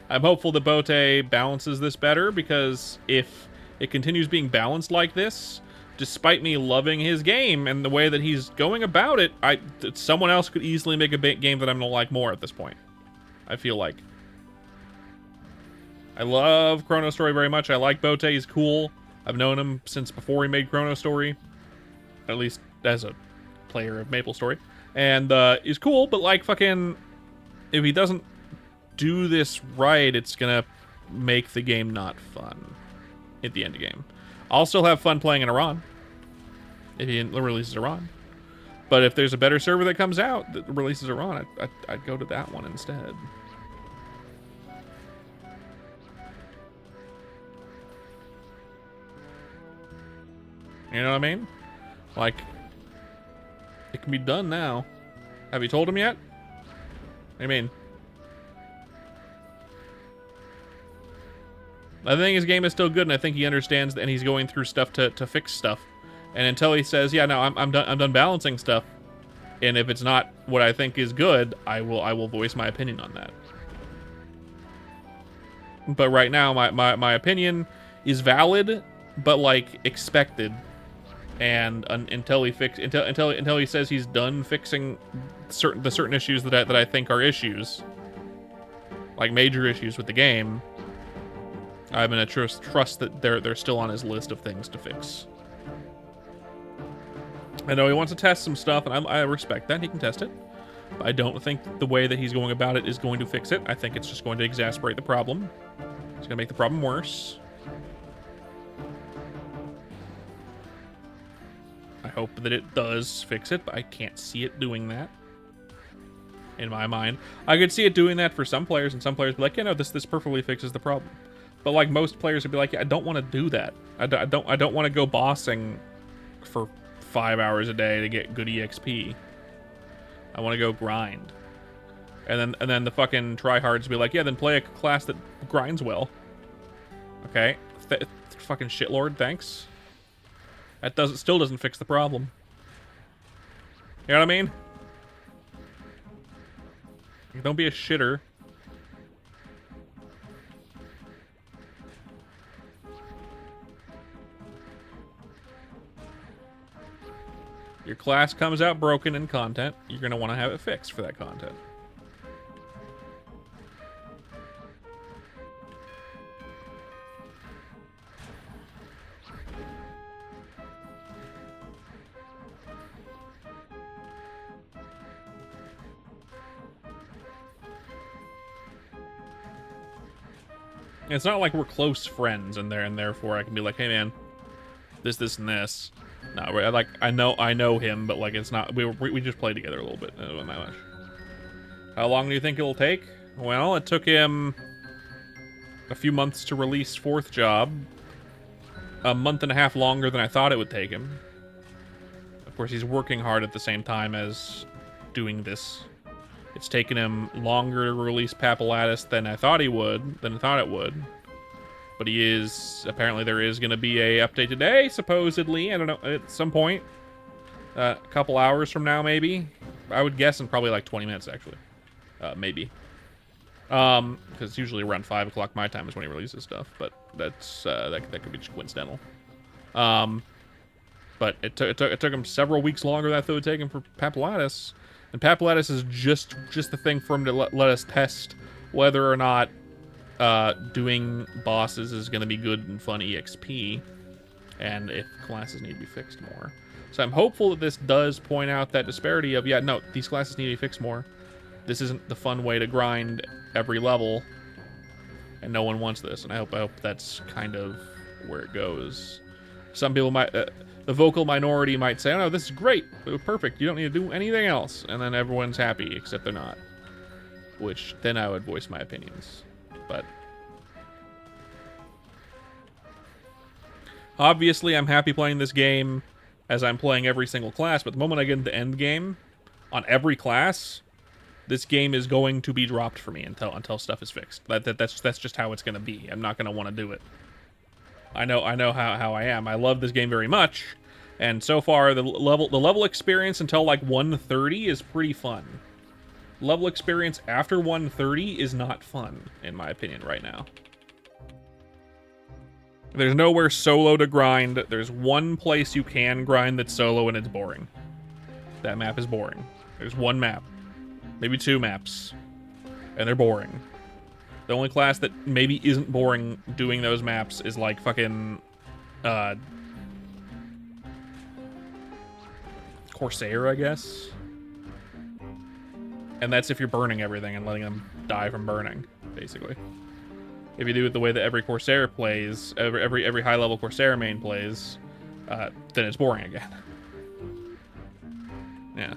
I'm hopeful that Bote balances this better, because if it continues being balanced like this, despite me loving his game and the way that he's going about it, someone else could easily make a game that I'm gonna like more at this point. I feel like. I love Chrono Story very much. I like Bote. He's cool. I've known him since before he made Chrono Story, at least as a player of Maple Story. And he's cool, but like fucking, if he doesn't do this right, it's gonna make the game not fun at the end of the game. I'll still have fun playing in Iran if he releases Iran. But if there's a better server that comes out that releases Iran, I'd go to that one instead. You know what I mean? Like, it can be done now. Have you told him yet? What do you mean? I think his game is still good, and I think he understands that, and he's going through stuff to fix stuff. And until he says, "Yeah, no, I'm done balancing stuff," and if it's not what I think is good, I will voice my opinion on that. But right now, my opinion is valid, but like expected. And until he says he's done fixing certain issues that I think are issues, like major issues with the game, I'm gonna trust that they're still on his list of things to fix. I know he wants to test some stuff, and I respect that. He can test it. But I don't think the way that he's going about it is going to fix it. I think it's just going to exacerbate the problem. It's gonna make the problem worse. I hope that it does fix it, but I can't see it doing that. In my mind, I could see it doing that for some players, and some players be like, "Yeah, no, this perfectly fixes the problem." But like most players would be like, "Yeah, I don't want to do that. I don't want to go bossing for 5 hours a day to get good EXP. I want to go grind." And then the fucking tryhards be like, "Yeah, then play a class that grinds well." Okay, fucking shitlord, thanks. That still doesn't fix the problem. You know what I mean? Don't be a shitter. Your class comes out broken in content, you're going to want to have it fixed for that content. It's not like we're close friends and therefore I can be like, "Hey man, this, and this." No, like I know him, but like it's not. We just played together a little bit. It wasn't that much. How long do you think it'll take? Well, it took him a few months to release 4th Job. A month and a half longer than I thought it would take him. Of course, he's working hard at the same time as doing this. It's taken him longer to release Papulatus than I thought it would. But he is, apparently there is going to be a update today, supposedly. I don't know, at some point. A couple hours from now, maybe. I would guess in probably like 20 minutes, actually. Maybe. Because it's usually around 5 o'clock my time is when he releases stuff. But that's, that could be just coincidental. But it took him several weeks longer than I thought it would take him for Papulatus. And Papulatus is just the thing for him to let us test whether or not doing bosses is going to be good and fun EXP, and if classes need to be fixed more. So I'm hopeful that this does point out that disparity of, yeah, no, these classes need to be fixed more. This isn't the fun way to grind every level, and no one wants this. And I hope that's kind of where it goes. Some people might... the vocal minority might say, "Oh no, this is great, perfect, you don't need to do anything else," and then everyone's happy, except they're not. Which, then I would voice my opinions. But obviously, I'm happy playing this game as I'm playing every single class, but the moment I get into end game, on every class, this game is going to be dropped for me until stuff is fixed. That's just how it's going to be. I'm not going to want to do it. I know how I am. I love this game very much, and so far the level experience until like 130 is pretty fun. Level experience after 130 is not fun, in my opinion, right now. There's nowhere solo to grind. There's one place you can grind that's solo, and it's boring. That map is boring. There's one map, maybe 2 maps, and they're boring. The only class that maybe isn't boring doing those maps is like fucking Corsair, I guess. And that's if you're burning everything and letting them die from burning, basically. If you do it the way that every Corsair plays, every high-level Corsair main plays, then it's boring again. Yeah.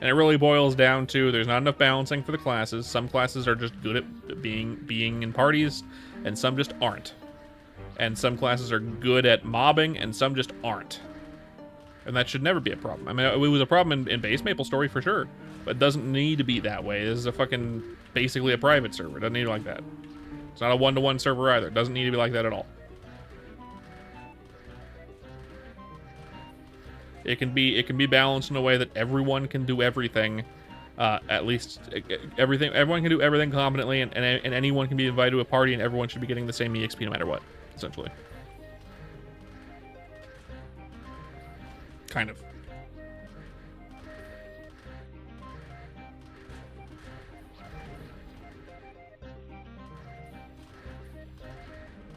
And it really boils down to there's not enough balancing for the classes. Some classes are just good at being in parties, and some just aren't. And some classes are good at mobbing, and some just aren't. And that should never be a problem. I mean, it was a problem in base Maple Story for sure, but it doesn't need to be that way. This is a fucking, basically a private server. It doesn't need to be like that. It's not a one-to-one server either. It doesn't need to be like that at all. It can be balanced in a way that everyone can do everything, at least everything. Everyone can do everything competently, and anyone can be invited to a party, and everyone should be getting the same EXP no matter what, essentially. Kind of.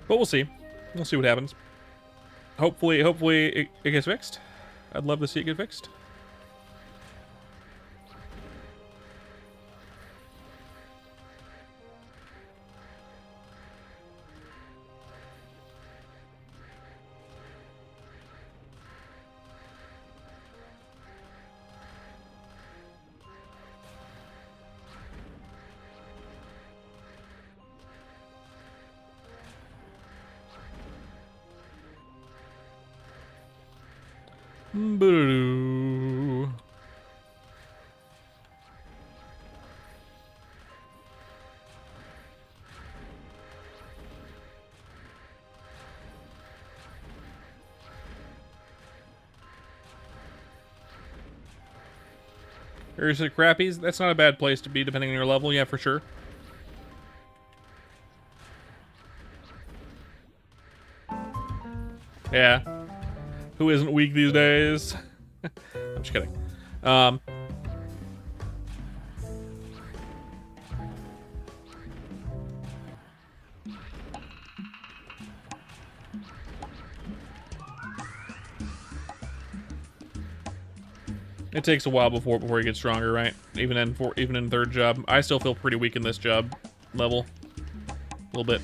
But we'll see. We'll see what happens. Hopefully it gets fixed. I'd love to see it get fixed. Boo. There's the crappies. That's not a bad place to be, depending on your level. Yeah, for sure. Yeah. Who isn't weak these days? I'm just kidding. It takes a while before you get stronger, right? Even in third job, I still feel pretty weak in this job level, a little bit.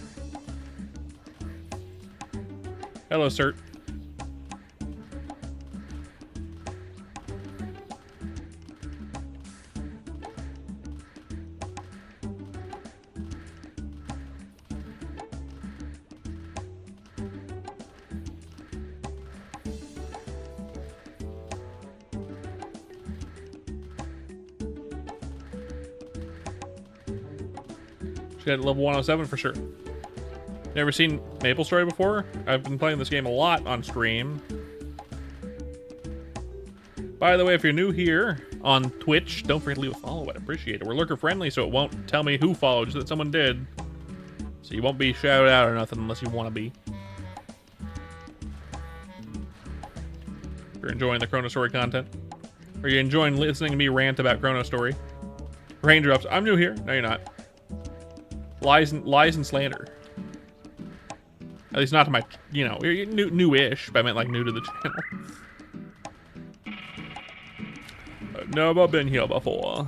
Hello, Cert. She got level 107 for sure. Never seen Maple Story before? I've been playing this game a lot on stream. By the way, if you're new here on Twitch, don't forget to leave a follow. I'd appreciate it. We're lurker friendly, so it won't tell me who followed, just that someone did. So you won't be shouted out or nothing unless you want to be. If you're enjoying the Chrono Story content. Or you're enjoying listening to me rant about Chrono Story. Raindrops, I'm new here. No, you're not. Lies and slander. At least not to my, you know, you're new-ish, but I meant like new to the channel. I've never been here before.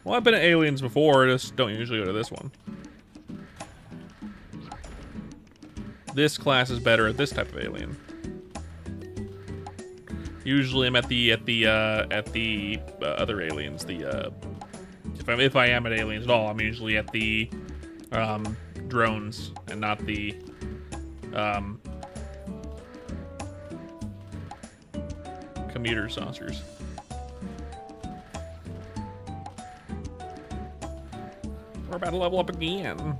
Well, I've been at Aliens before, just don't usually go to this one. This class is better at this type of alien. Usually I'm at the other aliens, if I am at aliens at all, I'm usually at the drones and not the commuter saucers. We're about to level up again.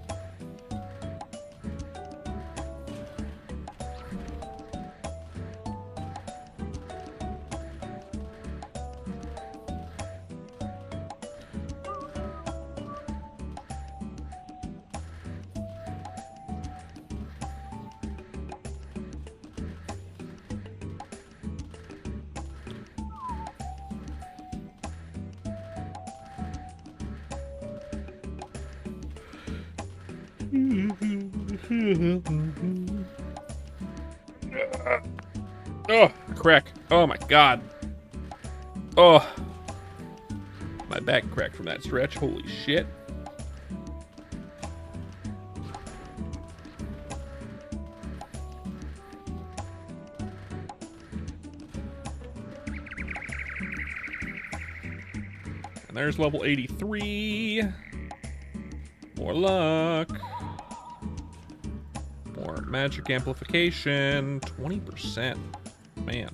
Oh, crack. Oh my god. Oh. My back cracked from that stretch. Holy shit. And there's level 83. More luck. More magic amplification. 20%. Man.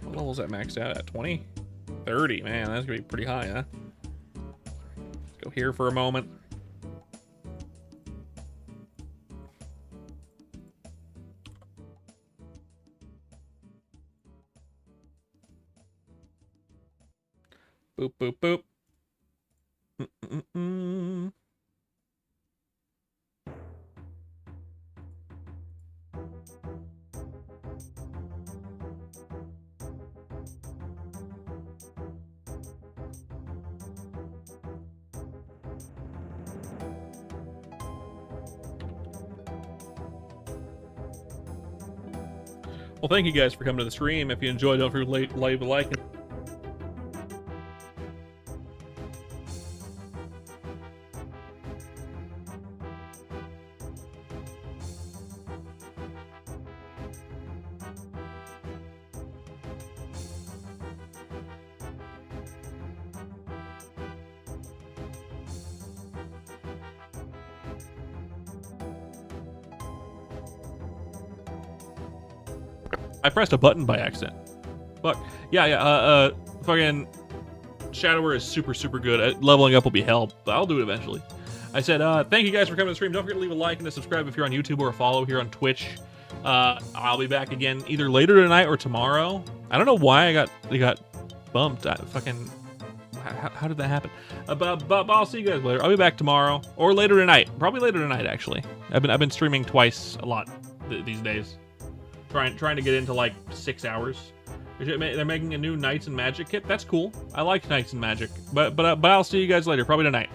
What level is that maxed out at? 20? 30. Man, that's gonna be pretty high, huh? Let's go here for a moment. Boop, boop, boop. Well, thank you guys for coming to the stream. If you enjoyed, don't forget to leave a like. I pressed a button by accident. Fuck. Yeah. Fucking Shadower is super good. Leveling up will be hell, but I'll do it eventually. I said, thank you guys for coming to the stream. Don't forget to leave a like and to subscribe if you're on YouTube, or a follow here on Twitch. I'll be back again either later tonight or tomorrow. I don't know why I got bumped. How did that happen? But I'll see you guys later. I'll be back tomorrow or later tonight. Probably later tonight, actually. I've been streaming twice a lot these days. Trying to get into like 6 hours. They're making a new Knights and Magic kit. That's cool. I like Knights and Magic. But I'll see you guys later. Probably tonight.